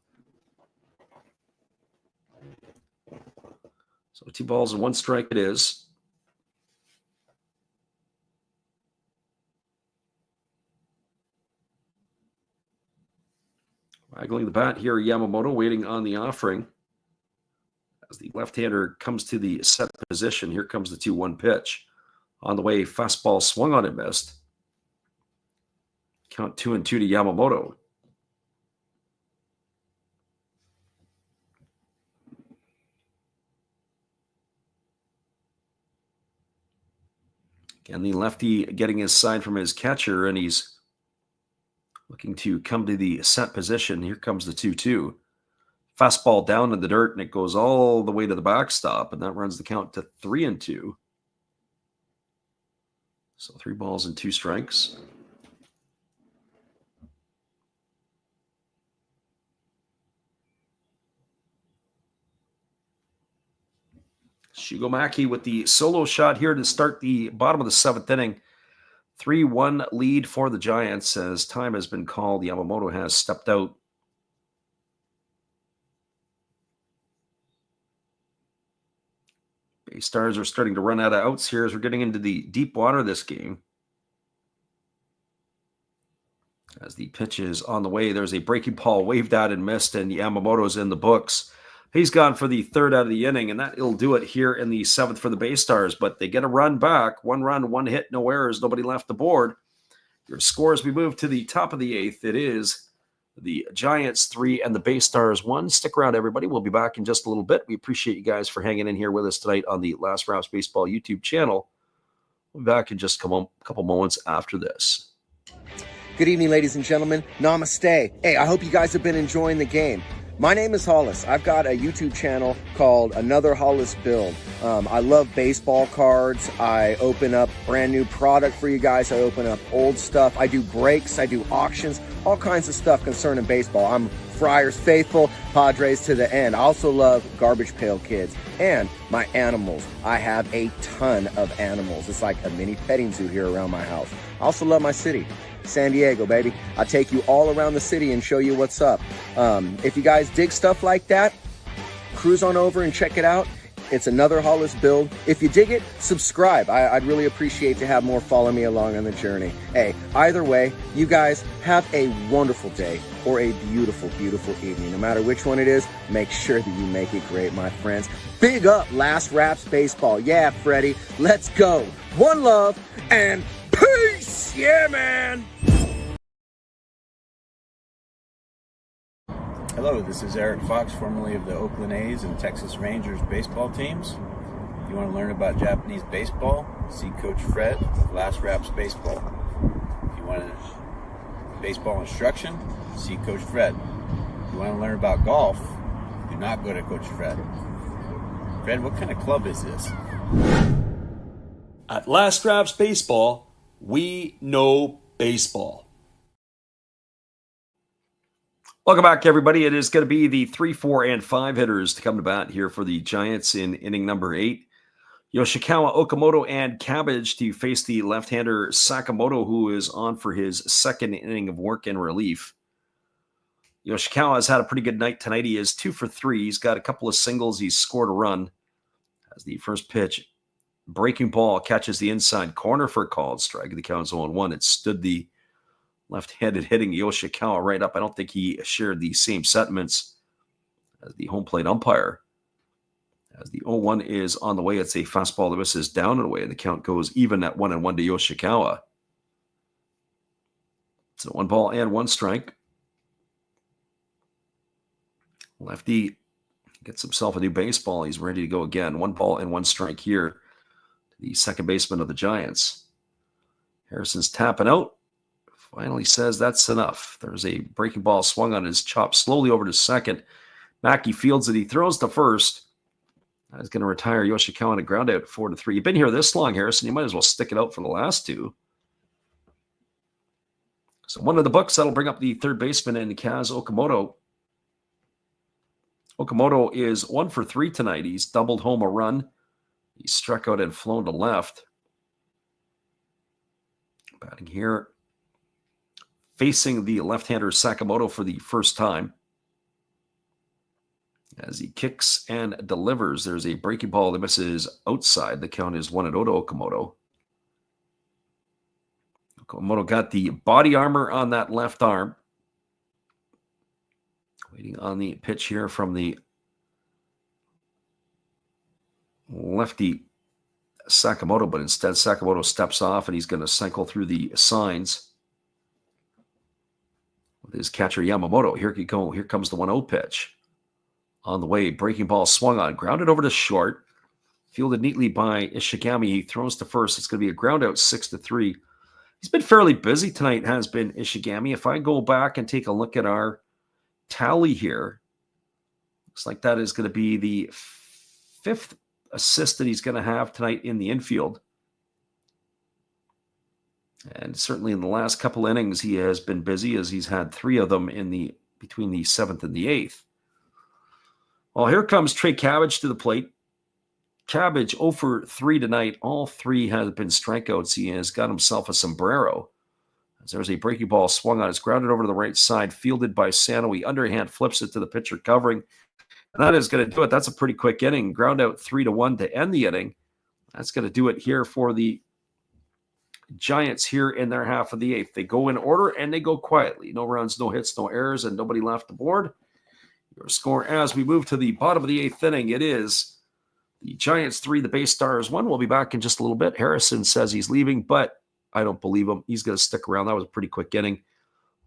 So 2 balls and 1 strike it is. Waggling the bat here, Yamamoto waiting on the offering. As the left-hander comes to the set position, here comes the 2-1 pitch. On the way, fastball swung on and missed. Count 2-2 to Yamamoto. Again, the lefty getting his sign from his catcher, and he's looking to come to the set position. Here comes the 2-2. Fastball down in the dirt, and it goes all the way to the backstop, and that runs the count to 3-2. So 3 balls and 2 strikes. Shigomaki with the solo shot here to start the bottom of the 7th inning. 3-1 lead for the Giants as time has been called. Yamamoto has stepped out. BayStars are starting to run out of outs here as we're getting into the deep water of this game. As the pitch is on the way, there's a breaking ball waved at and missed, and Yamamoto's in the books. He's gone for the 3rd out of the inning, and that'll do it here in the 7th for the BayStars, but they get a run back. 1 run, 1 hit, no errors, nobody left the board. Your score as we move to the top of the 8th, it is the Giants 3 and the BayStars 1. Stick around, everybody. We'll be back in just a little bit. We appreciate you guys for hanging in here with us tonight on the Last Raps Baseball YouTube channel. We'll be back in just a couple moments after this. Good evening, ladies and gentlemen. Namaste. Hey, I hope you guys have been enjoying the game. My name is Hollis. I've got a YouTube channel called Another Hollis Build. I love baseball cards. I open up brand new product for you guys. I open up old stuff. I do breaks. I do auctions. All kinds of stuff concerning baseball. I'm Friars faithful, Padres to the end. I also love Garbage Pail Kids and my animals. I have a ton of animals. It's like a mini petting zoo here around my house. I also love my city. San Diego, baby. I'll take you all around the city and show you what's up. If you guys dig stuff like that, cruise on over and check it out. It's Another Hollis Build. If you dig it, subscribe. I'd really appreciate to have more follow me along on the journey. Hey, either way, you guys have a wonderful day or a beautiful, beautiful evening. No matter which one it is, make sure that you make it great, my friends. Big up Last Raps Baseball. Yeah, Freddie, let's go. One love and peace. Yeah, man. Hello, this is Eric Fox, formerly of the Oakland A's and Texas Rangers baseball teams. If you want to learn about Japanese baseball, see Coach Fred of Last Raps Baseball. If you want baseball instruction, see Coach Fred. If you want to learn about golf, do not go to Coach Fred. Fred, what kind of club is this? At Last Raps Baseball, we know baseball. Welcome back, everybody. It is going to be the 3, 4, and 5 hitters to come to bat here for the Giants in inning number 8. Yoshikawa, Okamoto, and Cabbage to face the left-hander Sakamoto, who is on for his 2nd inning of work and relief. Yoshikawa has had a pretty good night tonight. He is 2 for 3. He's got a couple of singles. He's scored a run. As the first pitch, breaking ball catches the inside corner for a called strike. The count's 0-1. It stood the Left-handed hitting Yoshikawa right up. I don't think he shared the same sentiments as the home plate umpire. As the 0-1 is on the way, it's a fastball that misses down and away, and the count goes even at 1-1 to Yoshikawa. So 1 ball and 1 strike. Lefty gets himself a new baseball. He's ready to go again. 1 ball and 1 strike here. The second baseman of the Giants. Harrison's tapping out. Finally says that's enough. There's a breaking ball swung on his chop slowly over to second. Mackey fields it. He throws to first. He's going to retire Yoshikawa on a ground out 4-3. You've been here this long, Harrison. You might as well stick it out for the last 2. So 1 in the books. That'll bring up the third baseman and Kaz Okamoto. Okamoto is 1 for 3 tonight. He's doubled home a run. He's struck out and flown to left. Batting here, facing the left-hander Sakamoto for the first time. As he kicks and delivers, there's a breaking ball that misses outside. The count is 1-0 to Okamoto. Okamoto got the body armor on that left arm. Waiting on the pitch here from the lefty Sakamoto, but instead Sakamoto steps off and he's going to cycle through the signs with his catcher Yamamoto. Here comes the 1-0 pitch. On the way, breaking ball swung on, grounded over to short, fielded neatly by Ishigami. He throws to first. It's going to be a ground out 6-3. He's been fairly busy tonight, has been Ishigami. If I go back and take a look at our tally here, looks like that is going to be the 5th assist that he's going to have tonight in the infield. And certainly in the last couple innings, he has been busy as he's had 3 of them between the 7th and the 8th. Well, here comes Trey Cabbage to the plate. Cabbage 0 for 3 tonight. All 3 have been strikeouts. He has got himself a sombrero. As there's a breaking ball swung on. It's grounded over to the right side, fielded by Sano. He underhand flips it to the pitcher covering. And that is going to do it. That's a pretty quick inning. Ground out 3-1 to end the inning. That's going to do it here for the Giants here in their half of the 8th. They go in order and they go quietly. No runs, no hits, no errors, and nobody left the board. Your score as we move to the bottom of the 8th inning, it is the Giants 3, the BayStars 1. We'll be back in just a little bit. Harrison says he's leaving, but I don't believe him. He's going to stick around. That was a pretty quick inning.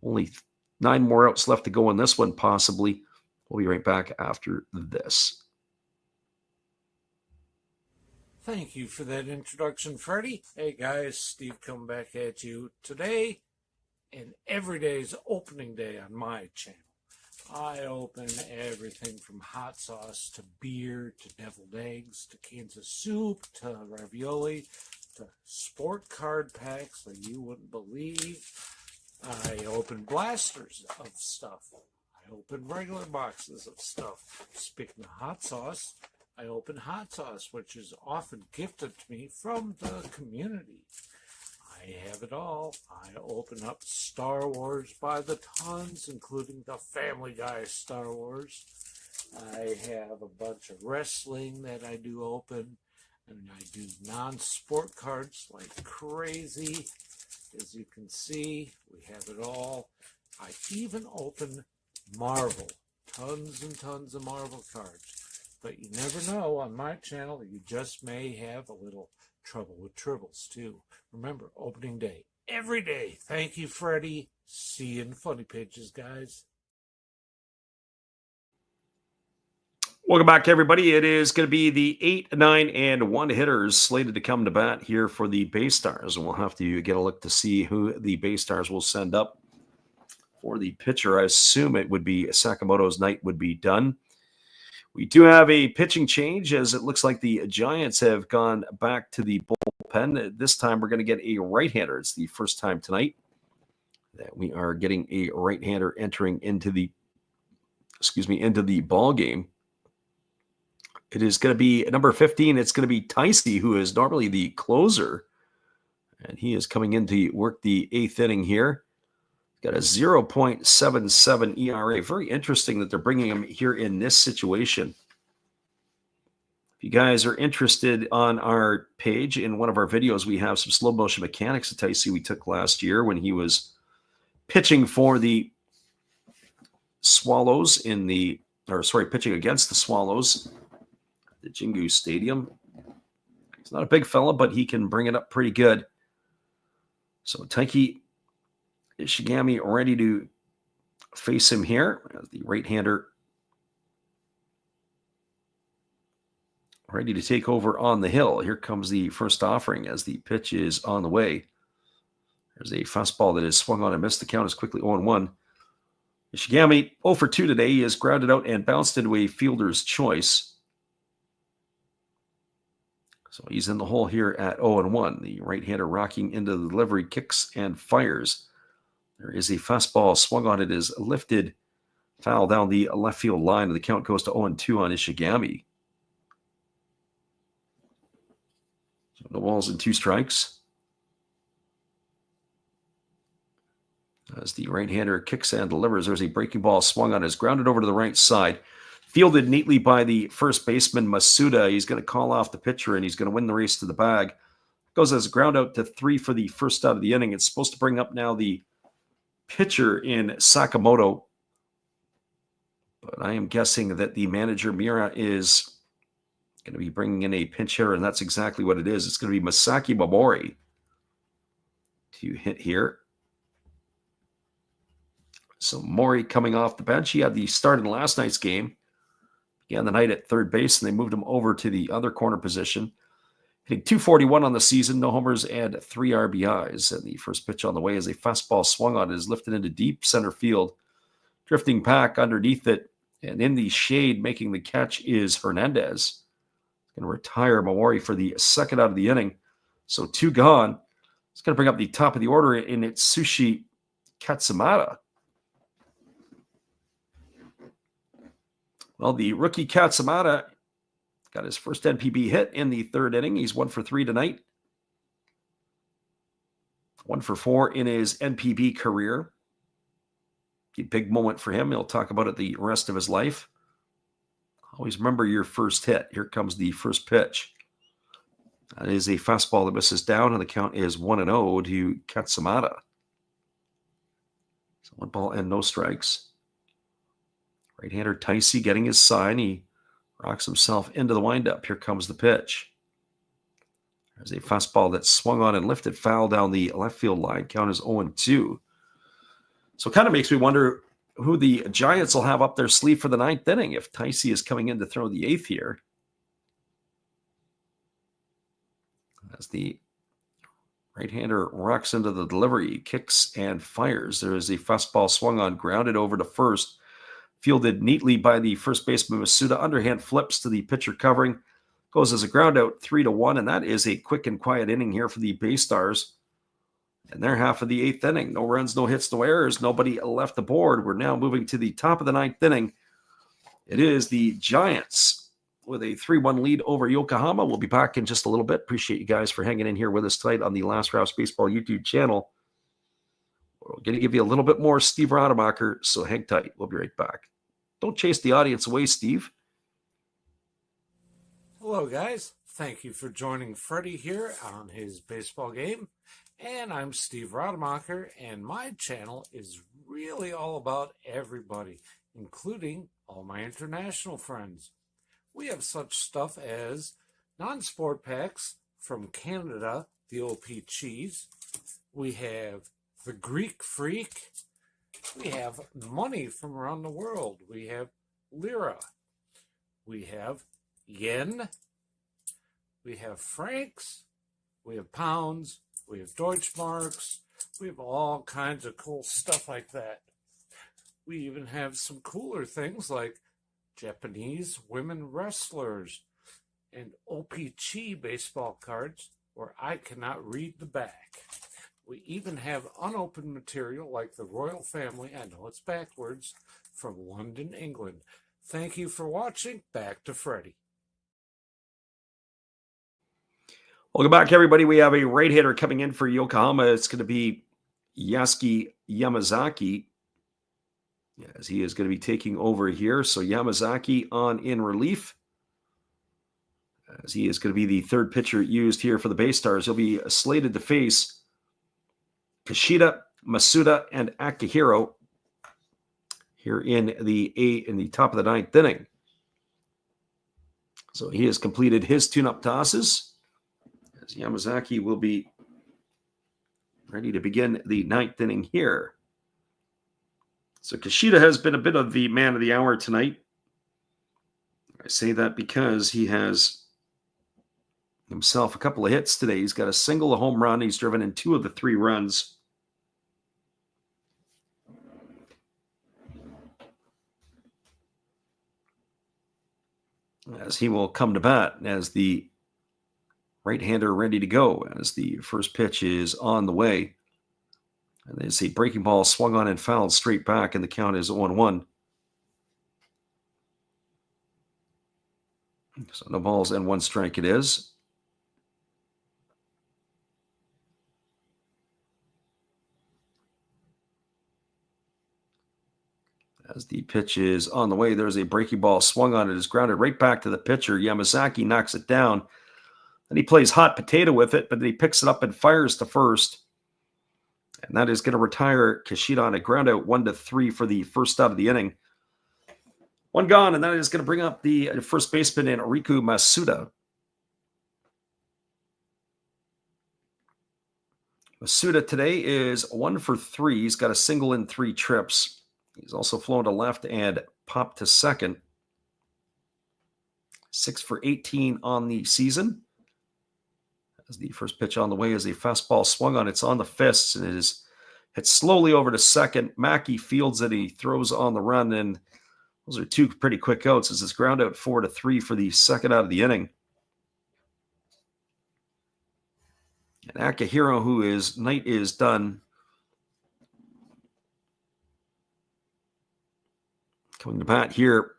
Only 9 more outs left to go in this one, possibly. We'll be right back after this. Thank you for that introduction, Freddie. Hey guys, Steve coming back at you today, and every day is opening day on my channel. I open everything from hot sauce to beer to deviled eggs to cans of soup to ravioli to sport card packs like you wouldn't believe. I open blasters of stuff. I open regular boxes of stuff. Speaking of hot sauce, I open hot sauce, which is often gifted to me from the community. I have it all. I open up Star Wars by the tons, including the Family Guy Star Wars. I have a bunch of wrestling that I do open, and I do non-sport cards like crazy. As you can see, we have it all. I even open Marvel, tons and tons of Marvel cards. But you never know, on my channel, you just may have a little trouble with tribbles, too. Remember, opening day, every day. Thank you, Freddie. See you in Funny Pages, guys. Welcome back, everybody. It is going to be the 8, 9, and 1 hitters slated to come to bat here for the BayStars. And we'll have to get a look to see who the BayStars will send up for the pitcher. I assume it would be Sakamoto's night would be done. We do have a pitching change as it looks like the Giants have gone back to the bullpen. This time we're going to get a right-hander. It's the first time tonight that we are getting a right-hander entering into the ball game. It is going to be number 15. It's going to be Ticey, who is normally the closer, and he is coming in to work the 8th inning here. Got a 0.77 ERA. Very interesting that they're bringing him here in this situation. If you guys are interested, on our page in one of our videos, we have some slow motion mechanics that Ticey we took last year when he was pitching for the Swallows pitching against the Swallows at the Jingu Stadium. He's not a big fella, but he can bring it up pretty good. So Taiki Ishigami ready to face him here as the right-hander ready to take over on the hill. Here comes the first offering as the pitch is on the way. There's a fastball that is swung on and missed. The count is quickly 0-1. Ishigami 0 for 2 today. He is grounded out and bounced into a fielder's choice. So he's in the hole here at 0-1. The right-hander rocking into the delivery, kicks and fires. There is a fastball swung on. It is lifted foul down the left field line. The count goes to 0-2 on Ishigami. So no balls and 2 strikes. As the right-hander kicks and delivers, there's a breaking ball swung on. Is grounded over to the right side. Fielded neatly by the first baseman, Masuda. He's going to call off the pitcher, and he's going to win the race to the bag. Goes as a ground out to 3 for the first out of the inning. It's supposed to bring up now the pitcher in Sakamoto. But I am guessing that the manager, Miura, is going to be bringing in a pinch hitter, and that's exactly what it is. It's going to be Masaki Momori to hit here. So Mori coming off the bench. He had the start in last night's game. Began the night at third base, and they moved him over to the other corner position. Hitting .241 on the season, no homers and 3 RBIs. And the first pitch on the way is a fastball swung on. It is lifted into deep center field. Drifting back underneath it, and in the shade making the catch is Hernandez. Going to retire Momori for the second out of the inning. So 2 gone. It's going to bring up the top of the order in Itsushi Katsumata. Well, the rookie Katsumata got his first NPB hit in the third inning. He's 1 for 3 tonight. 1 for 4 in his NPB career. A big moment for him. He'll talk about it the rest of his life. Always remember your first hit. Here comes the first pitch. That is a fastball that misses down, and the count is 1-0 to Katsumata. So 1 ball and no strikes. Right-hander Ticey getting his sign. He rocks himself into the windup. Here comes the pitch. There's a fastball that's swung on and lifted foul down the left field line. Count is 0-2. So it kind of makes me wonder who the Giants will have up their sleeve for the 9th inning if Ticey is coming in to throw the 8th here. As the right-hander rocks into the delivery, kicks and fires. There is a fastball swung on, grounded over to first. Fielded neatly by the first baseman, Masuda. Underhand flips to the pitcher covering. Goes as a ground out 3-1, and that is a quick and quiet inning here for the BayStars. And they're half of the 8th inning. No runs, no hits, no errors. Nobody left the board. We're now moving to the top of the 9th inning. It is the Giants with a 3-1 lead over Yokohama. We'll be back in just a little bit. Appreciate you guys for hanging in here with us tonight on the Last Rouse Baseball YouTube channel. We're going to give you a little bit more Steve Rademacher, so hang tight. We'll be right back. Don't chase the audience away, Steve. Hello, guys. Thank you for joining Freddie here on his baseball game. And I'm Steve Rademacher, and my channel is really all about everybody, including all my international friends. We have such stuff as non-sport packs from Canada, the OP Cheese. We have the Greek Freak. We have money from around the world. We have lira. We have yen. We have francs. We have pounds. We have Deutschmarks. We have all kinds of cool stuff like that. We even have some cooler things like Japanese women wrestlers and OPC baseball cards where I cannot read the back. We even have unopened material like the royal family, I know it's backwards, from London, England. Thank you for watching. Back to Freddie. Welcome back, everybody. We have a right hitter coming in for Yokohama. It's going to be Yasuki Yamazaki, as he is going to be taking over here. So Yamazaki on in relief, as he is going to be the third pitcher used here for the BayStars. He'll be slated to face Kishida Masuda and Akihiro here in the top of the ninth inning. So he has completed his tune-up tosses, as Yamazaki will be ready to begin the ninth inning here. So Kishida has been a bit of the man of the hour tonight. I say that because he has himself a couple of hits today. He's got a single, a home run. He's driven in 2 of the 3 runs. As he will come to bat as the right-hander ready to go, as the first pitch is on the way. And there's a breaking ball swung on and fouled straight back, and the count is 1-1. So no balls and 1 strike it is. As the pitch is on the way, there's a breaking ball swung on. It is grounded right back to the pitcher. Yamazaki knocks it down. Then he plays hot potato with it, but then he picks it up and fires to first. And that is going to retire Kishida on a ground out 1-3 for the first out of the inning. 1 gone, and that is going to bring up the first baseman in Riku Masuda. Masuda today is 1 for 3. He's got a single in 3 trips. He's also flown to left and popped to second. 6 for 18 on the season. As the first pitch on the way is a fastball swung on. It's on the fists, and it is hit slowly over to second. Mackey fields it. He throws on the run, and those are 2 pretty quick outs as it's ground out 4-3 for the second out of the inning. And Akihiro, whose night is done, coming to bat here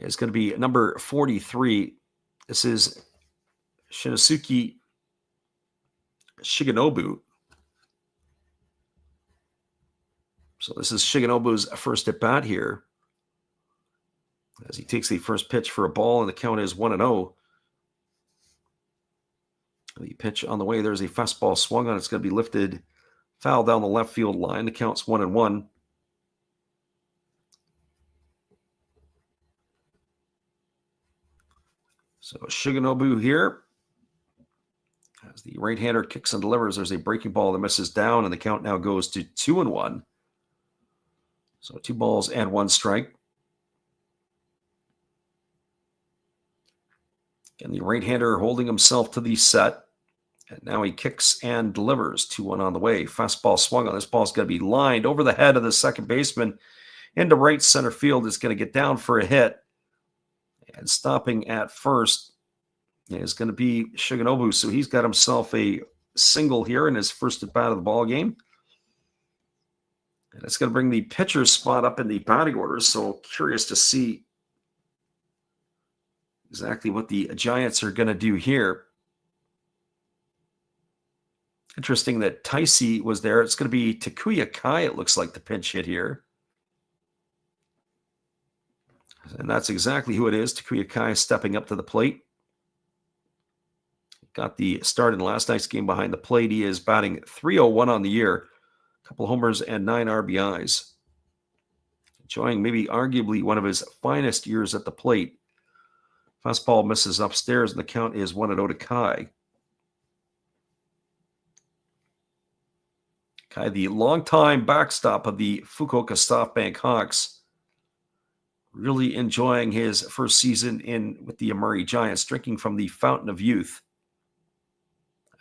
is going to be number 43. This is Shinosuke Shigenobu. So this is Shigenobu's first at bat here, as he takes the first pitch for a ball, and the count is 1-0. The pitch on the way, there's a fastball swung on. It's going to be lifted foul down the left field line. The count's 1-1. So Shigenobu here, as the right-hander kicks and delivers, there's a breaking ball that misses down, and the count now goes to 2-1. So 2 balls and 1 strike. And the right-hander holding himself to the set. And now he kicks and delivers. 2-1 on the way. Fastball swung on. This ball's going to be lined over the head of the second baseman into right center field. It's going to get down for a hit. And stopping at first is going to be Shigenobu. So he's got himself a single here in his first at bat of the ball game. And it's going to bring the pitcher's spot up in the batting order. So curious to see exactly what the Giants are going to do here. Interesting that Taisi was there. It's going to be Takuya Kai, it looks like, the pinch hit here. And that's exactly who it is. Takuya Kai stepping up to the plate. Got the start in last night's game behind the plate. He is batting .301 on the year. A couple homers and 9 RBIs. Enjoying maybe arguably one of his finest years at the plate. Fastball misses upstairs, and the count is 1-0 to Kai. Kai, the longtime backstop of the Fukuoka SoftBank Hawks, really enjoying his first season in with the Yomiuri Giants, drinking from the fountain of youth.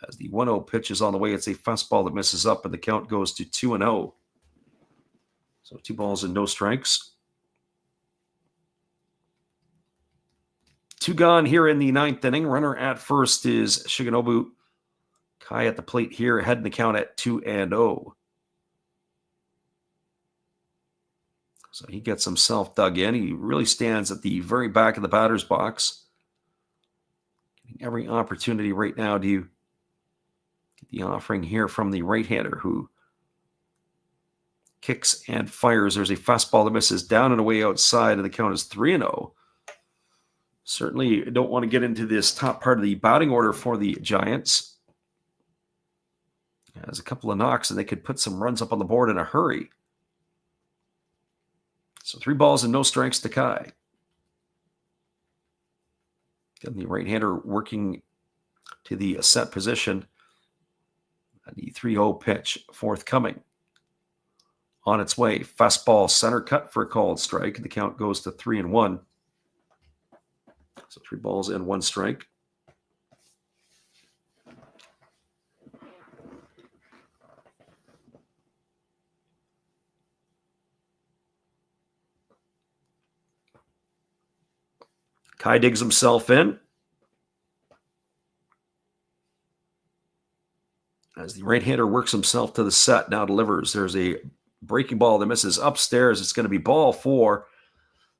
As the 1-0 pitch is on the way, it's a fastball that misses up, and the count goes to 2-0. So 2 balls and no strikes. 2 gone here in the 9th inning. Runner at first is Shigenobu. Kai at the plate here, heading the count at 2-0. So he gets himself dug in. He really stands at the very back of the batter's box. Getting every opportunity right now to get the offering here from the right-hander, who kicks and fires. There's a fastball that misses down and away outside, and the count is 3-0. Certainly don't want to get into this top part of the batting order for the Giants. Has a couple of knocks, and they could put some runs up on the board in a hurry. So 3 balls and no strikes to Kai. Getting the right-hander working to the set position. And the 3-0 pitch forthcoming. On its way. Fastball center cut for a called strike. The count goes to 3-1. So 3 balls and 1 strike. Kai digs himself in. As the right-hander works himself to the set, now delivers. There's a breaking ball that misses upstairs. It's going to be ball 4.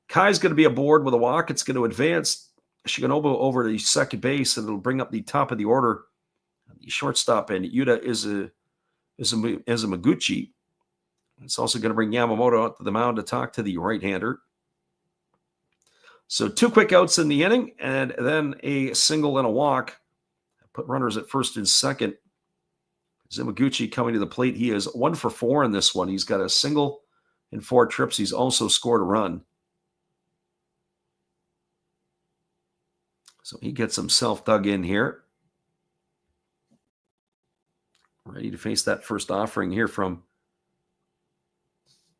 Kai's going to be aboard with a walk. It's going to advance Shigenobu over to second base, and it'll bring up the top of the order. The shortstop and Yuta Izumaguchi. It's also going to bring Yamamoto out to the mound to talk to the right-hander. So 2 quick outs in the inning, and then a single and a walk. Put runners at first and second. Izumaguchi coming to the plate. He is 1 for 4 in this one. He's got a single and 4 trips. He's also scored a run. So he gets himself dug in here. Ready to face that first offering here from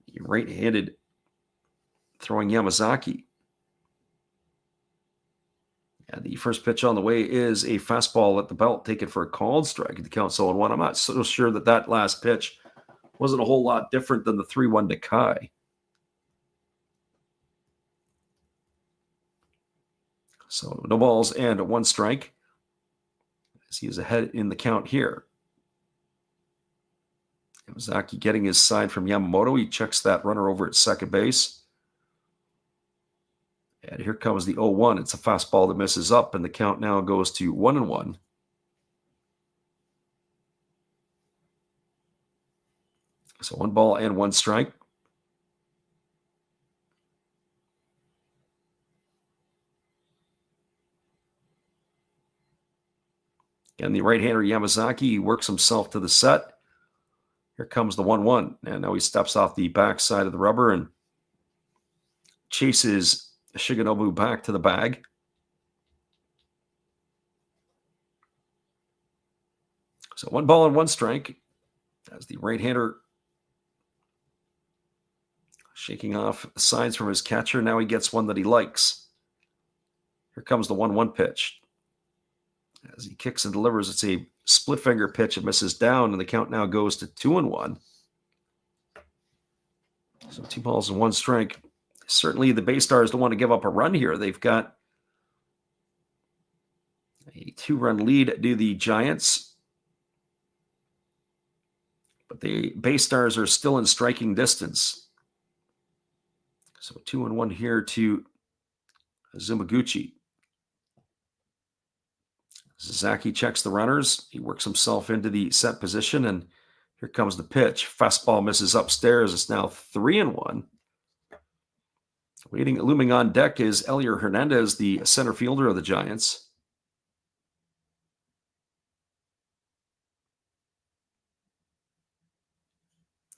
the right-handed throwing Yamazaki. And the first pitch on the way is a fastball at the belt, taken for a called strike at the count 0-1. I'm not so sure that last pitch wasn't a whole lot different than the 3-1 to Kai. So no balls and 1 strike. As he is ahead in the count here. Yamazaki getting his side from Yamamoto. He checks that runner over at second base. And here comes the 0-1. It's a fastball that misses up, and the count now goes to 1-1. So 1 ball and 1 strike. And the right-hander Yamazaki works himself to the set. Here comes the 1-1. And now he steps off the backside of the rubber and chases Shigenobu back to the bag. So 1 ball and 1 strike as the right-hander shaking off signs from his catcher. Now he gets one that he likes. Here comes the 1-1 pitch. As he kicks and delivers, it's a split finger pitch. It misses down, and the count now goes to 2-1. So 2 balls and 1 strike. Certainly the BayStars don't want to give up a run here. They've got a 2-run lead to the Giants. But the BayStars are still in striking distance. So 2-1 here to Izumaguchi. Sasaki checks the runners. He works himself into the set position, and here comes the pitch. Fastball misses upstairs. It's now 3-1. Looming on deck is Elier Hernandez, the center fielder of the Giants.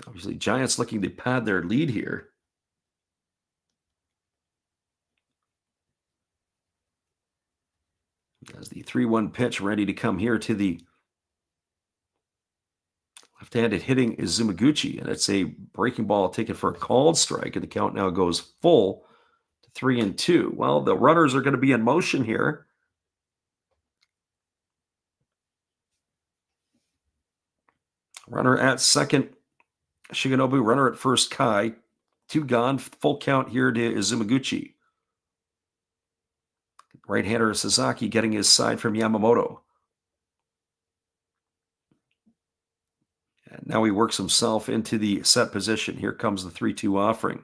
Obviously, Giants looking to pad their lead here. As the 3-1 pitch ready to come here to the left-handed hitting is Izumaguchi, and it's a breaking ball taken for a called strike, and the count now goes full to 3-2. Well, the runners are going to be in motion here. Runner at second, Shigenobu. Runner at first, Kai. 2 gone. Full count here to Izumaguchi. Right-hander Sasaki getting his side from Yamamoto. And now he works himself into the set position. Here comes the 3-2 offering.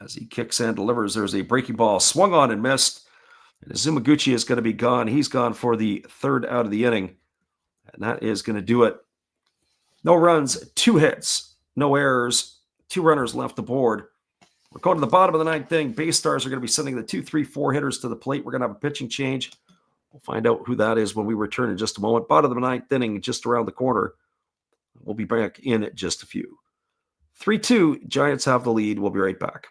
As he kicks and delivers, there's a breaking ball swung on and missed. And Izumaguchi is going to be gone. He's gone for the 3rd out of the inning. And that is going to do it. No runs, 2 hits, no errors, 2 runners left aboard. We're going to the bottom of the 9th inning. BayStars are going to be sending the 2, 3, 4 hitters to the plate. We're going to have a pitching change We'll find out who that is when we return in just a moment. Bottom of the ninth inning, just around the corner. We'll be back in just a few. 3-2, Giants have the lead. We'll be right back.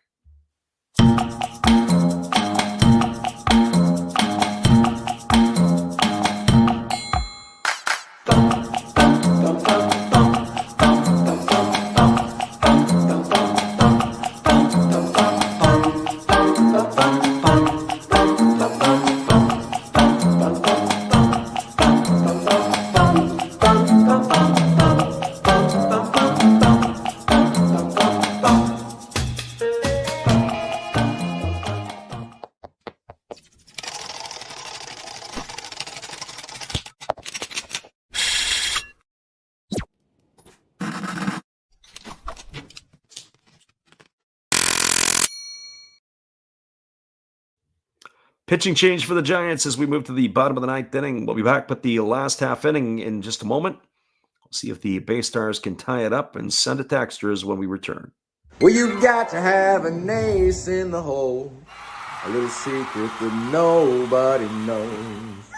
Pitching change for the Giants as we move to the bottom of the ninth inning. We'll be back with the last half inning in just a moment. We'll see if the BayStars can tie it up and send it to extras when we return. Well, you've got to have an ace in the hole, a little secret that nobody knows.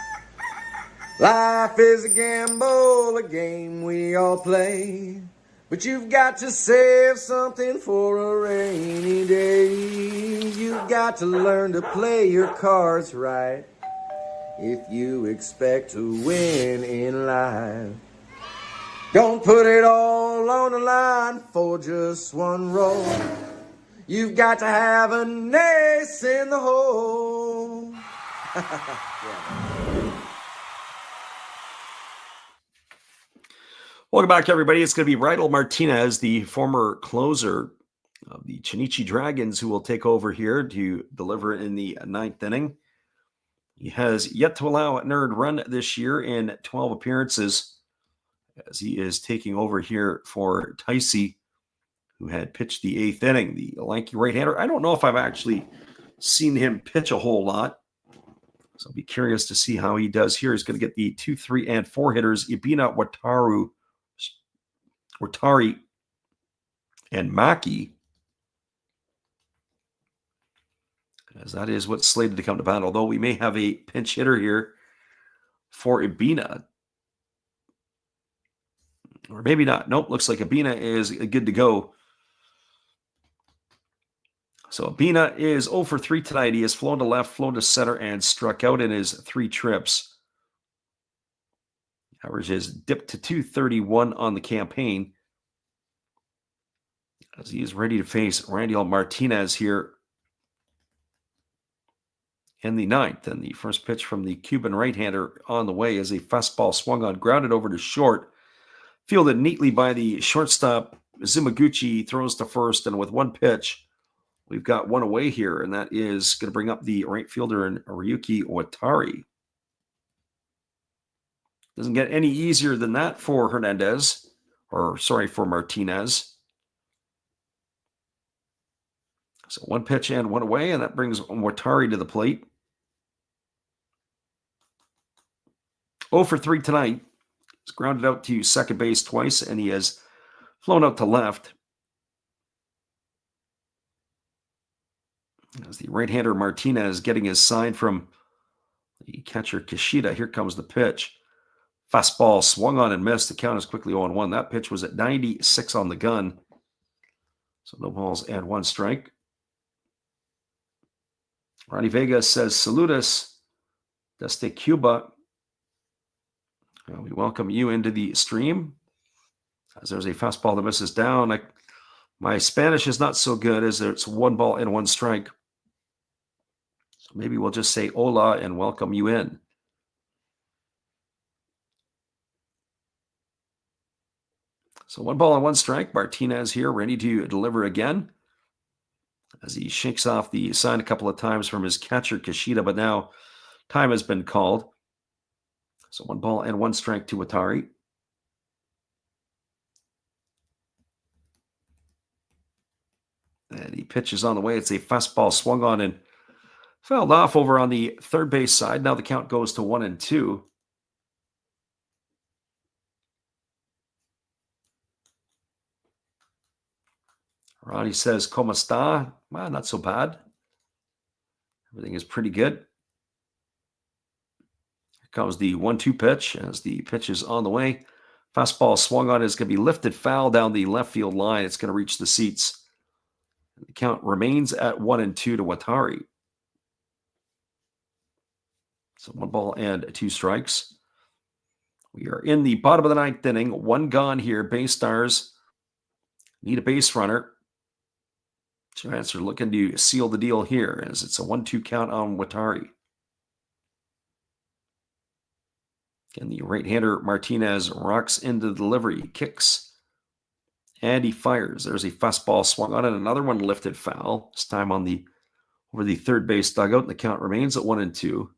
Life is a gamble, a game we all play, but you've got to save something for a rainy day. You've got to learn to play your cards right if you expect to win in life. Don't put it all on the line for just one roll. You've got to have an ace in the hole. Welcome back, everybody. It's going to be Rydell Martinez, the former closer of the Chinichi Dragons, who will take over here to deliver in the ninth inning. He has yet to allow an earned run this year in 12 appearances, as he is taking over here for Ticey, who had pitched the eighth inning. The lanky right-hander. I don't know if I've actually seen him pitch a whole lot, so I'll be curious to see how he does here. He's going to get the 2, 3, and 4 hitters, Ibina, Watari, and Maki, as that is what's slated to come to bat, although we may have a pinch hitter here for Ibina. Or maybe not. Nope, looks like Ibina is good to go. So Ibina is 0 for 3 tonight. He has flown to left, flown to center, and struck out in his 3 trips. Average is dipped to 231 on the campaign, as he is ready to face Rydell Martinez here in the ninth. And the first pitch from the Cuban right-hander on the way as a fastball swung on, grounded over to short, fielded neatly by the shortstop. Zimaguchi throws to first, and with one pitch, we've got one away here, and that is going to bring up the right fielder in Ryuki Watari. Doesn't get any easier than that for for Martinez. So one pitch and one away, and that brings Watari to the plate. 0 for 3 tonight. He's grounded out to second base twice, and he has flown out to left. As the right-hander Martinez getting his sign from the catcher Kishida. Here comes the pitch. Fastball swung on and missed. The count is quickly 0-1. That pitch was at 96 on the gun. So no balls and 1 strike. Ronnie Vega says, Saludos, desde Cuba. We welcome you into the stream. As there's a fastball that misses down. My Spanish is not so good, as it's 1 ball and 1 strike. So maybe we'll just say hola and welcome you in. So 1 ball and 1 strike. Martinez here ready to deliver again, as he shakes off the sign a couple of times from his catcher Kishida, but now time has been called. So 1 ball and 1 strike to Watari. And he pitches on the way. It's a fastball swung on and fouled off over on the third base side. Now the count goes to 1-2. Ronnie says, ¿Cómo está? Well, not so bad. Everything is pretty good. comes the 1-2 pitch as the pitch is on the way. Fastball swung on is going to be lifted foul down the left field line. It's going to reach the seats. The count remains at 1-2 to Watari. So 1 ball and 2 strikes. We are in the bottom of the 9th inning. 1 gone here. BayStars need a base runner. Giants are looking to seal the deal here as it's a 1-2 count on Watari. Again, the right-hander Martinez rocks into the delivery, kicks, and he fires. There's a fastball swung on it, another one lifted foul. This time on the over the third base dugout, and the count remains at 1-2.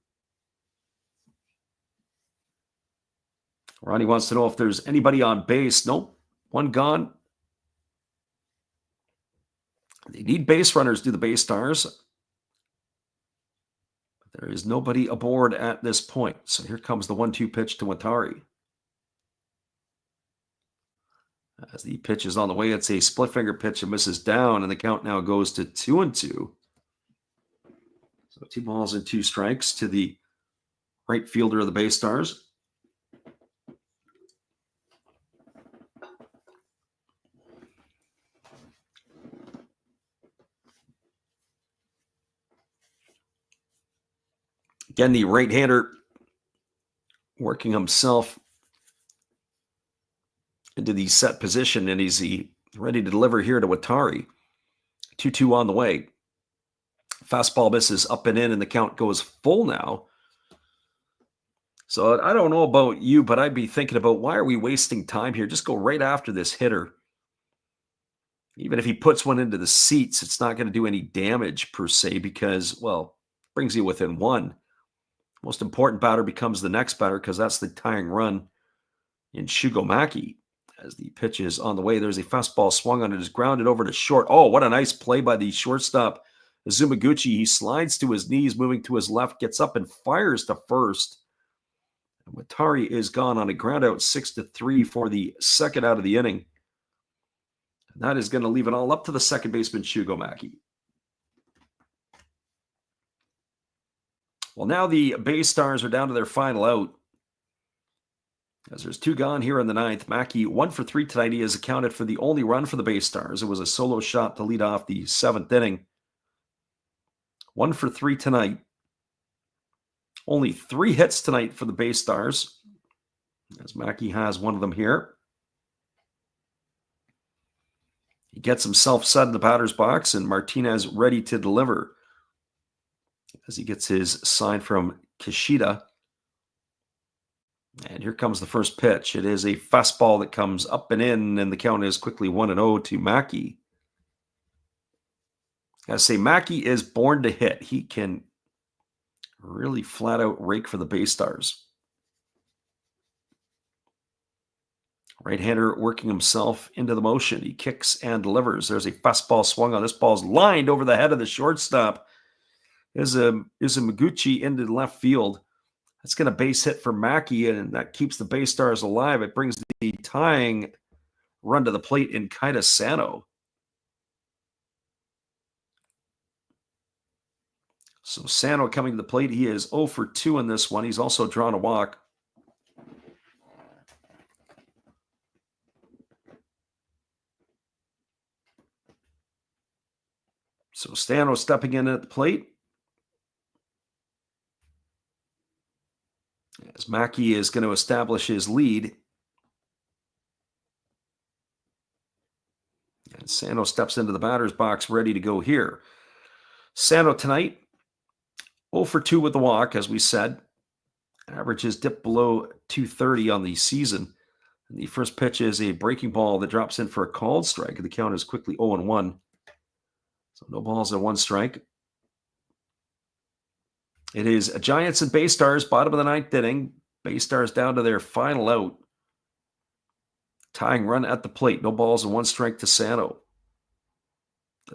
Ronnie wants to know if there's anybody on base. Nope, 1 gone. They need base runners, do the BayStars. There is nobody aboard at this point. So here comes the 1-2 pitch to Watari. As the pitch is on the way, it's a split finger pitch and misses down, and the count now goes to 2-2. So 2 balls and 2 strikes to the right fielder of the BayStars. Again, the right-hander working himself into the set position, and he's ready to deliver here to Watari. 2-2 on the way. Fastball misses up and in, and the count goes full now. So I don't know about you, but I'd be thinking about why are we wasting time here? Just go right after this hitter. Even if he puts one into the seats, it's not going to do any damage per se because, well, brings you within 1. Most important batter becomes the next batter because that's the tying run in Shugomaki. As the pitch is on the way, there's a fastball swung on it, is grounded over to short. Oh, what a nice play by the shortstop, Zumaguchi. He slides to his knees, moving to his left, gets up and fires to first. And Watari is gone on a ground out 6-3 for the second out of the inning. And that is going to leave it all up to the second baseman, Shugomaki. Well, now the BayStars are down to their final out. As there's 2 gone here in the 9th. Mackey 1 for 3 tonight. He has accounted for the only run for the BayStars. It was a solo shot to lead off the 7th inning. 1 for 3 tonight. Only 3 hits tonight for the BayStars. As Mackey has one of them here. He gets himself set in the batter's box, and Martinez ready to deliver. As he gets his sign from Kishida. And here comes the first pitch. It is a fastball that comes up and in, and the count is quickly 1-0 to Mackey. I say Mackey is born to hit. He can really flat out rake for the BayStars. Right-hander working himself into the motion. He kicks and delivers. There's a fastball swung on. This ball's lined over the head of the shortstop. Is a Maguchi into the left field. That's going to base hit for Mackey, and that keeps the BayStars alive. It brings the tying run to the plate in Kaida Sano. So Sano coming to the plate. He is 0 for 2 in this one. He's also drawn a walk. So Sano stepping in at the plate. As Mackey is going to establish his lead. And Sano steps into the batter's box ready to go here. Sano tonight, 0 for 2 with the walk, as we said. Averages dip below 230 on the season. And the first pitch is a breaking ball that drops in for a called strike. And the count is quickly 0-1. So no balls and 1 strike. It is Giants and BayStars, bottom of the 9th inning. BayStars down to their final out. Tying run at the plate. No balls and 1 strike to Sano.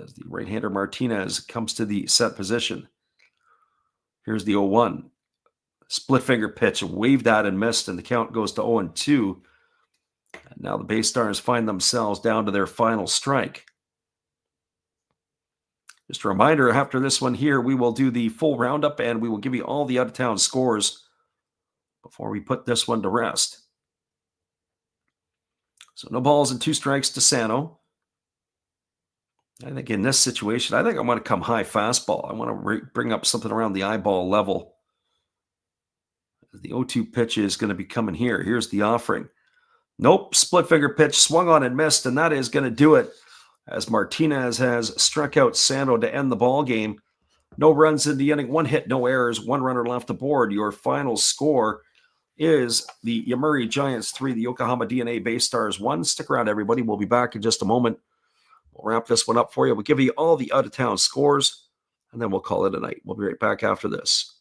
As the right-hander Martinez comes to the set position. Here's the 0-1. Split finger pitch, waved at and missed, and the count goes to 0-2. And now the BayStars find themselves down to their final strike. Just a reminder, after this one here, we will do the full roundup and we will give you all the out-of-town scores before we put this one to rest. So no balls and 2 strikes to Sano. I think in this situation, I think I want to come high fastball. I want to bring up something around the eyeball level. The 0-2 pitch is going to be coming here. Here's the offering. Nope, split finger pitch, swung on and missed, and that is going to do it as Martinez has struck out Sano to end the ball game. No runs in the inning, 1 hit, no errors, 1 runner left aboard. Your final score is the Yomiuri Giants 3, the Yokohama DeNA BayStars 1. Stick around, everybody. We'll be back in just a moment. We'll wrap this one up for you. We'll give you all the out-of-town scores, and then we'll call it a night. We'll be right back after this.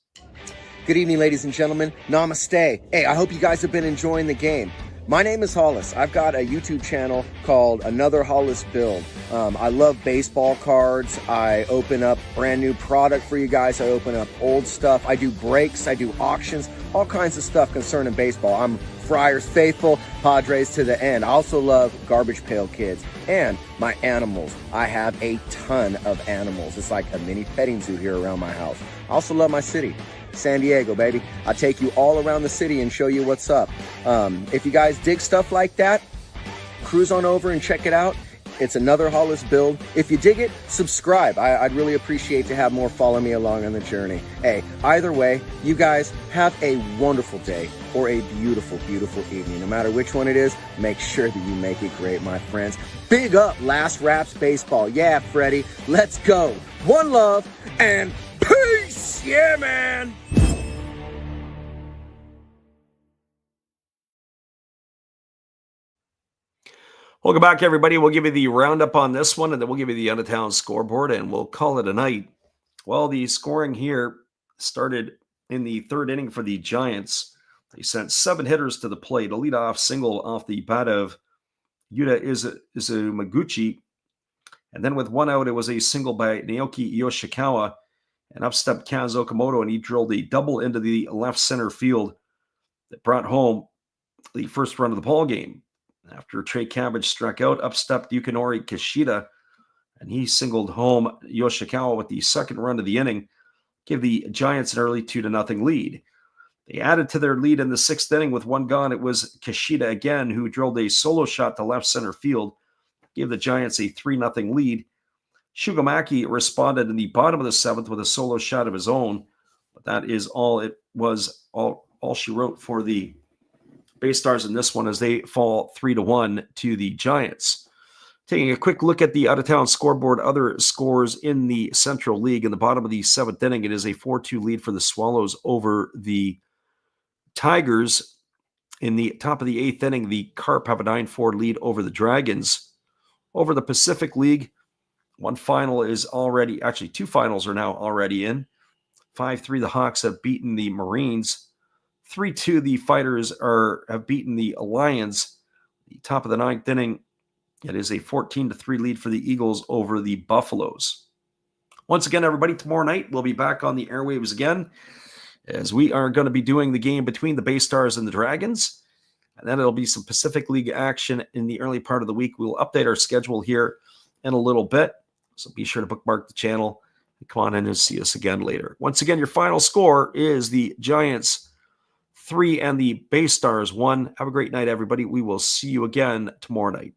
Good evening, ladies and gentlemen. Namaste. Hey, I hope you guys have been enjoying the game. My name is Hollis. I've got a YouTube channel called Another Hollis Build. I love baseball cards. I open up brand new product for you guys. I open up old stuff. I do breaks. I do auctions. All kinds of stuff concerning baseball. I'm Friars faithful, Padres to the end. I also love Garbage Pail Kids and my animals. I have a ton of animals. It's like a mini petting zoo here around my house. I also love my city. San Diego, baby. I'll take you all around the city and show you what's up. If you guys dig stuff like that, cruise on over and check it out. It's Another Hollis Build. If you dig it, subscribe. I'd really appreciate to have more follow me along on the journey. Hey, either way, you guys have a wonderful day or a beautiful, beautiful evening. No matter which one it is, make sure that you make it great, my friends. Big up Last Raps Baseball. Yeah, Freddie, let's go. One love and peace. Yeah, man. Welcome back, everybody. We'll give you the roundup on this one, and then we'll give you the out-of-town scoreboard, and we'll call it a night. Well, the scoring here started in the 3rd inning for the Giants. They sent 7 hitters to the plate. A leadoff single off the bat of Yuta Izumaguchi. And then with 1 out, it was a single by Naoki Yoshikawa. And up stepped Kaz Okamoto, and he drilled a double into the left center field that brought home the first run of the ball game. After Trey Cabbage struck out, up stepped Yukinori Kishida, and he singled home Yoshikawa with the 2nd run of the inning, give the Giants an early 2-0 lead. They added to their lead in the 6th inning with 1 gone. It was Kishida again who drilled a solo shot to left center field, gave the Giants a 3-0 lead. Shugamaki responded in the bottom of the 7th with a solo shot of his own, but that is all it was, all she wrote for the BayStars in this one as they fall 3-1 to the Giants. Taking a quick look at the out-of-town scoreboard, other scores in the Central League. In the bottom of the 7th inning, it is a 4-2 lead for the Swallows over the Tigers. In the top of the 8th inning, the Carp have a 9-4 lead over the Dragons. Over the Pacific League, 1 final is already, actually 2 finals are now already in. 5-3, the Hawks have beaten the Marines. 3-2, the Fighters have beaten the Lions. The top of the 9th inning, it is a 14-3 lead for the Eagles over the Buffaloes. Once again, everybody, tomorrow night we'll be back on the airwaves again as we are going to be doing the game between the BayStars and the Dragons. And then it'll be some Pacific League action in the early part of the week. We'll update our schedule here in a little bit. So be sure to bookmark the channel and come on in and see us again later. Once again, your final score is the Giants 3 and the BayStars 1. Have a great night, everybody. We will see you again tomorrow night.